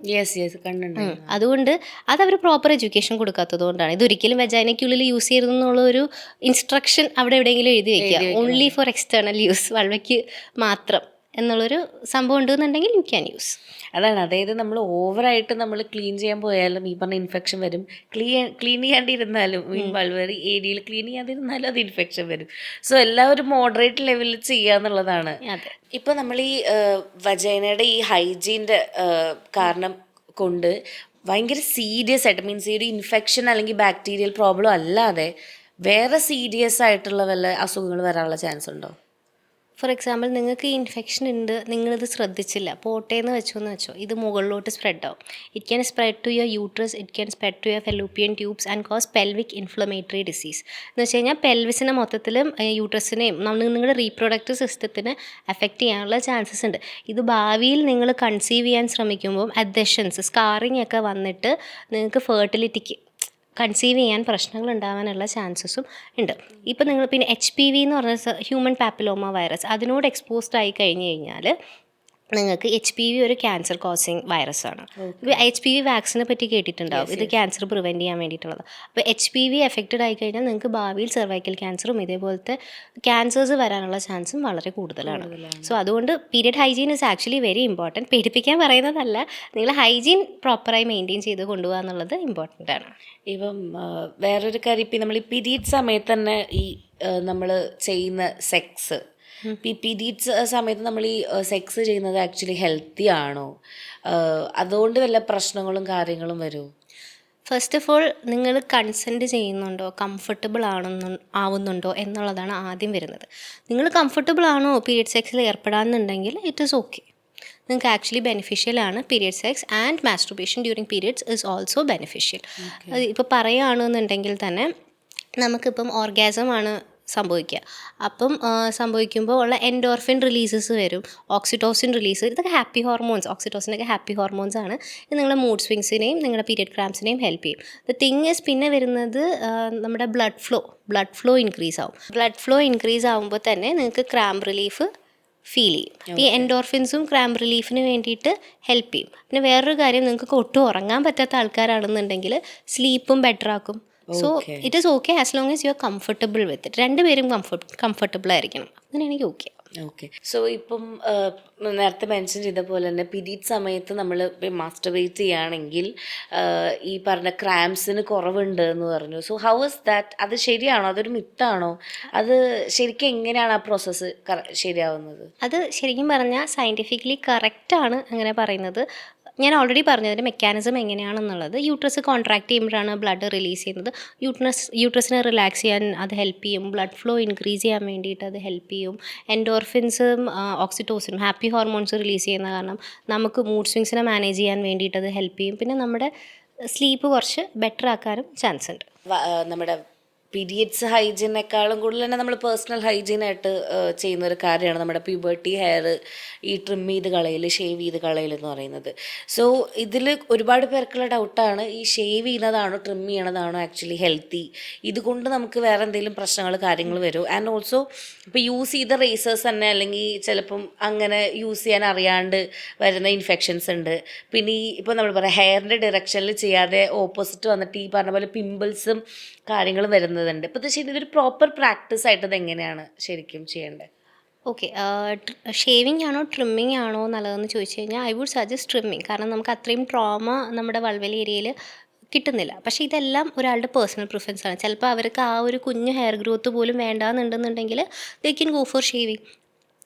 അതുകൊണ്ട് അതവർ പ്രോപ്പർ എഡ്യൂക്കേഷൻ കൊടുക്കാത്തത് കൊണ്ടാണ്. ഇതൊരിക്കലും വെജൈനയ്ക്കുള്ളിൽ യൂസ് ചെയ്യരുതെന്നുള്ള ഒരു ഇൻസ്ട്രക്ഷൻ അവിടെ എവിടെയെങ്കിലും എഴുതി വയ്ക്കുക. ഓൺലി ഫോർ എക്സ്റ്റേണൽ യൂസ്, വൾവയ്ക്ക് മാത്രം എന്നുള്ളൊരു സംഭവം ഉണ്ടെന്നുണ്ടെങ്കിൽ യു ക്യാൻ യൂസ്. അതാണ്, അതായത് നമ്മൾ ഓവറായിട്ട് നമ്മൾ ക്ലീൻ ചെയ്യാൻ പോയാലും ഈ പറഞ്ഞ ഇൻഫെക്ഷൻ വരും. ക്ലീൻ ചെയ്യാണ്ടിരുന്നാലും വൾവറി ഏരിയയിൽ ക്ലീൻ ചെയ്യാതിരുന്നാലും അത് ഇൻഫെക്ഷൻ വരും. സോ എല്ലാവരും മോഡറേറ്റ് ലെവലിൽ ചെയ്യുക എന്നുള്ളതാണ്. ഇപ്പോൾ നമ്മൾ ഈ വജൈനയുടെ ഈ ഹൈജീൻ്റെ കാരണം കൊണ്ട് ഭയങ്കര സീരിയസ് ആയിട്ട്, മീൻസ് ഈ ഒരു ഇൻഫെക്ഷൻ അല്ലെങ്കിൽ ബാക്ടീരിയൽ പ്രോബ്ലം അല്ലാതെ വേറെ സീരിയസ് ആയിട്ടുള്ള വല്ല അസുഖങ്ങൾ വരാനുള്ള ചാൻസ് ഉണ്ടോ? ഫോർ എക്സാമ്പിൾ നിങ്ങൾക്ക് ഈ ഇൻഫെക്ഷൻ ഉണ്ട്, നിങ്ങളിത് ശ്രദ്ധിച്ചില്ല, പോട്ടേന്ന് വെച്ചോ, ഇത് മുകളിലോട്ട് സ്പ്രെഡ് ആവും. It can spread to your uterus, it can spread to your fallopian tubes and cause pelvic inflammatory disease. എന്ന് വെച്ച് കഴിഞ്ഞാൽ പെൽവിസിനെ മൊത്തത്തിലും യൂട്രസിനെയും നിങ്ങളുടെ റീപ്രൊഡക്റ്റീവ് സിസ്റ്റത്തിനെ എഫക്റ്റ് ചെയ്യാനുള്ള ചാൻസസ് ഉണ്ട്. ഇത് ഭാവിയിൽ നിങ്ങൾ കൺസീവ് ചെയ്യാൻ ശ്രമിക്കുമ്പോൾ അഡ്ഹഷൻസ്, സ്കാറിങ് ഒക്കെ വന്നിട്ട് നിങ്ങൾക്ക് ഫെർട്ടിലിറ്റിക്ക് കൺസീവ് ചെയ്യാൻ പ്രശ്നങ്ങൾ ഉണ്ടാകാനുള്ള ചാൻസസും ഉണ്ട്. ഇപ്പം നിങ്ങൾ പിന്നെ HPV എന്ന് പറഞ്ഞ ഹ്യൂമൻ പാപ്പിലോമ വൈറസ്, അതിനോട് എക്സ്പോസ്ഡ് ആയി കഴിഞ്ഞ് കഴിഞ്ഞാൽ നിങ്ങൾക്ക് HPV ഒരു ക്യാൻസർ കോസിങ് വൈറസാണ്. HPV വാക്സിനെ പറ്റി കേട്ടിട്ടുണ്ടാവും. ഇത് ക്യാൻസർ പ്രിവെൻറ്റ് ചെയ്യാൻ വേണ്ടിയിട്ടുള്ളത്. അപ്പോൾ HPV എഫക്റ്റഡ് ആയി കഴിഞ്ഞാൽ നിങ്ങൾക്ക് ഭാവിയിൽ സെർവൈക്കൽ ക്യാൻസറും ഇതേപോലത്തെ ക്യാൻസേഴ്സ് വരാനുള്ള ചാൻസും വളരെ കൂടുതലാണ്. സോ അതുകൊണ്ട് period hygiene is actually very important. പേടിപ്പിക്കാൻ പറയുന്നതല്ല, നിങ്ങൾ ഹൈജീൻ പ്രോപ്പറായി മെയിൻറ്റെയിൻ ചെയ്ത് കൊണ്ടുപോകുക എന്നുള്ളത് ഇമ്പോർട്ടൻ്റ് ആണ്. ഇപ്പം വേറൊരു കാര്യം, ഇപ്പം നമ്മൾ ഈ പീരീഡ് സമയത്ത് തന്നെ ഈ നമ്മൾ ചെയ്യുന്ന സെക്സ്, ഈ പീരീഡ്സ് സമയത്ത് നമ്മൾ ഈ സെക്സ് ചെയ്യുന്നത് ആക്ച്വലി ഹെൽത്തി ആണോ? അതുകൊണ്ട് വല്ല പ്രശ്നങ്ങളും കാര്യങ്ങളും വരുമോ? ഫസ്റ്റ് ഓഫ് ഓൾ നിങ്ങൾ കൺസെൻറ്റ് ചെയ്യുന്നുണ്ടോ, കംഫർട്ടബിൾ ആവുന്നുണ്ടോ എന്നുള്ളതാണ് ആദ്യം വരുന്നത്. നിങ്ങൾ കംഫർട്ടബിൾ ആണോ പീരിയഡ് സെക്സിൽ ഏർപ്പെടാമെന്നുണ്ടെങ്കിൽ ഇറ്റ് ഈസ് ഓക്കെ. നിങ്ങൾക്ക് ആക്ച്വലി ബെനിഫിഷ്യലാണ് period sex, and masturbation during periods is also beneficial. ഇപ്പോൾ പറയുകയാണെന്നുണ്ടെങ്കിൽ തന്നെ നമുക്കിപ്പം ഓർഗാസമാണ് സംഭവിക്കുക. അപ്പം സംഭവിക്കുമ്പോൾ ഉള്ള എൻഡോർഫിൻ റിലീസസ് വരും, ഓക്സിറ്റോസിൻ റിലീസ് വരും. ഇതൊക്കെ ഹാപ്പി ഹോർമോൺസ്, ഓക്സിറ്റോസിനൊക്കെ ഹാപ്പി ഹോർമോൺസ് ആണ്. ഇത് നിങ്ങളുടെ മൂഡ് സ്വിങ്സിനെയും നിങ്ങളുടെ പീരിയഡ് ക്രാംസിനെയും ഹെൽപ്പ് ചെയ്യും. ദ തിങ് ഈസ് പിന്നെ വരുന്നത് നമ്മുടെ ബ്ലഡ് ഫ്ലോ ഇൻക്രീസ് ആവും. ബ്ലഡ് ഫ്ലോ ഇൻക്രീസ് ആകുമ്പോൾ തന്നെ നിങ്ങൾക്ക് ക്രാമ്പ് റിലീഫ് ഫീൽ ചെയ്യും. ഈ എൻഡോർഫിൻസും ക്രാമ്പ് റിലീഫിന് വേണ്ടിയിട്ട് ഹെൽപ്പ് ചെയ്യും. പിന്നെ വേറൊരു കാര്യം, നിങ്ങൾക്ക് ഒട്ടും ഉറങ്ങാൻ പറ്റാത്ത ആൾക്കാരാണെന്നുണ്ടെങ്കിൽ സ്ലീപ്പും ബെറ്റർ ആക്കും. So it is okay as long as you are comfortable with it. രണ്ടുപേരും കംഫർട്ടബിൾ ആയിരിക്കണം, അങ്ങനെയാണെങ്കിൽ ഓക്കെ. ഓക്കെ. സോ ഇപ്പം നേരത്തെ മെൻഷൻ ചെയ്ത പോലെ തന്നെ പീരീഡ് സമയത്ത് നമ്മൾ മാസ്റ്റർബേറ്റ് ചെയ്യുകയാണെങ്കിൽ ഈ പറഞ്ഞ ക്രാംസിന് കുറവുണ്ട് എന്ന് പറഞ്ഞു. So how is that? അത് ശരിയാണോ? അതൊരു മിത്താണോ? അത് ശരിക്കും എങ്ങനെയാണ് ആ പ്രോസസ്സ് ശരിയാവുന്നത്? അത് ശരിക്കും പറഞ്ഞാൽ സയൻറ്റിഫിക്കലി കറക്റ്റാണ് അങ്ങനെ പറയുന്നത്. ഞാൻ ഓൾറെഡി പറഞ്ഞു അതിൻ്റെ മെക്കാനിസം എങ്ങനെയാണെന്നുള്ളത്. യൂട്രസ് കോൺട്രാക്ട് ചെയ്യുമ്പോഴാണ് ബ്ലഡ് റിലീസ് ചെയ്യുന്നത്. യൂട്രസിനെ റിലാക്സ് ചെയ്യാൻ അത് ഹെൽപ്പ് ചെയ്യും. ബ്ലഡ് ഫ്ലോ ഇൻക്രീസ് ചെയ്യാൻ വേണ്ടിയിട്ട് അത് ഹെൽപ്പ് ചെയ്യും. എൻഡോർഫിൻസും ഓക്സിറ്റോസിനും ഹാപ്പി ഹോർമോൺസ് റിലീസ് ചെയ്യുന്ന കാരണം നമുക്ക് മൂഡ് സ്വിങ്സിനെ മാനേജ് ചെയ്യാൻ വേണ്ടിയിട്ട് അത് ഹെൽപ്പ് ചെയ്യും. പിന്നെ നമ്മുടെ സ്ലീപ്പ് കുറച്ച് ബെറ്റർ ആക്കാനും ചാൻസ് ഉണ്ട്. നമ്മുടെ പീരിയഡ്സ് ഹൈജീനേക്കാളും കൂടുതൽ തന്നെ നമ്മൾ പേഴ്സണൽ ഹൈജീനായിട്ട് ചെയ്യുന്ന ഒരു കാര്യമാണ് നമ്മുടെ പ്യൂബർട്ടി ഹെയർ ഈ ട്രിം ചെയ്ത് കളയൽ, ഷേവ് ചെയ്ത് കളയൽ എന്ന് പറയുന്നത്. സോ ഇതിൽ ഒരുപാട് പേർക്കുള്ള ഡൗട്ടാണ്, ഈ ഷേവ് ചെയ്യുന്നതാണോ ട്രിം ചെയ്യണതാണോ ആക്ച്വലി ഹെൽത്തി? ഇതുകൊണ്ട് നമുക്ക് വേറെ എന്തെങ്കിലും പ്രശ്നങ്ങൾ കാര്യങ്ങൾ വരും? ആൻഡ് ഓൾസോ ഇപ്പോൾ യൂസ് ചെയ്ത റേസേഴ്സ് തന്നെ അല്ലെങ്കിൽ ചിലപ്പം അങ്ങനെ യൂസ് ചെയ്യാൻ അറിയാണ്ട് വരുന്ന ഇൻഫെക്ഷൻസ് ഉണ്ട്. പിന്നെ ഈ ഇപ്പോൾ നമ്മൾ പറയാം ഹെയറിൻ്റെ ഡയറക്ഷനിൽ ചെയ്യാതെ ഓപ്പോസിറ്റ് വന്നിട്ട് ഈ പറഞ്ഞ പോലെ പിമ്പിൾസും കാര്യങ്ങൾ വരുന്നതുണ്ട്. അപ്പോൾ ഇത് ശരി ഇതൊരു പ്രോപ്പർ പ്രാക്ടീസ് ആയിട്ട് ഇത് എങ്ങനെയാണ് ശരിക്കും ചെയ്യേണ്ടത്? ഓക്കെ, ഷേവിങ് ആണോ ട്രിമ്മിങ് ആണോ നല്ലതെന്ന് ചോദിച്ചു കഴിഞ്ഞാൽ ഐ വുഡ് സജസ്റ്റ് ട്രിമ്മിങ്. കാരണം നമുക്ക് അത്രയും ട്രോമ നമ്മുടെ വൾവൽ ഏരിയയിൽ കിട്ടുന്നില്ല. പക്ഷേ ഇതെല്ലാം ഒരാളുടെ പേഴ്സണൽ പ്രിഫറൻസ് ആണ്. ചിലപ്പോൾ അവർക്ക് ആ ഒരു കുഞ്ഞു ഹെയർ ഗ്രോത്ത് പോലും വേണ്ടാന്നുണ്ടെന്നുണ്ടെങ്കിൽ they can go for shaving.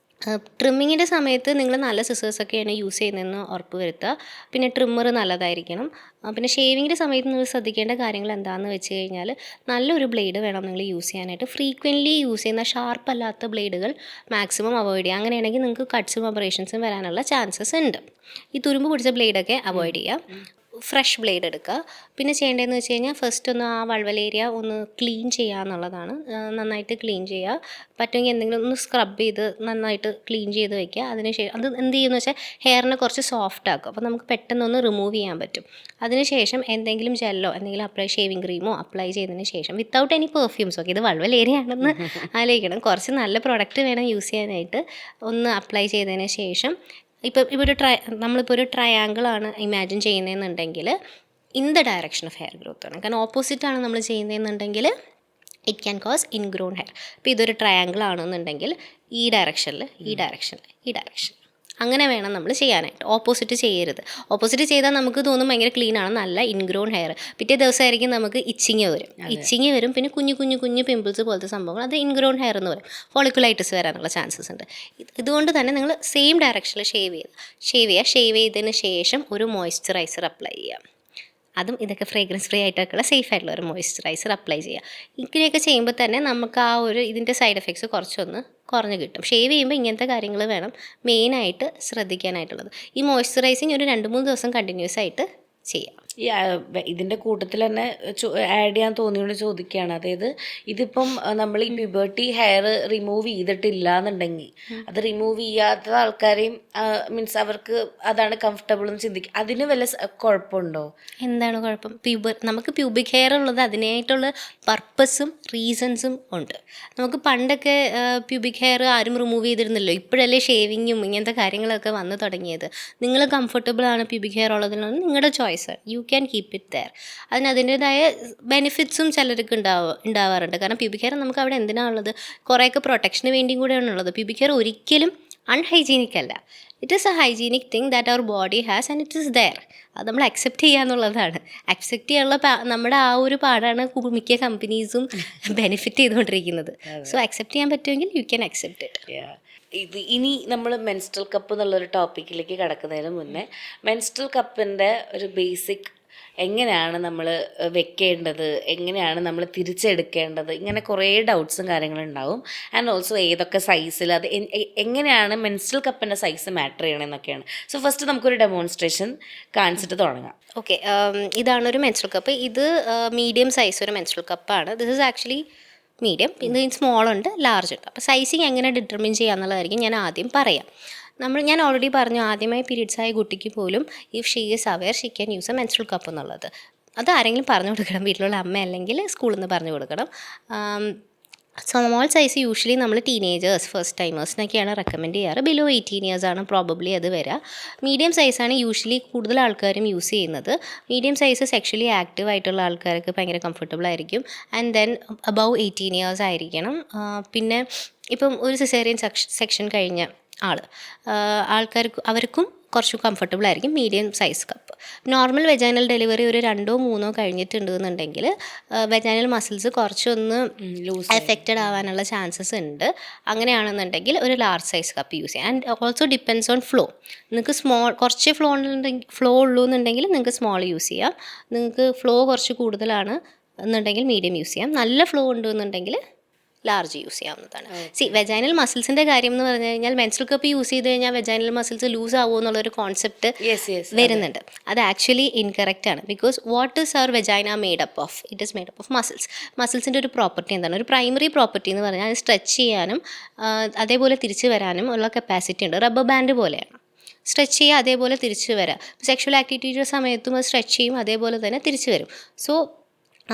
ട്രിമ്മിങ്ങിൻ്റെ സമയത്ത് നിങ്ങൾ നല്ല സിസേഴ്സൊക്കെയാണ് യൂസ് ചെയ്യുന്നതെന്ന് ഉറപ്പ് വരുത്തുക. പിന്നെ ട്രിമ്മർ നല്ലതായിരിക്കണം. പിന്നെ ഷേവിങ്ങിൻ്റെ സമയത്ത് നിങ്ങൾ ശ്രദ്ധിക്കേണ്ട കാര്യങ്ങൾ എന്താണെന്ന് വെച്ച് കഴിഞ്ഞാൽ നല്ലൊരു ബ്ലേഡ് വേണം നിങ്ങൾ യൂസ് ചെയ്യാനായിട്ട്. ഫ്രീക്വൻ്റ്ലി യൂസ് ചെയ്യുന്ന ഷാർപ്പല്ലാത്ത ബ്ലേഡുകൾ മാക്സിമം അവോയ്ഡ് ചെയ്യുക. അങ്ങനെയാണെങ്കിൽ നിങ്ങൾക്ക് കട്ട്സും അബറേഷൻസും വരാനുള്ള ചാൻസസ് ഉണ്ട്. ഈ തുരുമ്പ് പിടിച്ച ബ്ലേഡൊക്കെ അവോയ്ഡ് ചെയ്യുക. ഫ്രഷ് ബ്ലേഡ് എടുക്കുക. പിന്നെ ചെയ്യേണ്ടതെന്ന് വെച്ച് കഴിഞ്ഞാൽ ഫസ്റ്റ് ഒന്ന് ആ വൾവൽ ഏരിയ ഒന്ന് ക്ലീൻ ചെയ്യുക എന്നുള്ളതാണ്. നന്നായിട്ട് ക്ലീൻ ചെയ്യുക. പറ്റുമെങ്കിൽ എന്തെങ്കിലും ഒന്ന് സ്ക്രബ് ചെയ്ത് നന്നായിട്ട് ക്ലീൻ ചെയ്ത് വയ്ക്കുക. അതിനുശേഷം അത് എന്ത് ചെയ്യുമെന്ന് വെച്ചാൽ ഹെയറിനെ കുറച്ച് സോഫ്റ്റ് ആക്കും. അപ്പോൾ നമുക്ക് പെട്ടെന്നൊന്ന് റിമൂവ് ചെയ്യാൻ പറ്റും. അതിനുശേഷം എന്തെങ്കിലും ജെല്ലോ എന്തെങ്കിലും ഷേവിങ് ക്രീമോ അപ്ലൈ ചെയ്തതിന് ശേഷം വിത്തൗട്ട് എനി പെർഫ്യൂംസ്. ഓക്കെ, ഇത് വൾവൽ ഏരിയ ആണെന്ന് ആലോചിക്കണം. കുറച്ച് നല്ല പ്രൊഡക്റ്റ് വേണം യൂസ് ചെയ്യാനായിട്ട്. ഒന്ന് അപ്ലൈ ചെയ്തതിന് ശേഷം നമ്മളിപ്പോൾ ഒരു ട്രയാങ്കിളാണ് ഇമാജിൻ ചെയ്യുന്നതെന്നുണ്ടെങ്കിൽ in the direction of hair growth ആണ്. കാരണം ഓപ്പോസിറ്റാണ് നമ്മൾ ചെയ്യുന്നതെന്നുണ്ടെങ്കിൽ it can cause ingrown hair. ഇപ്പോൾ ഇതൊരു ട്രയാങ്കിൾ ആണെന്നുണ്ടെങ്കിൽ ഈ ഡയറക്ഷനിൽ അങ്ങനെ വേണം നമ്മൾ ചെയ്യാനായിട്ട്. ഓപ്പോസിറ്റ് ചെയ്യരുത്. ഓപ്പോസിറ്റ് ചെയ്താൽ നമുക്ക് തോന്നും ഭയങ്കര ക്ലീൻ ആണ്, നല്ല ഇൻഗ്രോൺ ഹെയർ. പിറ്റേ ദിവസമായിരിക്കും നമുക്ക് ഇച്ചിങ് വരും. പിന്നെ കുഞ്ഞു പിമ്പിൾസ് പോലത്തെ സംഭവങ്ങൾ, അത് ഇൻഗ്രോൺ ഹെയർ എന്ന് പറയും. ഫോളിക്കുലൈറ്റിസ് വരാനുള്ള ചാൻസസ് ഉണ്ട്. ഇതുകൊണ്ട് തന്നെ നിങ്ങൾ സെയിം ഡയറക്ഷനിൽ ഷേവ് ചെയ്തതിന് ശേഷം ഒരു മോയ്സ്ചറൈസർ അപ്ലൈ ചെയ്യുക. ഇതൊക്കെ ഫ്രേഗ്രൻസ് ഫ്രീ ആയിട്ടൊക്കെയുള്ള സേഫ് ആയിട്ടുള്ള ഒരു മോയ്സ്ചറൈസർ അപ്ലൈ ചെയ്യുക. ഇങ്ങനെയൊക്കെ ചെയ്യുമ്പോൾ തന്നെ നമുക്ക് ആ ഒരു ഇതിൻ്റെ സൈഡ് എഫക്ട്സ് കുറച്ചൊന്ന് കുറഞ്ഞ് കിട്ടും. ഷേവ് ചെയ്യുമ്പോൾ ഇങ്ങനത്തെ കാര്യങ്ങൾ വേണം മെയിനായിട്ട് ശ്രദ്ധിക്കാനായിട്ടുള്ളത്. ഈ മോയ്സ്ചറൈസിങ് ഒരു 2-3 ദിവസം കണ്ടിന്യൂസ് ആയിട്ട് ചെയ്യാം. ഈ ഇതിൻ്റെ കൂട്ടത്തിൽ തന്നെ ആഡ് ചെയ്യാൻ തോന്നിയോണ്ട് ചോദിക്കുകയാണ്. അതായത് ഇതിപ്പം നമ്മൾ ഈ പ്യൂബർട്ടി ഹെയർ റിമൂവ് ചെയ്തിട്ടില്ല എന്നുണ്ടെങ്കിൽ അത് റിമൂവ് ചെയ്യാത്ത ആൾക്കാരെയും മീൻസ് അവർക്ക് അതാണ് കംഫർട്ടബിൾ എന്ന് ചിന്തിക്കുക, അതിന് വല്ല കുഴപ്പമുണ്ടോ? എന്താണ് കുഴപ്പം? നമുക്ക് പ്യൂബിക് ഹെയർ ഉള്ളത് അതിനായിട്ടുള്ള പർപ്പസും റീസൺസും ഉണ്ട്. നമുക്ക് പണ്ടൊക്കെ പ്യൂബിക് ഹെയർ ആരും റിമൂവ് ചെയ്തിരുന്നല്ലോ. ഇപ്പോഴല്ലേ ഷേവിങ്ങും ഇങ്ങനത്തെ കാര്യങ്ങളൊക്കെ വന്നു തുടങ്ങിയത്. നിങ്ങൾ കംഫർട്ടബിൾ ആണ് പ്യൂബിക് ഹെയർ ഉള്ളതിനാണ് നിങ്ങളുടെ choice. You can keep it there. അതിൻ്റേതായ ബെനിഫിറ്റ്സും ചിലർക്ക് ഉണ്ടാവാറുണ്ട്. കാരണം പ്യൂബിക് ഹെയർ നമുക്ക് അവിടെ എന്തിനാണുള്ളത്? കുറേയൊക്കെ പ്രൊട്ടക്ഷന് വേണ്ടിയും കൂടെയാണ് ഉള്ളത്. പ്യൂബിക് ഹെയർ ഒരിക്കലും അൺഹൈജീനിക് അല്ല. It is a hygienic thing that our body has and it is there. അത് നമ്മൾ അക്സെപ്റ്റ് ചെയ്യുക എന്നുള്ളതാണ്. അക്സെപ്റ്റ് ചെയ്യാനുള്ള നമ്മുടെ ആ ഒരു പാടാണ് മിക്ക കമ്പനീസും ബെനിഫിറ്റ് ചെയ്തുകൊണ്ടിരിക്കുന്നത്. സോ അക്സെപ്റ്റ് ചെയ്യാൻ പറ്റുമെങ്കിൽ യു ക്യാൻ അക്സെപ്റ്റ് ഇറ്റ്. ഇനി നമ്മൾ മെൻസ്ട്രൽ കപ്പ് എന്നുള്ളൊരു ടോപ്പിക്കിലേക്ക് കടക്കുന്നതിന് മുന്നേ മെൻസ്ട്രൽ കപ്പിൻ്റെ ഒരു ബേസിക് എങ്ങനെയാണ് നമ്മൾ വെക്കേണ്ടത്, എങ്ങനെയാണ് നമ്മൾ തിരിച്ചെടുക്കേണ്ടത്, ഇങ്ങനെ കുറേ ഡൗട്ട്സും കാര്യങ്ങളും ഉണ്ടാവും. ആൻഡ് ഓൾസോ ഏതൊക്കെ സൈസിൽ അത് എങ്ങനെയാണ് മെൻസ്ട്രൽ കപ്പിൻ്റെ സൈസ് മാറ്റർ ചെയ്യണമെന്നൊക്കെയാണ്. സോ ഫസ്റ്റ് നമുക്കൊരു ഡെമോൺസ്ട്രേഷൻ കാണിച്ചിട്ട് തുടങ്ങാം. ഓക്കെ, ഇതാണൊരു മെൻസ്ട്രൽ കപ്പ്. ഇത് മീഡിയം സൈസ് ഒരു മെൻസ്ട്രൽ കപ്പാണ്. This is actually medium. ഇത് സ്മോൾ ഉണ്ട്, ലാർജ് ഉണ്ട്. അപ്പോൾ സൈസിങ് എങ്ങനെ ഡിറ്റർമിൻ ചെയ്യാന്നുള്ളതായിരിക്കും ഞാൻ ആദ്യം പറയാം. ഞാൻ ഓൾറെഡി പറഞ്ഞു, ആദ്യമായി പീരീഡ്സ് ആയ കുട്ടിക്ക് പോലും if she is aware she can use A menstrual cup എന്നുള്ളത്. അത് ആരെങ്കിലും പറഞ്ഞു കൊടുക്കണം, വീട്ടിലുള്ള അമ്മ അല്ലെങ്കിൽ സ്കൂളിൽ നിന്ന് പറഞ്ഞു കൊടുക്കണം. സ്മോൾ സൈസ് യൂഷ്വലി നമ്മൾ ടീനേജേഴ്സ്, ഫസ്റ്റ് ടൈമേഴ്സിനൊക്കെയാണ് റെക്കമെൻഡ് ചെയ്യാറ്. ബിലോ 18 ഇയേഴ്സ് ആണ് പ്രോബബ്ലി അത് വരിക. മീഡിയം സൈസാണ് യൂഷ്വലി കൂടുതൽ ആൾക്കാരും യൂസ് ചെയ്യുന്നത്. മീഡിയം സൈസ് സെക്ഷലി ആക്റ്റീവ് ആയിട്ടുള്ള ആൾക്കാർക്ക് ഭയങ്കര കംഫർട്ടബിൾ ആയിരിക്കും. ആൻഡ് ദെൻ അബവ് 18 ഇയേഴ്സ് ആയിരിക്കണം. പിന്നെ ഇപ്പം ഒരു സിസേറിയൻ സെക്ഷൻ കഴിഞ്ഞ ആൾക്കാർക്ക് അവർക്കും കുറച്ച് കംഫർട്ടബിൾ ആയിരിക്കും medium size cup. Normal vaginal delivery ഒരു 2 or 3 കഴിഞ്ഞിട്ടുണ്ടെന്നുണ്ടെങ്കിൽ വെജൈനൽ മസിൽസ് കുറച്ചൊന്ന് എഫക്റ്റഡ് ആവാനുള്ള ചാൻസസ് ഉണ്ട്. അങ്ങനെയാണെന്നുണ്ടെങ്കിൽ ഒരു ലാർജ് സൈസ് കപ്പ് യൂസ് ചെയ്യാം. And also depends on flow. നിങ്ങൾക്ക് കുറച്ച് ഫ്ലോ ഉള്ളൂ എന്നുണ്ടെങ്കിൽ നിങ്ങൾക്ക് സ്മോൾ യൂസ് ചെയ്യാം. നിങ്ങൾക്ക് ഫ്ലോ കുറച്ച് കൂടുതലാണ് എന്നുണ്ടെങ്കിൽ മീഡിയം യൂസ് ചെയ്യാം. നല്ല ഫ്ലോ ഉണ്ടെന്നുണ്ടെങ്കിൽ ലാർജ് യൂസ് ചെയ്യാവുന്നതാണ്. വെജൈനൽ മസിൽസിൻ്റെ കാര്യം എന്ന് പറഞ്ഞു കഴിഞ്ഞാൽ മെൻസ്ട്രൽ കപ്പ് യൂസ് ചെയ്ത് കഴിഞ്ഞാൽ വെജൈനൽ മസിൽസ് ലൂസ് ആവുമോ എന്നുള്ളൊരു കോൺസെപ്റ്റ് വരുന്നുണ്ട്. അത് ആക്ച്വലി ഇൻകറക്റ്റ് ആണ്. Because what is our vagina made up of? It is made up of muscles. മസിൽസിൻ്റെ ഒരു പ്രോപ്പർട്ടി എന്താണ്? ഒരു പ്രൈമറി പ്രോപ്പർട്ടി എന്ന് പറഞ്ഞാൽ അത് സ്ട്രെച്ച് ചെയ്യാനും അതേപോലെ തിരിച്ചു വരാനും ഉള്ള കപ്പാസിറ്റി ഉണ്ട്. റബ്ബർ ബാൻഡ് പോലെയാണ്. സ്ട്രെച്ച് ചെയ്യുക, അതേപോലെ തിരിച്ചു വരാം. സെക്ഷൽ ആക്ടിവിറ്റിയുടെ സമയത്തും അത് സ്ട്രെച്ച് ചെയ്യും, അതേപോലെ തന്നെ തിരിച്ചു വരും. സോ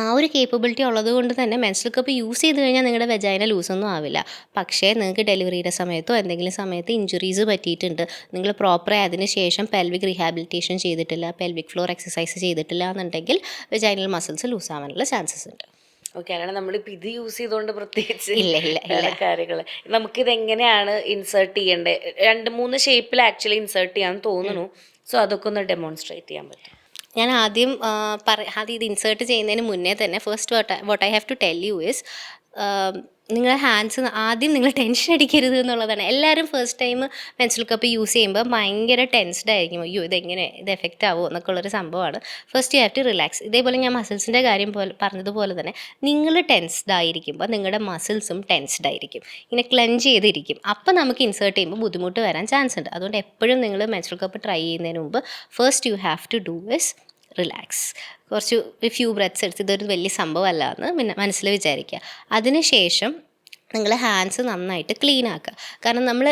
ആ ഒരു കേപ്പബിലിറ്റി ഉള്ളത് കൊണ്ട് തന്നെ മെൻസ്ട്രൽ കപ്പ് യൂസ് ചെയ്ത് കഴിഞ്ഞാൽ നിങ്ങളുടെ വെജൈന ലൂസൊന്നും ആവില്ല. പക്ഷേ നിങ്ങൾക്ക് ഡെലിവറിയുടെ സമയത്തോ എന്തെങ്കിലും സമയത്ത് ഇഞ്ചുറീസ് പറ്റിയിട്ടുണ്ട്, നിങ്ങൾ പ്രോപ്പറായി അതിന് ശേഷം പെൽവിക് റീഹാബിലിറ്റേഷൻ ചെയ്തിട്ടില്ല, പെൽവിക് ഫ്ലോർ എക്സസൈസ് ചെയ്തിട്ടില്ല എന്നുണ്ടെങ്കിൽ വെജൈനൽ മസിൽസ് ലൂസ് ആവാനുള്ള ചാൻസസ് ഉണ്ട്. ഓക്കെ, അല്ലാണ്ട് നമ്മളിപ്പോൾ ഇത് യൂസ് ചെയ്തുകൊണ്ട് പ്രത്യേകിച്ച് ഇല്ല കാര്യങ്ങൾ. നമുക്കിത് എങ്ങനെയാണ് ഇൻസേർട്ട് ചെയ്യേണ്ടത്? 2-3 ഷേപ്പിൽ ആക്ച്വലി ഇൻസേർട്ട് ചെയ്യാമെന്ന് തോന്നുന്നു. സോ അതൊക്കെ ഒന്ന് ഡെമോൺസ്ട്രേറ്റ് ചെയ്യാൻ പറ്റും. ഞാൻ ആദ്യം ഇത് ഇൻസേർട്ട് ചെയ്യുന്നതിന് മുന്നേ തന്നെ first what I have to tell you is, നിങ്ങളുടെ ഹാൻഡ്സ് ആദ്യം നിങ്ങൾ ടെൻഷൻ അടിക്കരുത് എന്നുള്ളതാണ്. എല്ലാവരും first time menstrual cup use ചെയ്യുമ്പോൾ ഭയങ്കര ടെൻസ്ഡ് ആയിരിക്കും. അയ്യോ ഇത് എഫക്റ്റ് ആവുമോ എന്നൊക്കെ ഉള്ളൊരു സംഭവമാണ്. First you have to relax. ഇതേപോലെ ഞാൻ മസിൽസിൻ്റെ കാര്യം പറഞ്ഞതുപോലെ തന്നെ നിങ്ങൾ ടെൻസ്ഡ് ആയിരിക്കുമ്പോൾ നിങ്ങളുടെ മസിൽസും ടെൻസ്ഡ് ആയിരിക്കും, ഇങ്ങനെ ക്ലെൻജ് ചെയ്തിരിക്കും. അപ്പം നമുക്ക് ഇൻസേർട്ട് ചെയ്യുമ്പോൾ ബുദ്ധിമുട്ട് വരാൻ ചാൻസ് ഉണ്ട്. അതുകൊണ്ട് എപ്പോഴും നിങ്ങൾ മെൻസ്ട്രൽ കപ്പ് ട്രൈ ചെയ്യുന്നതിന് മുമ്പ് first you have to do is relax. കുറച്ച് ഫ്യൂ ബ്രെത്ത്സ് എടുത്ത് ഇതൊരു വലിയ സംഭവമല്ല എന്ന് മനസ്സിൽ വിചാരിക്കുക. അതിനുശേഷം നിങ്ങൾ ഹാൻഡ്സ് നന്നായിട്ട് ക്ലീൻ ആക്കുക. കാരണം നമ്മൾ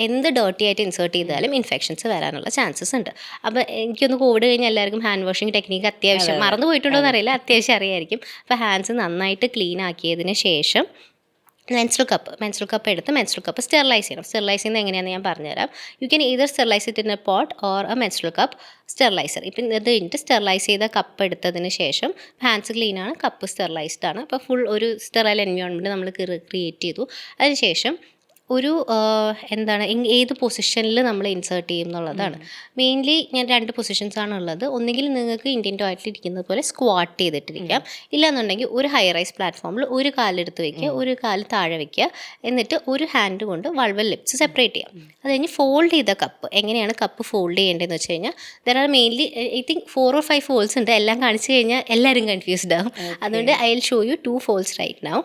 എന്ത് ഡേർട്ടി ആയിട്ട് ഇൻസേർട്ട് ചെയ്താലും ഇൻഫെക്ഷൻസ് വരാനുള്ള ചാൻസസ് ഉണ്ട്. അപ്പോൾ എനിക്കൊന്ന് കോവിഡ് കഴിഞ്ഞാൽ എല്ലാവർക്കും ഹാൻഡ് വാഷിംഗ് ടെക്നിക്ക് അത്യാവശ്യം മറന്നു പോയിട്ടുണ്ടോ എന്നറിയില്ല, അത്യാവശ്യം അറിയായിരിക്കും. അപ്പോൾ ഹാൻഡ്സ് നന്നായിട്ട് ക്ലീൻ ആക്കിയതിന് ശേഷം മെൻസ്ട്രൽ കപ്പ് എടുത്ത് മെൻസ്ട്രൽ കപ്പ് സ്റ്റെറിലൈസ് ചെയ്യണം. സ്റ്റെറിലൈസ് ചെയ്യുന്നത് എങ്ങനെയാണെന്ന് ഞാൻ പറഞ്ഞുതരാം. You can either sterilise it in a pot or a menstrual cup steriliser. ഇപ്പം ഇത് കഴിഞ്ഞിട്ട് സ്റ്റെറിലൈസ് ചെയ്ത കപ്പ് എടുത്തതിന് ശേഷം ഹാൻഡ്സ് ക്ലീനാണ്, കപ്പ് സ്റ്റെറിലൈസ്ഡ് ആണ്. അപ്പോൾ ഫുൾ ഒരു സ്റ്റെറൈൽ എൻവയോൺമെൻറ്റ് നമ്മൾ ക്രിയേറ്റ് ചെയ്തു. അതിനുശേഷം ഒരു ഏത് പൊസിഷനിൽ നമ്മൾ ഇൻസേർട്ട് ചെയ്യും എന്നുള്ളതാണ്. മെയിൻലി ഞാൻ 2 പൊസിഷൻസാണ് ഉള്ളത്. ഒന്നുകിൽ നിങ്ങൾക്ക് ഇന്ത്യൻ ടോയ്ലറ്റിൽ ഇരിക്കുന്നത് പോലെ സ്ക്വാട്ട് ചെയ്തിട്ടിരിക്കാം, ഇല്ലാന്നുണ്ടെങ്കിൽ ഒരു ഹൈ റൈസ് പ്ലാറ്റ്ഫോമിൽ ഒരു കാലെടുത്ത് വയ്ക്കുക, ഒരു കാല് താഴെ വയ്ക്കുക, എന്നിട്ട് ഒരു ഹാൻഡ് കൊണ്ട് വൾവൽ ലിപ്സ് സെപ്പറേറ്റ് ചെയ്യാം. അത് കഴിഞ്ഞ് ഫോൾഡ് ചെയ്ത കപ്പ്, എങ്ങനെയാണ് കപ്പ് ഫോൾഡ് ചെയ്യേണ്ടതെന്ന് വെച്ച് കഴിഞ്ഞാൽ there are mainly I think 4 or 5 folds ഉണ്ട്. എല്ലാം കാണിച്ചു കഴിഞ്ഞാൽ എല്ലാവരും കൺഫ്യൂസ്ഡ് ആവും. അതുകൊണ്ട് I will show you 2 folds right now.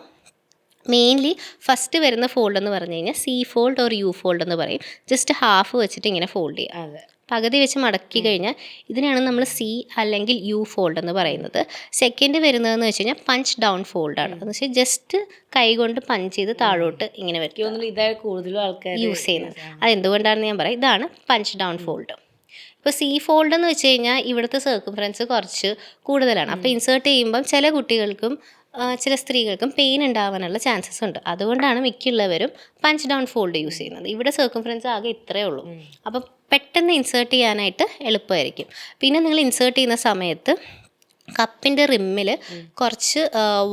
Mainly first വരുന്ന ഫോൾഡ് എന്ന് പറഞ്ഞു കഴിഞ്ഞാൽ C fold or U fold എന്ന് പറയും. ജസ്റ്റ് ഹാഫ് വെച്ചിട്ട് ഇങ്ങനെ ഫോൾഡ് ചെയ്യുക, പകുതി വെച്ച് മടക്കി കഴിഞ്ഞാൽ ഇതിനാണ് നമ്മൾ സി അല്ലെങ്കിൽ യു ഫോൾഡ് എന്ന് പറയുന്നത്. സെക്കൻഡ് വരുന്നതെന്ന് വെച്ച് കഴിഞ്ഞാൽ പഞ്ച് ഡൗൺ ഫോൾഡാണ്. എന്ന് വെച്ചാൽ ജസ്റ്റ് കൈ കൊണ്ട് പഞ്ച് ചെയ്ത് താഴോട്ട് ഇങ്ങനെ വയ്ക്കും, ഇതാണ് കൂടുതലും ആൾക്കാർ യൂസ് ചെയ്യുന്നത്. അതെന്തുകൊണ്ടാണെന്ന് ഞാൻ പറയാം. ഇതാണ് പഞ്ച് ഡൗൺ ഫോൾഡ്. ഇപ്പോൾ സി ഫോൾഡ് എന്ന് വെച്ച് കഴിഞ്ഞാൽ ഇവിടുത്തെ സർക്കംഫറൻസ് കുറച്ച് കൂടുതലാണ്. അപ്പോൾ ഇൻസേർട്ട് ചെയ്യുമ്പം ചില കുട്ടികൾക്കും ചില സ്ത്രീകൾക്കും പെയിൻ ഉണ്ടാവാനുള്ള ചാൻസസ് ഉണ്ട്. അതുകൊണ്ടാണ് മിക്കുള്ളവരും പഞ്ച് ഡൗൺ ഫോൾഡ് യൂസ് ചെയ്യുന്നത്. ഇവിടെ സർക്കംഫറൻസ് ആകെ ഇത്രയേ ഉള്ളൂ. അപ്പം പെട്ടെന്ന് ഇൻസേർട്ട് ചെയ്യാനായിട്ട് എളുപ്പമായിരിക്കും. പിന്നെ നിങ്ങൾ ഇൻസേർട്ട് ചെയ്യുന്ന സമയത്ത് കപ്പിൻ്റെ റിമ്മിൽ കുറച്ച്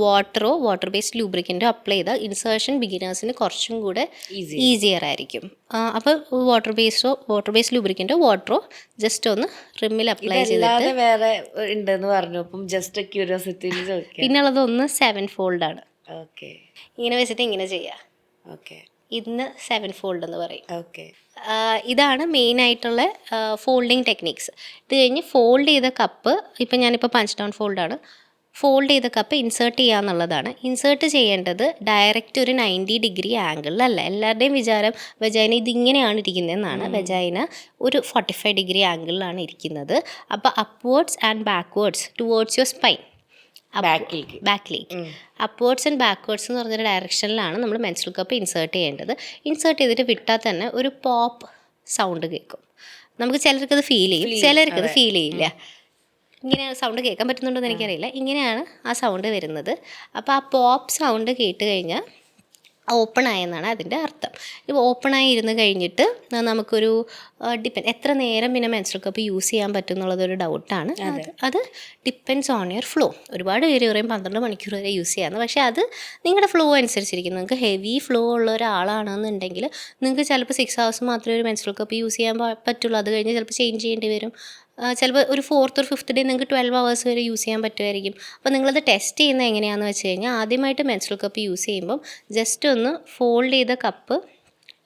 വാട്ടർ ബേസ്ഡ് ലൂബ്രിക്കൻറ്റോ അപ്ലൈ ചെയ്താൽ ഇൻസേർഷൻ ബിഗിനേഴ്സിന് കുറച്ചും കൂടെ ഈസിയർ ആയിരിക്കും. അപ്പോൾ വാട്ടർ ബേസ്ഡ് ലൂബ്രിക്കൻറ്റോ വാട്ടറോ ജസ്റ്റ് ഒന്ന് റിമ്മിൽ അപ്ലൈ ചെയ്തിട്ട് വേറെ ഉണ്ടെന്ന് പറഞ്ഞു. അപ്പം ജസ്റ്റ് ക്യൂരിയോസിറ്റി. പിന്നുള്ളത് 7 ഫോൾഡാണ്. ഓക്കെ, ഇങ്ങനെ വെച്ചിട്ട് ഇങ്ങനെ ചെയ്യുക. ഓക്കെ, ഇതിന് 7 ഫോൾഡ് എന്ന് പറയും. ഓക്കെ. ഇതാണ് മെയിനായിട്ടുള്ള ഫോൾഡിങ് ടെക്നിക്സ്. ഇത് കഴിഞ്ഞ് ഫോൾഡ് ചെയ്ത കപ്പ്, ഇപ്പം ഞാനിപ്പോൾ പഞ്ച് ഡൗൺ ഫോൾഡാണ്, ഫോൾഡ് ചെയ്ത കപ്പ് ഇൻസേർട്ട് ചെയ്യുക എന്നുള്ളതാണ്. ഇൻസേർട്ട് ചെയ്യേണ്ടത് ഡയറക്റ്റ് ഒരു 90 ഡിഗ്രി ആംഗിളിലല്ല. എല്ലാവരുടെയും വിചാരം വെജൈന ഇതിങ്ങനെയാണ് ഇരിക്കുന്നതെന്നാണ്. വെജൈന ഒരു 45 ഡിഗ്രി ആംഗിളിലാണ് ഇരിക്കുന്നത്. അപ്പോൾ upwards and backwards towards your spine, ബാക്കിലേക്ക് അപ്വേർഡ്സ് ആൻഡ് ബാക്ക്വേർഡ്സ് എന്ന് പറഞ്ഞൊരു ഡയറക്ഷനിലാണ് നമ്മൾ മെൻസ്ട്രൽ കപ്പ് ഇൻസേർട്ട് ചെയ്യേണ്ടത്. ഇൻസേർട്ട് ചെയ്തിട്ട് വിട്ടാൽ തന്നെ ഒരു പോപ്പ് സൗണ്ട് കേൾക്കും. നമുക്ക് ചിലർക്കത് ഫീൽ ചെയ്യും, ചിലർക്കത് ഫീൽ ചെയ്യില്ല. ഇങ്ങനെ സൗണ്ട് കേൾക്കാൻ പറ്റുന്നുണ്ടോ എന്ന് എനിക്കറിയില്ല. ഇങ്ങനെയാണ് ആ സൗണ്ട് വരുന്നത്. അപ്പോൾ ആ പോപ്പ് സൗണ്ട് കേട്ട് കഴിഞ്ഞാൽ ഓപ്പൺ ആയെന്നാണ് അതിൻ്റെ അർത്ഥം. ഇപ്പോൾ ഓപ്പണായി ഇരുന്ന് കഴിഞ്ഞിട്ട് നമുക്കൊരു എത്ര നേരം പിന്നെ മെൻസ്ട്രൽ കപ്പ് യൂസ് ചെയ്യാൻ പറ്റും എന്നുള്ളതൊരു ഡൗട്ടാണ്. അത് ഡിപ്പെൻഡ്സ് ഓൺ യുവർ ഫ്ലോ. ഒരുപാട് പേര് പറയും 12 മണിക്കൂർ വരെ യൂസ് ചെയ്യാമെന്ന്. പക്ഷേ അത് നിങ്ങളുടെ ഫ്ലോ അനുസരിച്ചിരിക്കും. നിങ്ങൾക്ക് ഹെവി ഫ്ലോ ഉള്ള ഒരാളാണെന്നുണ്ടെങ്കിൽ നിങ്ങൾക്ക് ചിലപ്പോൾ 6 hours മാത്രമേ ഒരു മെൻസ്ട്രൽ കപ്പ് യൂസ് ചെയ്യാൻ പറ്റുള്ളൂ. അത് കഴിഞ്ഞ് ചിലപ്പോൾ ചേഞ്ച് ചെയ്യേണ്ടി വരും. ചിലപ്പോൾ ഒരു 4th or 5th ഡേ നിങ്ങൾക്ക് 12 hours വരെ യൂസ് ചെയ്യാൻ പറ്റുമായിരിക്കും. അപ്പോൾ നിങ്ങളത് ടെസ്റ്റ് ചെയ്യുന്നത് എങ്ങനെയാണെന്ന് വെച്ച് കഴിഞ്ഞാൽ ആദ്യമായിട്ട് മെൻസ്ട്രൽ കപ്പ് യൂസ് ചെയ്യുമ്പം ജസ്റ്റ് ഒന്ന് ഫോൾഡ് ചെയ്ത കപ്പ്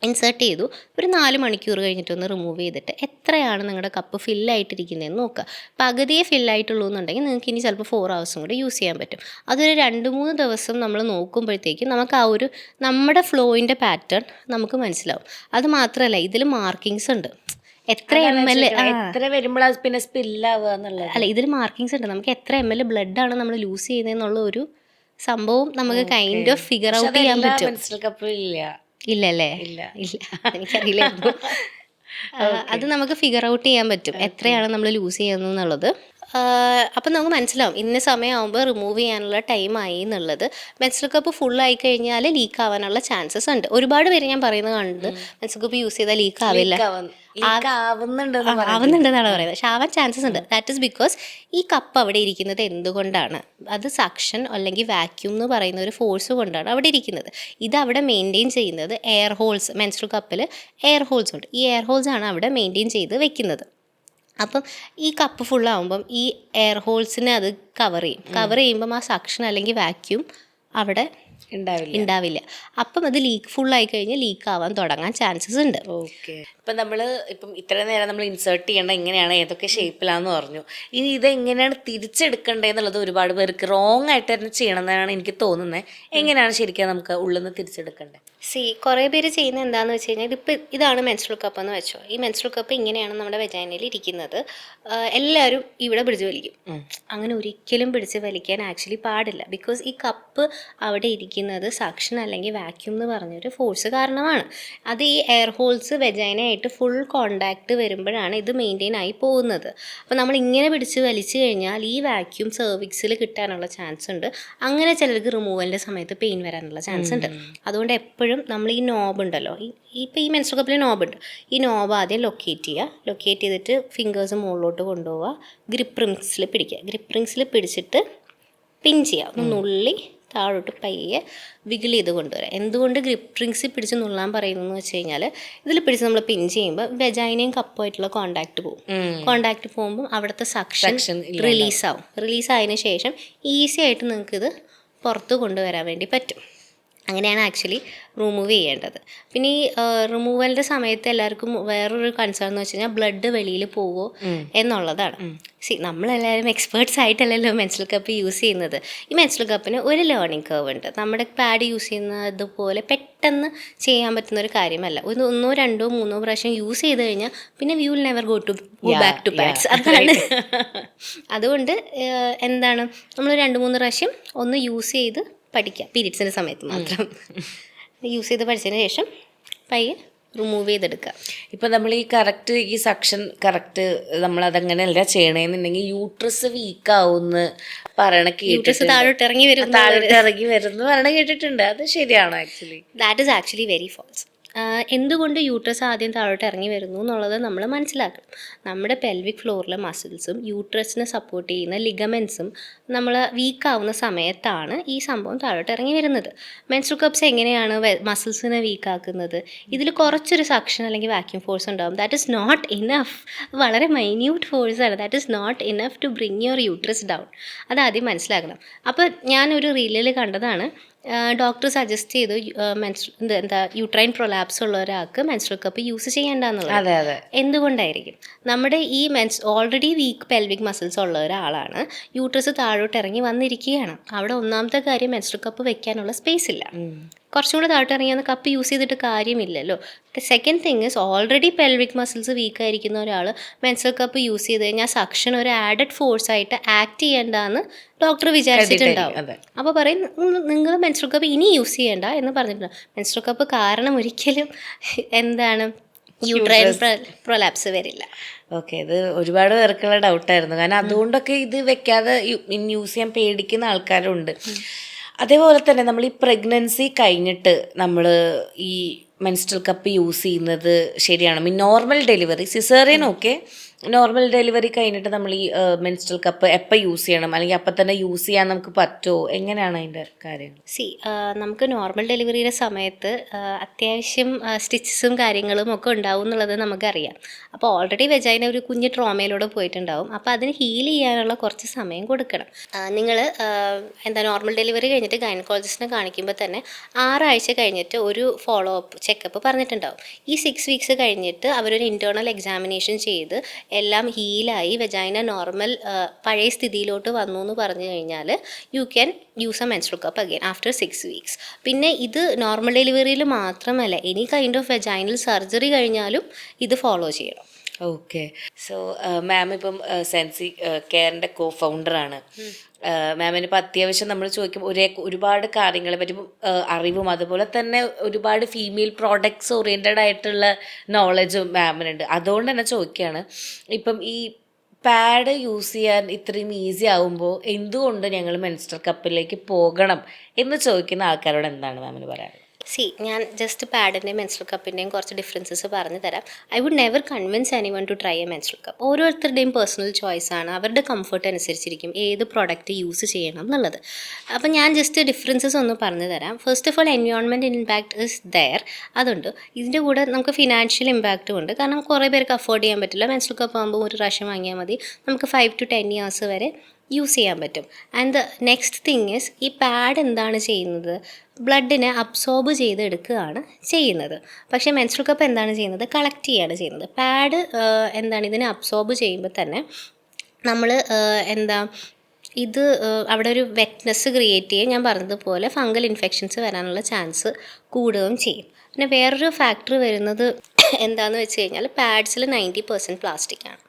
ഇൻസേർട്ട് ചെയ്തു, ഒരു 4 മണിക്കൂർ കഴിഞ്ഞിട്ടൊന്ന് റിമൂവ് ചെയ്തിട്ട് എത്രയാണ് നിങ്ങളുടെ കപ്പ് ഫില്ലായിട്ടിരിക്കുന്നതെന്ന് നോക്കുക. പകുതിയെ ഫില്ലായിട്ടുള്ളൂ എന്നുണ്ടെങ്കിൽ നിങ്ങൾക്ക് ഇനി ചിലപ്പോൾ 4 hours കൂടെ യൂസ് ചെയ്യാൻ പറ്റും. അതൊരു 2-3 ദിവസം നമ്മൾ നോക്കുമ്പോഴത്തേക്കും നമുക്ക് ആ ഒരു നമ്മുടെ ഫ്ലോയിൻ്റെ പാറ്റേൺ നമുക്ക് മനസ്സിലാവും. അത് മാത്രമല്ല ഇതിൽ മാർക്കിങ്സ് ഉണ്ട്. എത്ര ml എത്ര വരുമ്പോഴാണ് പിന്നെ സ്പില്ലാവുക എന്നുള്ളത്. അല്ല, ഇതിൽ മാർക്കിങ്സ് ഉണ്ട്. നമുക്ക് എത്ര ml ബ്ലഡാണ് നമ്മൾ ലൂസ് ചെയ്യുന്നതെന്നുള്ള ഒരു സംഭവം നമുക്ക് കൈൻഡ് ഓഫ് ഫിഗർ ഔട്ട് ചെയ്യാൻ പറ്റും. മെൻസ്ട്രൽ കപ്പ് ഇല്ലല്ലേ? ഇല്ല, എനിക്കറിയില്ലായിരുന്നു. അത് നമുക്ക് ഫിഗർ ഔട്ട് ചെയ്യാൻ പറ്റും എത്രയാണ് നമ്മൾ ലൂസ് ചെയ്യുന്നത്. അപ്പം നമുക്ക് മനസ്സിലാവും ഇന്ന സമയമാകുമ്പോൾ റിമൂവ് ചെയ്യാനുള്ള ടൈമായി എന്നുള്ളത്. മെൻസ്ട്രൽ കപ്പ് ഫുള്ളായി കഴിഞ്ഞാൽ ലീക്ക് ആവാനുള്ള ചാൻസസ് ഉണ്ട്. ഒരുപാട് പേര് ഞാൻ പറയുന്നത് കണ്ടത് മെൻസ്ട്രൽ കപ്പ് യൂസ് ചെയ്താൽ ലീക്ക് ആവില്ല, ആവുന്നുണ്ടെന്നാണ് പറയുന്നത്. പക്ഷെ ആവാൻ ചാൻസസ് ഉണ്ട്. ദാറ്റ് ഈസ് ബിക്കോസ് ഈ കപ്പ് അവിടെ ഇരിക്കുന്നത് എന്തുകൊണ്ടാണ്? അത് സക്ഷൻ അല്ലെങ്കിൽ വാക്യൂം എന്ന് പറയുന്ന ഒരു ഫോഴ്സ് കൊണ്ടാണ് അവിടെ ഇരിക്കുന്നത്. ഇത് അവിടെ മെയിൻറ്റെയിൻ ചെയ്യുന്നത് എയർ ഹോൾസ്, മെൻസ്ട്രൽ കപ്പിൽ എയർ ഹോൾസ് ഉണ്ട്. ഈ എയർ ഹോൾസ് ആണ് അവിടെ മെയിൻറ്റെയിൻ ചെയ്ത് വെക്കുന്നത്. അപ്പം ഈ കപ്പ് ഫുള്ളാകുമ്പം ഈ എയർ ഹോൾസിനെ അത് കവർ ചെയ്യുമ്പം ആ സക്ഷൻ അല്ലെങ്കിൽ വാക്യൂം അവിടെ ഉണ്ടാവില്ല. അപ്പം അത് ഫുള്ളായി കഴിഞ്ഞാൽ ലീക്ക് ആവാൻ തുടങ്ങാൻ ചാൻസസ് ഉണ്ട്. ഓക്കെ. ഇപ്പം ഇത്ര നേരം നമ്മൾ ഇൻസേർട്ട് ചെയ്യേണ്ട എങ്ങനെയാണ്, ഏതൊക്കെ ഷേപ്പിലാന്ന് പറഞ്ഞു. ഇനി ഇത് എങ്ങനെയാണ് തിരിച്ചെടുക്കേണ്ടതെന്നുള്ളത് ഒരുപാട് പേർക്ക് റോങ് ആയിട്ട് തന്നെ ചെയ്യണമെന്നാണ് എനിക്ക് തോന്നുന്നത്. എങ്ങനെയാണ് ശരിക്കും നമുക്ക് ഉള്ളിൽ നിന്ന് തിരിച്ചെടുക്കേണ്ടത്? കുറേ പേര് ചെയ്യുന്നത് എന്താണെന്ന് വെച്ച് കഴിഞ്ഞാൽ ഇതാണ് മെൻസ്ട്രൽ കപ്പ് എന്ന് വെച്ചോ. ഈ മെൻസ്ട്രൽ കപ്പ് ഇങ്ങനെയാണ് നമ്മുടെ വെജൈനയിൽ ഇരിക്കുന്നത്. എല്ലാവരും ഇവിടെ പിടിച്ച് വലിക്കും. അങ്ങനെ ഒരിക്കലും പിടിച്ച് വലിക്കാൻ ആക്ച്വലി പാടില്ല. ബിക്കോസ് ഈ കപ്പ് അവിടെ ഇരിക്കുന്നത് സക്ഷൻ അല്ലെങ്കിൽ വാക്യൂം എന്ന് പറഞ്ഞൊരു ഫോഴ്സ് കാരണമാണ്. അത് ഈ എയർ ഹോൾസ് വെജൈനയായിട്ട് ഫുൾ കോണ്ടാക്ട് വരുമ്പോഴാണ് ഇത് മെയിൻറ്റെയിൻ ആയി പോകുന്നത്. അപ്പോൾ നമ്മൾ ഇങ്ങനെ പിടിച്ച് വലിച്ചു കഴിഞ്ഞാൽ ഈ വാക്യൂം സെർവിക്സിൽ കിട്ടാനുള്ള ചാൻസ് ഉണ്ട്. അങ്ങനെ ചിലർക്ക് റിമൂവലിൻ്റെ സമയത്ത് പെയിൻ വരാനുള്ള ചാൻസ് ഉണ്ട്. അതുകൊണ്ട് എപ്പോഴും നമ്മൾ ഈ നോബ് ഉണ്ടല്ലോ, ഇപ്പോൾ ഈ മെൻസ്ട്രൽ കപ്പിൽ നോബുണ്ട്, ഈ നോബ് ആദ്യം ലൊക്കേറ്റ് ചെയ്തിട്ട് ഫിംഗേഴ്സ് മുകളിലോട്ട് കൊണ്ടുപോവുക, ഗ്രിപ്പ് റിങ്സിൽ പിടിച്ചിട്ട് പിൻ ചെയ്യുക, ഒന്ന് നുള്ളി താഴോട്ട് പയ്യെ വിഗിൾ ചെയ്ത് കൊണ്ടുവരാം. എന്തുകൊണ്ട് ഗ്രിപ്പ് റിങ്സിൽ പിടിച്ച് നുള്ളാൻ പറയുന്നതെന്ന് വെച്ച് കഴിഞ്ഞാൽ ഇതിൽ പിടിച്ച് നമ്മൾ പിൻ ചെയ്യുമ്പോൾ വെജൈനയും കപ്പുമായിട്ടുള്ള കോണ്ടാക്ട് പോകുമ്പോൾ അവിടുത്തെ സക്ഷൻ റിലീസായതിനു ശേഷം ഈസി ആയിട്ട് നിങ്ങൾക്കിത് പുറത്ത് കൊണ്ടുവരാൻ വേണ്ടി പറ്റും. അങ്ങനെയാണ് ആക്ച്വലി റിമൂവ് ചെയ്യേണ്ടത്. പിന്നെ ഈ റിമൂവലിൻ്റെ സമയത്ത് എല്ലാവർക്കും വേറൊരു കൺസേൺ എന്ന് വെച്ച് കഴിഞ്ഞാൽ ബ്ലഡ് വെളിയിൽ പോവോ എന്നുള്ളതാണ്. നമ്മളെല്ലാവരും എക്സ്പേർട്സ് ആയിട്ടല്ലല്ലോ മെൻസ്ട്രൽ കപ്പ് യൂസ് ചെയ്യുന്നത്. ഈ മെൻസ്ട്രൽ കപ്പിന് ഒരു ലേണിംഗ് കർവ് ഉണ്ട്. നമ്മുടെ പാഡ് യൂസ് ചെയ്യുന്നതുപോലെ പെട്ടെന്ന് ചെയ്യാൻ പറ്റുന്ന ഒരു കാര്യമല്ല. 1, 2, 3 പ്രാവശ്യം യൂസ് ചെയ്ത് കഴിഞ്ഞാൽ പിന്നെ we will never go back to pads. അതാണ്. അതുകൊണ്ട് എന്താണ്, നമ്മൾ 2-3 പ്രാവശ്യം ഒന്ന് യൂസ് ചെയ്ത് പഠിക്കാം. പീരീഡ്സിൻ്റെ സമയത്ത് മാത്രം യൂസ് ചെയ്ത് പഠിച്ചതിന് ശേഷം പയ്യെ റിമൂവ് ചെയ്തെടുക്കുക. ഇപ്പം നമ്മൾ ഈ സക്ഷൻ കറക്റ്റ് നമ്മളതങ്ങനെയല്ല ചെയ്യണമെന്നുണ്ടെങ്കിൽ യൂട്രസ് വീക്കാവുമെന്ന് പറയണ കേട്ടിട്ടുണ്ട്. താഴോട്ട് ഇറങ്ങി വരുന്നു പറയണ കേട്ടിട്ടുണ്ട്. അത് ശരിയാണോ? Actually that is actually very false. എന്തുകൊണ്ട് യൂട്രസ് ആദ്യം താഴോട്ട് ഇറങ്ങി വരുന്നു എന്നുള്ളത് നമ്മൾ മനസ്സിലാക്കണം. നമ്മുടെ പെൽവിക് ഫ്ലോറിലെ മസിൽസും യൂട്രസിനെ സപ്പോർട്ട് ചെയ്യുന്ന ലിഗമെൻസും നമ്മൾ വീക്കാവുന്ന സമയത്താണ് ഈ സംഭവം താഴോട്ട് ഇറങ്ങി വരുന്നത്. മെൻസ്ട്രൽ കപ്സ് എങ്ങനെയാണ് മസിൽസിനെ വീക്കാക്കുന്നത്? ഇതിൽ കുറച്ചൊരു സക്ഷൻ അല്ലെങ്കിൽ വാക്യൂം ഫോഴ്സ് ഉണ്ടാകും. That is not enough. വളരെ മൈന്യൂട്ട് ഫോഴ്സാണ്. That is not enough to bring your uterus down. അതാദ്യം മനസ്സിലാക്കണം. അപ്പോൾ ഞാനൊരു റീലിൽ കണ്ടതാണ്, ഡോക്ടർ സജസ്റ്റ് ചെയ്തു എന്താ യൂട്രൈൻ പ്രൊലാപ്സ് ഉള്ള ഒരാൾക്ക് മെൻസ്ട്രൽ കപ്പ് യൂസ് ചെയ്യേണ്ടെന്നുള്ളത്. അതെ അതെ. എന്തുകൊണ്ടായിരിക്കും? നമ്മുടെ ഈ ഓൾറെഡി വീക്ക് പെൽവിക് മസിൽസ് ഉള്ള ഒരാളാണ്, യൂട്രസ് താഴോട്ട് ഇറങ്ങി വന്നിരിക്കുകയാണ്. അവിടെ ഒന്നാമത്തെ കാര്യം മെൻസ്ട്രൽ കപ്പ് വെക്കാനുള്ള സ്പേസ് ഇല്ല. കുറച്ചും കൂടെ താഴോട്ട് ഇറങ്ങിയാൽ കപ്പ് യൂസ് ചെയ്തിട്ട് കാര്യമില്ലല്ലോ. Second thing is already pelvic muscles weak ആയിരിക്കുന്ന ഒരാൾ മെൻസ്ട്രൽ കപ്പ് യൂസ് ചെയ്ത് കഴിഞ്ഞാൽ സക്ഷൻ ഒരു ആഡഡ് ഫോഴ്സ് ആയിട്ട് ആക്ട് ചെയ്യേണ്ടെന്ന് ഡോക്ടർ വിചാരിച്ചിട്ടുണ്ടാവും. അപ്പോൾ പറയും നിങ്ങൾ മെൻസ്ട്രൽ കപ്പ് ഇനി യൂസ് ചെയ്യേണ്ട എന്ന് പറഞ്ഞിട്ടുണ്ട്. മെൻസ്ട്രൽ കപ്പ് കാരണം ഒരിക്കലും എന്താണ് യൂട്രൈൻ പ്രൊലാപ്സ് വരില്ല. ഓക്കെ, ഇത് ഒരുപാട് പേർക്കുള്ള ഡൗട്ടായിരുന്നു. കാരണം അതുകൊണ്ടൊക്കെ ഇത് വെക്കാതെ യൂസ് ചെയ്യാൻ പേടിക്കുന്ന ആൾക്കാരുണ്ട്. അതേപോലെ തന്നെ നമ്മൾ ഈ പ്രഗ്നൻസി കഴിഞ്ഞിട്ട് നമ്മൾ ഈ മെൻസ്ട്രൽ കപ്പ് യൂസ് ചെയ്യുന്നത് ശരിയാണ്? Normal delivery, caesarean okay, normal delivery കഴിഞ്ഞിട്ട് നമ്മൾ ഈ മെൻസ്ട്രൽ കപ്പ് എപ്പോൾ യൂസ് ചെയ്യണം, അല്ലെങ്കിൽ അപ്പം തന്നെ യൂസ് ചെയ്യാൻ നമുക്ക് പറ്റുമോ? എങ്ങനെയാണ് അതിൻ്റെ കാര്യങ്ങൾ? നമുക്ക് നോർമൽ ഡെലിവറിയുടെ സമയത്ത് അത്യാവശ്യം സ്റ്റിച്ചസും കാര്യങ്ങളും ഒക്കെ ഉണ്ടാവും എന്നുള്ളത് നമുക്കറിയാം. അപ്പോൾ ഓൾറെഡി വെജൈന ഒരു കുഞ്ഞ് ട്രോമയിലൂടെ പോയിട്ടുണ്ടാവും. അപ്പോൾ അതിന് ഹീൽ ചെയ്യാനുള്ള കുറച്ച് സമയം കൊടുക്കണം. നിങ്ങൾ നോർമൽ ഡെലിവറി കഴിഞ്ഞിട്ട് ഗൈനക്കോളജിസ്റ്റിനെ കാണിക്കുമ്പോൾ തന്നെ 6 ആഴ്ച കഴിഞ്ഞിട്ട് ഒരു ഫോളോ അപ്പ് ചെക്കപ്പ് പറഞ്ഞിട്ടുണ്ടാവും. ഈ 6 വീക്സ് കഴിഞ്ഞിട്ട് അവരൊരു ഇൻറ്റേർണൽ എക്സാമിനേഷൻ ചെയ്ത് എല്ലാം ഹീലായി വെജൈന നോർമൽ പഴയ സ്ഥിതിയിലോട്ട് വന്നു എന്ന് പറഞ്ഞു കഴിഞ്ഞാൽ you can use A menstrual cup again after 6 weeks. പിന്നെ ഇത് നോർമൽ ഡെലിവറിയിൽ മാത്രമല്ല, any kind of vaginal surgery കഴിഞ്ഞാലും ഇത് ഫോളോ ചെയ്യണം. ഓക്കെ. സോ മാം ഇപ്പം സെൻസി കെയറിൻ്റെ കോ ഫൗണ്ടറാണ്. മാമിനിപ്പോൾ അത്യാവശ്യം നമ്മൾ ചോദിക്കുമ്പോൾ ഒരുപാട് കാര്യങ്ങളെ പറ്റി അറിവും അതുപോലെ തന്നെ ഒരുപാട് ഫീമെയിൽ പ്രോഡക്ട്സ് ഓറിയൻറ്റഡ് ആയിട്ടുള്ള നോളജും മാമിനുണ്ട്. അതുകൊണ്ട് തന്നെ ചോദിക്കുകയാണ്, ഇപ്പം ഈ പാഡ് യൂസ് ചെയ്യാൻ ഇത്രയും ഈസി ആകുമ്പോൾ എന്തുകൊണ്ട് ഞങ്ങൾ മെൻസ്ട്രൽ കപ്പിലേക്ക് പോകണം എന്ന് ചോദിക്കുന്ന ആൾക്കാരോട് എന്താണ് മാമിന് പറയാനുള്ളത്? ഞാൻ ജസ്റ്റ് പാഡിൻ്റെയും മെൻസ്ട്രൽ കപ്പിൻ്റെയും കുറച്ച് ഡിഫറൻസസ് പറഞ്ഞു തരാം. I would never convince anyone to try a menstrual cup. ഓരോരുത്തരുടെയും പേഴ്സണൽ ചോയ്സാണ്, അവരുടെ കംഫർട്ട് അനുസരിച്ചിരിക്കും ഏത് പ്രോഡക്റ്റ് യൂസ് ചെയ്യണം എന്നുള്ളത്. അപ്പോൾ ഞാൻ ജസ്റ്റ് ഡിഫറൻസസ് ഒന്ന് പറഞ്ഞു തരാം. First of all, environment impact is there, അതുണ്ട്. ഇതിൻ്റെ കൂടെ നമുക്ക് ഫിനാൻഷ്യൽ ഇമ്പാക്റ്റും ഉണ്ട്. കാരണം കുറേ പേർക്ക് അഫോർഡ് ചെയ്യാൻ പറ്റില്ല. മെൻസ്ട്രൽ കപ്പ് ആകുമ്പോൾ ഒരു പ്രാവശ്യം വാങ്ങിയാൽ മതി, നമുക്ക് 5 to 10 years വരെ യൂസ് ചെയ്യാൻ പറ്റും. And the next thing is, ഈ പാഡ് എന്താണ് ചെയ്യുന്നത്? ബ്ലഡിനെ അബ്സോർബ് ചെയ്തെടുക്കുകയാണ് ചെയ്യുന്നത്. പക്ഷേ മെൻസ്ട്രൽ കപ്പ് എന്താണ് ചെയ്യുന്നത്? കളക്ട് ചെയ്യുകയാണ് ചെയ്യുന്നത്. പാഡ് ഇതിനെ അബ്സോർബ് ചെയ്യുമ്പോൾ തന്നെ നമ്മൾ ഇത് അവിടെ ഒരു വെറ്റ്നെസ് ക്രിയേറ്റ് ചെയ്യും. ഞാൻ പറഞ്ഞതുപോലെ ഫംഗൽ ഇൻഫെക്ഷൻസ് വരാനുള്ള ചാൻസ് കൂടുകയും ചെയ്യും. പിന്നെ വേറൊരു ഫാക്ടർ വരുന്നത് എന്താണെന്ന് വെച്ച് കഴിഞ്ഞാൽ, പാഡ്സിൽ 90% പ്ലാസ്റ്റിക് ആണ്.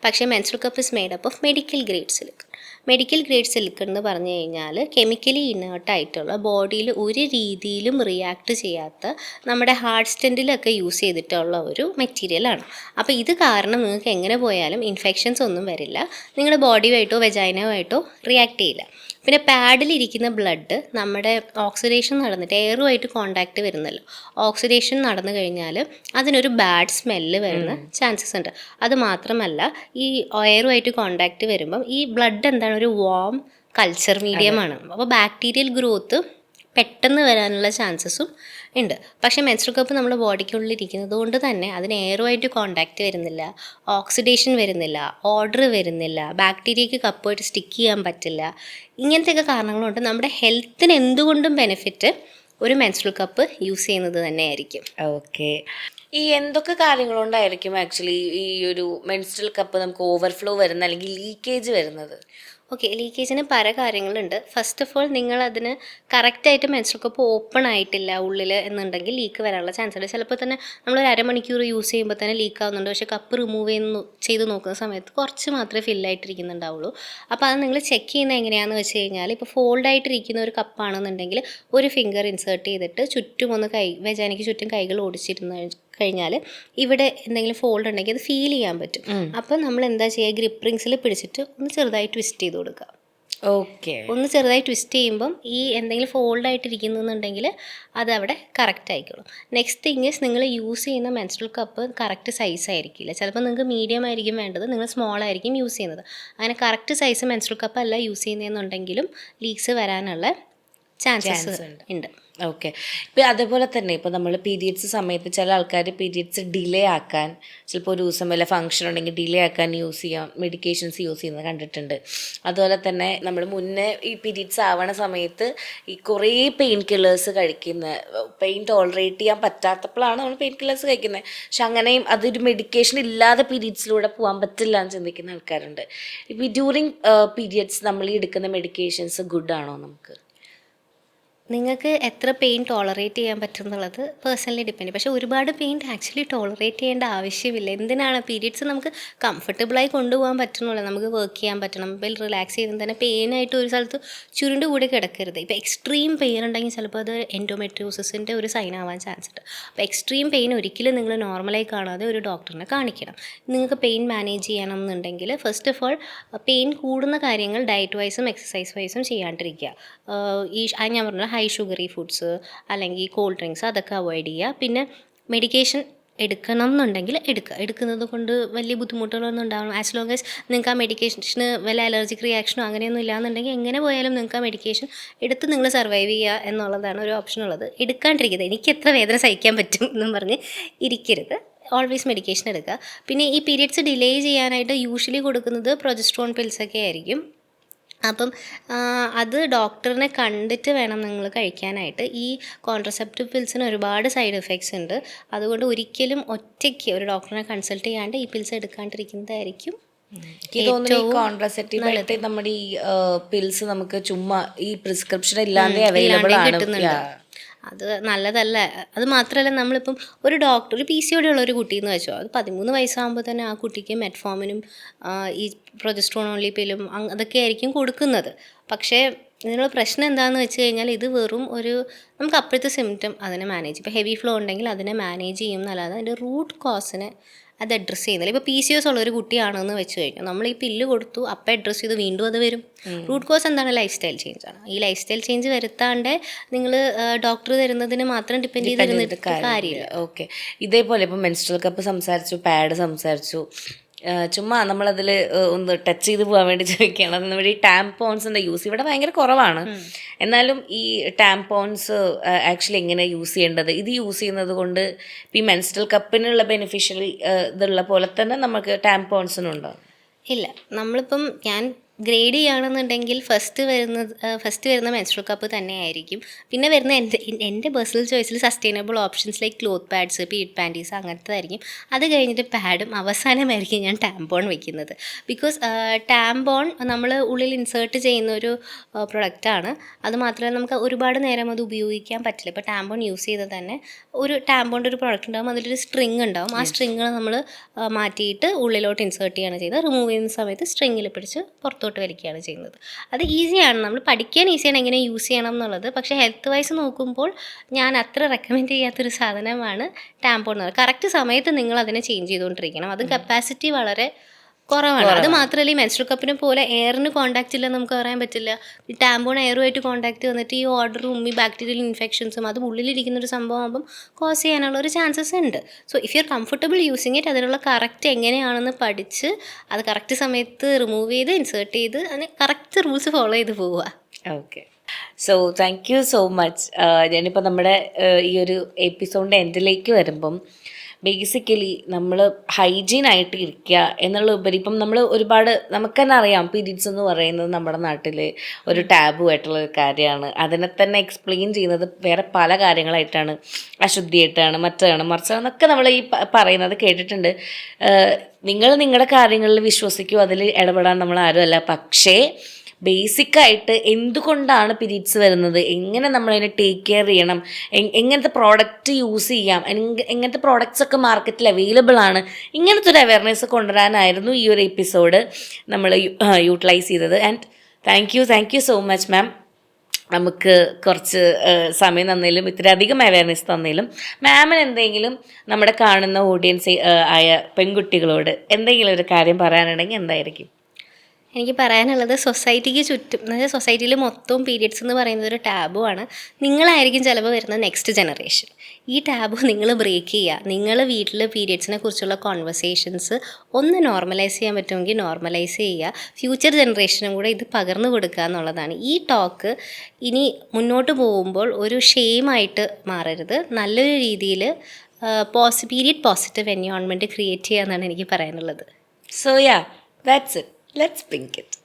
പക്ഷേ menstrual cup is made up of medical grade silicone. Medical grade silicone എന്ന് പറഞ്ഞു കഴിഞ്ഞാൽ കെമിക്കലി ഇനേർട്ടായിട്ടുള്ള, ബോഡിയിൽ ഒരു രീതിയിലും റിയാക്ട് ചെയ്യാത്ത, നമ്മുടെ ഹാർട്ട് സ്റ്റെൻറ്റിലൊക്കെ യൂസ് ചെയ്തിട്ടുള്ള ഒരു മെറ്റീരിയലാണ്. അപ്പോൾ ഇത് കാരണം നിങ്ങൾക്ക് എങ്ങനെ പോയാലും ഇൻഫെക്ഷൻസ് ഒന്നും വരില്ല, നിങ്ങളുടെ ബോഡിയുമായിട്ടോ വെജൈനയുമായിട്ടോ റിയാക്ട് ചെയ്യില്ല. പിന്നെ പാഡിലിരിക്കുന്ന ബ്ലഡ് നമ്മുടെ ഓക്സിഡേഷൻ നടന്നിട്ട് എയറുമായിട്ട് കോണ്ടാക്റ്റ് വരുന്നല്ലോ, ഓക്സിഡേഷൻ നടന്നു കഴിഞ്ഞാൽ അതിനൊരു ബാഡ് സ്മെല്ല് വരുന്ന ചാൻസസ് ഉണ്ട്. അത് മാത്രമല്ല, ഈ എയറുമായിട്ട് കോണ്ടാക്റ്റ് വരുമ്പം ഈ ബ്ലഡ് എന്താണ്, ഒരു വാം കൾച്ചർ മീഡിയമാണ്. അപ്പോൾ ബാക്ടീരിയൽ ഗ്രോത്ത് പെട്ടെന്ന് വരാനുള്ള ചാൻസസും ഉണ്ട്. പക്ഷേ മെൻസ്ട്രൽ കപ്പ് നമ്മുടെ ബോഡിക്കുള്ളിൽ ഇരിക്കുന്നത് കൊണ്ട് തന്നെ അതിന് എയറുമായിട്ട് കോണ്ടാക്റ്റ് വരുന്നില്ല, ഓക്സിഡേഷൻ വരുന്നില്ല, ഓർഡർ വരുന്നില്ല, ബാക്ടീരിയയ്ക്ക് കപ്പുമായിട്ട് സ്റ്റിക്ക് ചെയ്യാൻ പറ്റില്ല. ഇങ്ങനത്തെയൊക്കെ കാരണങ്ങളുണ്ട്. നമ്മുടെ ഹെൽത്തിന് എന്തുകൊണ്ടും ബെനിഫിറ്റ് ഒരു മെൻസ്ട്രൽ കപ്പ് യൂസ് ചെയ്യുന്നത് തന്നെയായിരിക്കും. ഓക്കെ. ഈ എന്തൊക്കെ കാര്യങ്ങളുണ്ടായിരിക്കും ആക്ച്വലി ഈ ഒരു മെൻസ്ട്രൽ കപ്പ് നമുക്ക് ഓവർഫ്ലോ വരുന്ന അല്ലെങ്കിൽ ലീക്കേജ് വരുന്നത്? ഓക്കെ, ലീക്കേജിന് പല കാര്യങ്ങളുണ്ട്. ഫസ്റ്റ് ഓഫ് ഓൾ, നിങ്ങളതിന് കറക്റ്റായിട്ട് മെൻസ്ട്രൽ കപ്പ് ഓപ്പൺ ആയിട്ടില്ല ഉള്ളിൽ എന്നുണ്ടെങ്കിൽ ലീക്ക് വരാനുള്ള ചാൻസ് ഉണ്ട്. ചിലപ്പോൾ തന്നെ നമ്മളൊരു അരമണിക്കൂർ യൂസ് ചെയ്യുമ്പോൾ തന്നെ ലീക്ക് ആവുന്നുണ്ട്. പക്ഷേ കപ്പ് റിമൂവ് ചെയ്ത് നോക്കുന്ന സമയത്ത് കുറച്ച് മാത്രമേ ഫില്ലായിട്ടിരിക്കുന്നുണ്ടാവുള്ളൂ. അപ്പോൾ അത് നിങ്ങൾ ചെക്ക് ചെയ്യുന്നത് എങ്ങനെയാണെന്ന് വെച്ച് കഴിഞ്ഞാൽ, ഇപ്പോൾ ഫോൾഡായിട്ടിരിക്കുന്ന ഒരു കപ്പാണെന്നുണ്ടെങ്കിൽ ഒരു ഫിംഗർ ഇൻസേർട്ട് ചെയ്തിട്ട് ചുറ്റും ഒന്ന് വെജൈനയ്ക്ക് ചുറ്റും കൈകൾ ഓടിച്ചിരുന്ന് കഴിഞ്ഞാൽ ഇവിടെ എന്തെങ്കിലും ഫോൾഡ് ഉണ്ടെങ്കിൽ അത് ഫീൽ ചെയ്യാൻ പറ്റും. അപ്പം നമ്മൾ എന്താ ചെയ്യുക, ഗ്രിപ്പ് റിങ്സിൽ പിടിച്ചിട്ട് ഒന്ന് ചെറുതായി ട്വിസ്റ്റ് ചെയ്ത് കൊടുക്കുക. ഓക്കെ, ഒന്ന് ചെറുതായി ട്വിസ്റ്റ് ചെയ്യുമ്പം ഈ എന്തെങ്കിലും ഫോൾഡായിട്ടിരിക്കുന്നുണ്ടെങ്കിൽ അതവിടെ കറക്റ്റ് ആയിക്കോളും. നെക്സ്റ്റ് തിങ് ഈസ്, നിങ്ങൾ യൂസ് ചെയ്യുന്ന മെൻസ്ട്രൽ കപ്പ് കറക്റ്റ് സൈസ് ആയിരിക്കില്ല. ചിലപ്പോൾ നിങ്ങൾക്ക് മീഡിയം ആയിരിക്കും വേണ്ടത്, നിങ്ങൾ സ്മോൾ ആയിരിക്കും യൂസ് ചെയ്യുന്നത്. അങ്ങനെ കറക്റ്റ് സൈസ് മെൻസ്ട്രൽ കപ്പ് അല്ല യൂസ് ചെയ്യുന്നതെന്നുണ്ടെങ്കിലും ലീക്സ് വരാനുള്ള ചാൻസസ് ഉണ്ട്. ഓക്കെ. ഇപ്പം അതേപോലെ തന്നെ ഇപ്പോൾ നമ്മൾ പീരിയഡ്സ് സമയത്ത് ചില ആൾക്കാർ പീരിയഡ്സ് ഡിലേ ആക്കാൻ ചിലപ്പോൾ ഒരു ദിവസം വല്ല ഫംഗ്ഷൻ ഉണ്ടെങ്കിൽ ഡിലേ ആക്കാൻ യൂസ് ചെയ്യാം മെഡിക്കേഷൻസ് യൂസ് ചെയ്യുന്നത് കണ്ടിട്ടുണ്ട്. അതുപോലെ തന്നെ നമ്മൾ മുന്നേ ഈ പീരിയഡ്സ് ആവണ സമയത്ത് ഈ കുറേ പെയിൻ കില്ലേഴ്സ് കഴിക്കുന്ന, പെയിൻ ടോളറേറ്റ് ചെയ്യാൻ പറ്റാത്തപ്പോഴാണ് നമ്മൾ പെയിൻ കില്ലേഴ്സ് കഴിക്കുന്നത്. പക്ഷെ അങ്ങനെയും അതൊരു മെഡിക്കേഷൻ ഇല്ലാതെ പീരിയഡ്സിലൂടെ പോകാൻ പറ്റില്ല എന്ന് ചിന്തിക്കുന്ന ആൾക്കാരുണ്ട്. ഇപ്പോൾ ഈ ഡ്യൂറിങ് പീരിയഡ്സ് നമ്മൾ ഈ എടുക്കുന്ന മെഡിക്കേഷൻസ് ഗുഡ് ആണോ നമുക്ക്? നിങ്ങൾക്ക് എത്ര പെയിൻ ടോളറേറ്റ് ചെയ്യാൻ പറ്റും എന്നുള്ളത് പേഴ്സണലി ഡിപ്പെൻഡ്. പക്ഷേ ഒരുപാട് പെയിൻ ആക്ച്വലി ടോളറേറ്റ് ചെയ്യേണ്ട ആവശ്യമില്ല. എന്തിനാണ് പീരിയഡ്സ് നമുക്ക് കംഫർട്ടബിളായി കൊണ്ടുപോകാൻ പറ്റണമല്ലോ. നമുക്ക് വർക്ക് ചെയ്യാൻ പറ്റണം, വെൽ റിലാക്സ് ചെയ്ത് തന്നെ പെയിനായിട്ട് ഒരു സ്ഥലത്ത് ചുരുണ്ട് കൂടി കിടക്കരുത്. ഇപ്പോൾ എക്സ്ട്രീം പെയിൻ ഉണ്ടെങ്കിൽ ചിലപ്പോൾ അത് എൻഡോമെട്രിയോസിൻ്റെ ഒരു സൈൻ ആവാൻ ചാൻസ് ഉണ്ട്. അപ്പോൾ എക്സ്ട്രീം പെയിൻ ഒരിക്കലും നിങ്ങൾ നോർമലായി കാണാതെ ഒരു ഡോക്ടറിനെ കാണിക്കണം. നിങ്ങൾക്ക് പെയിൻ മാനേജ് ചെയ്യണം എന്നുണ്ടെങ്കിൽ ഫസ്റ്റ് ഓഫ് ഓൾ പെയിൻ കൂടുന്ന കാര്യങ്ങൾ ഡയറ്റ് വൈസും എക്സസൈസ് വൈസും ചെയ്യാണ്ടിരിക്കുക. ഞാൻ പറഞ്ഞ ഹൈ ഷുഗറി ഫുഡ്സ് അല്ലെങ്കിൽ കോൾഡ് ഡ്രിങ്ക്സ് അതൊക്കെ അവോയ്ഡ് ചെയ്യുക. പിന്നെ മെഡിക്കേഷൻ എടുക്കണം എന്നുണ്ടെങ്കിൽ എടുക്കുന്നത് കൊണ്ട് വലിയ ബുദ്ധിമുട്ടുകളൊന്നും ഉണ്ടാവണം. ആസ് ലോങ് ആസ് നിങ്ങൾക്ക് ആ മെഡിക്കേഷന് വല്ല അലർജിക് റിയാക്ഷനോ അങ്ങനെയൊന്നും ഇല്ലാന്നുണ്ടെങ്കിൽ എങ്ങനെ പോയാലും നിങ്ങൾക്ക് ആ മെഡിക്കേഷൻ എടുത്ത് നിങ്ങൾ സർവൈവ് ചെയ്യുക എന്നുള്ളതാണ് ഒരു ഓപ്ഷൻ ഉള്ളത്. എടുക്കാണ്ടിരിക്കുന്നത് എനിക്ക് എത്ര വേദന സഹിക്കാൻ പറ്റും എന്നും പറഞ്ഞ് ഇരിക്കരുത്. ഓൾവേസ് മെഡിക്കേഷൻ എടുക്കുക. പിന്നെ ഈ പീരിയഡ്സ് ഡിലേ ചെയ്യാനായിട്ട് യൂഷ്വലി കൊടുക്കുന്നത് പ്രൊജസ്ട്രോൺ പിൽസൊക്കെ ആയിരിക്കും. അപ്പം അത് ഡോക്ടറിനെ കണ്ടിട്ട് വേണം നിങ്ങൾ കഴിക്കാനായിട്ട്. ഈ കോൺട്രസെപ്റ്റീവ് പിൽസിന് ഒരുപാട് സൈഡ് എഫക്ട്സ് ഉണ്ട്. അതുകൊണ്ട് ഒരിക്കലും ഒറ്റയ്ക്ക് ഒരു ഡോക്ടറിനെ കൺസൾട്ട് ചെയ്യാണ്ട് ഈ പിൽസ് എടുക്കാണ്ടിരിക്കുന്നതായിരിക്കും എനിക്ക് തോന്നുന്നു ഈ കോൺട്രസെപ്റ്റീവ് ആയിട്ട് നമ്മുടെ ഈ പിൽസ് നമുക്ക് ചുമ്മാ ഈ പ്രിസ്ക്രിപ്ഷൻ ഇല്ലാതെ അവൈലബിൾ ആണ്. അത് നല്ലതല്ല. അത് മാത്രമല്ല, നമ്മളിപ്പം ഒരു ഡോക്ടർ ഒരു PCOD ഉള്ള ഒരു കുട്ടിയെന്ന് വെച്ചോ, അത് 13 വയസ്സാകുമ്പോൾ തന്നെ ആ കുട്ടിക്ക് മെറ്റ്ഫോമിനും ഈ പ്രൊജസ്ട്രോൺ ഓൺലി പില്ലും അതൊക്കെ ആയിരിക്കും കൊടുക്കുന്നത്. പക്ഷേ ഇതിനുള്ള പ്രശ്നം എന്താണെന്ന് വെച്ച് കഴിഞ്ഞാൽ ഇത് വെറും ഒരു നമുക്ക് അപ്പോഴത്തെ സിംറ്റം അതിനെ മാനേജ്, ഇപ്പോൾ ഹെവി ഫ്ലോ ഉണ്ടെങ്കിൽ അതിനെ മാനേജ് ചെയ്യും എന്നല്ലാതെ അതിൻ്റെ റൂട്ട് കോസിനെ അത് അഡ്രസ്സ് ചെയ്യുന്നില്ല. ഇപ്പോൾ PCOS ഉള്ള ഒരു കുട്ടിയാണെന്ന് വെച്ച് കഴിഞ്ഞാൽ നമ്മൾ ഈ പില്ല് കൊടുത്തു അപ്പം അഡ്രസ്സ് ചെയ്ത് വീണ്ടും അത് വരും. റൂട്ട് കോസ് എന്താണ്? ലൈഫ് സ്റ്റൈൽ ചേഞ്ച് ആണ്. ഈ ലൈഫ് സ്റ്റൈൽ ചേഞ്ച് വരുത്താണ്ട് നിങ്ങൾ ഡോക്ടർ തരുന്നതിന് മാത്രം ഡിപ്പെൻഡ് ചെയ്തിരുന്നിട്ട് കാര്യമില്ല. ഓക്കെ. ഇതേപോലെ ഇപ്പം മെൻസ്ട്രൽ കപ്പ് സംസാരിച്ചു, പാഡ് സംസാരിച്ചു, ചുമ്മാ നമ്മളതിൽ ഒന്ന് ടച്ച് ചെയ്ത് പോകാൻ വേണ്ടി ചോദിക്കുകയാണ്. അത് നമ്മുടെ ഈ ടാംപോൺസിൻ്റെ യൂസ് ഇവിടെ ഭയങ്കര കുറവാണ്. എന്നാലും ഈ ടാംപോൺസ് ആക്ച്വലി എങ്ങനെ യൂസ് ചെയ്യേണ്ടത്, ഇത് യൂസ് ചെയ്യുന്നത് കൊണ്ട് ഈ മെൻസ്ട്രൽ കപ്പിനുള്ള ബെനിഫിഷ്യൽ ഇതുള്ള പോലെ തന്നെ നമുക്ക് ടാംപോൺസിനുണ്ടോ? ഇല്ല. നമ്മളിപ്പം ഞാൻ ഗ്രേഡ് ചെയ്യുകയാണെന്നുണ്ടെങ്കിൽ ഫസ്റ്റ് വരുന്ന മെൻസ്ട്രൽ കപ്പ് തന്നെയായിരിക്കും. പിന്നെ വരുന്ന എൻ്റെ പേഴ്സണൽ ചോയ്സിൽ sustainable options like cloth pads, peed panties അങ്ങനത്തതായിരിക്കും. അത് കഴിഞ്ഞിട്ട് പാഡും അവസാനമായിരിക്കും ഞാൻ ടാംപോൺ വെക്കുന്നത്. ബിക്കോസ് ടാംപോൺ നമ്മൾ ഉള്ളിൽ ഇൻസേർട്ട് ചെയ്യുന്ന ഒരു പ്രൊഡക്റ്റാണ്. അത് മാത്രമല്ല നമുക്ക് ഒരുപാട് നേരം അത് ഉപയോഗിക്കാൻ പറ്റില്ല. ഇപ്പോൾ ടാംപോൺ യൂസ് ചെയ്താൽ തന്നെ ഒരു ടാംപോണിൻ്റെ ഒരു പ്രൊഡക്റ്റ് ഉണ്ടാകും, അതിലൊരു സ്ട്രിങ് ഉണ്ടാകും. ആ സ്ട്രിങ്ങ് നമ്മൾ മാറ്റിയിട്ട് ഉള്ളിലോട്ട് ഇൻസേർട്ട് ചെയ്യുകയാണ് ചെയ്തത്. റിമൂവ് ചെയ്യുന്ന സമയത്ത് സ്ട്രിങ്ങിൽ പിടിച്ച് പുറത്തോട്ട് വലിക്കുകയാണ് ചെയ്യുന്നത്. അത് ഈസിയാണ്, നമ്മൾ പഠിക്കാൻ ഈസിയാണ് എങ്ങനെ യൂസ് ചെയ്യണം എന്നുള്ളത്. പക്ഷേ ഹെൽത്ത് വൈസ് നോക്കുമ്പോൾ ഞാൻ അത്ര റെക്കമെൻഡ് ചെയ്യാത്തൊരു സാധനമാണ് ടാംപോൺ എന്നുള്ളത്. കറക്റ്റ് സമയത്ത് നിങ്ങൾ അതിനെ ചേഞ്ച് ചെയ്തുകൊണ്ടിരിക്കണം. അത് കപ്പാസിറ്റി വളരെ കുറവാണ്. അത് മാത്രമല്ല ഈ മെൻസ്ട്രൽ കപ്പിനെ പോലെ എയറിന് കോൺടാക്റ്റ് ഇല്ലെന്ന് നമുക്ക് പറയാൻ പറ്റില്ല. ഈ ടാംപോൺ എയറുമായിട്ട് കോൺടാക്റ്റ് വന്നിട്ട് ഈ ഓർഡറും ഈ ബാക്ടീരിയൽ ഇൻഫെക്ഷൻസും അത് ഉള്ളിലിരിക്കുന്നൊരു സംഭവമാകുമ്പം കോസ് ചെയ്യാനുള്ള ഒരു ചാൻസസ് ഉണ്ട്. So if you are comfortable using it, അതിനുള്ള കറക്റ്റ് എങ്ങനെയാണെന്ന് പഠിച്ച് അത് കറക്റ്റ് സമയത്ത് റിമൂവ് ചെയ്ത് ഇൻസേർട്ട് ചെയ്ത് അതിന് കറക്റ്റ് റൂൾസ് ഫോളോ ചെയ്ത് പോവുക. Okay. So thank you so much. ഞാനിപ്പോൾ നമ്മുടെ ഈ ഒരു എപ്പിസോഡിൻ്റെ എൻഡിലേക്ക് വരുമ്പം ബേസിക്കലി നമ്മൾ ഹൈജീനായിട്ട് ഇരിക്കുക എന്നുള്ള ഉപരി ഇപ്പം നമ്മൾ ഒരുപാട് നമുക്ക് തന്നെ അറിയാം പീരീഡ്സ് എന്ന് പറയുന്നത് നമ്മുടെ നാട്ടിൽ ഒരു ടാബു ആയിട്ടുള്ള ഒരു കാര്യമാണ്. അതിനെ തന്നെ എക്സ്പ്ലെയിൻ ചെയ്യുന്നത് വേറെ പല കാര്യങ്ങളായിട്ടാണ്, അശുദ്ധിയായിട്ടാണ്, മറ്റാണ് മറിച്ചാണെന്നൊക്കെ നമ്മൾ ഈ പറയുന്നത് കേട്ടിട്ടുണ്ട്. നിങ്ങൾ നിങ്ങളുടെ കാര്യങ്ങളിൽ വിശ്വസിക്കുമോ, അതിൽ ഇടപെടാൻ നമ്മൾ ആരുമല്ല. പക്ഷേ ബേസിക്കായിട്ട് എന്തുകൊണ്ടാണ് പീരീഡ്സ് വരുന്നത്, എങ്ങനെ നമ്മളതിനെ ടേക്ക് കെയർ ചെയ്യണം, എങ്ങനത്തെ പ്രോഡക്റ്റ് യൂസ് ചെയ്യാം, എങ്ങനത്തെ പ്രോഡക്റ്റ്സ് ഒക്കെ മാർക്കറ്റിൽ അവൈലബിൾ ആണ്, ഇങ്ങനത്തെ ഒരു അവയർനെസ് കൊണ്ടുവരാനായിരുന്നു ഈ ഒരു എപ്പിസോഡ് നമ്മൾ യൂട്ടിലൈസ് ചെയ്തത്. And thank you so much ma'am. നമുക്ക് കുറച്ച് സമയം തന്നതിലും ഇത്രയധികം അവയർനെസ് തന്നതിലും. മാമിന് എന്തെങ്കിലും നമ്മുടെ കാണുന്ന ഓഡിയൻസ് ആയ പെൺകുട്ടികളോട് എന്തെങ്കിലും ഒരു കാര്യം പറയാനുണ്ടെങ്കിൽ എന്തായിരിക്കും? എനിക്ക് പറയാനുള്ളത് സൊസൈറ്റിക്ക് ചുറ്റും, അതായത് സൊസൈറ്റിയിൽ മൊത്തവും പീരിയഡ്സ് എന്ന് പറയുന്നത് ഒരു ടാബു ആണ്. നിങ്ങളായിരിക്കും ചിലപ്പോൾ വരുന്ന നെക്സ്റ്റ് ജനറേഷൻ. ഈ ടാബു നിങ്ങൾ ബ്രേക്ക് ചെയ്യുക. നിങ്ങൾ വീട്ടിൽ പീരിയഡ്സിനെ കുറിച്ചുള്ള കോൺവെർസേഷൻസ് ഒന്ന് നോർമലൈസ് ചെയ്യാൻ പറ്റുമെങ്കിൽ നോർമലൈസ് ചെയ്യുക. ഫ്യൂച്ചർ ജനറേഷനും കൂടെ ഇത് പകർന്നു കൊടുക്കുക എന്നുള്ളതാണ്. ഈ ടോക്ക് ഇനി മുന്നോട്ട് പോകുമ്പോൾ ഒരു ഷെയിമായിട്ട് മാറരുത്. നല്ലൊരു രീതിയിൽ പീരിയഡ് പോസിറ്റീവ് എൻവയോൺമെൻറ്റ് ക്രിയേറ്റ് ചെയ്യുക എന്നാണ് എനിക്ക് പറയാനുള്ളത്. So yeah, that's it. Let's pink it.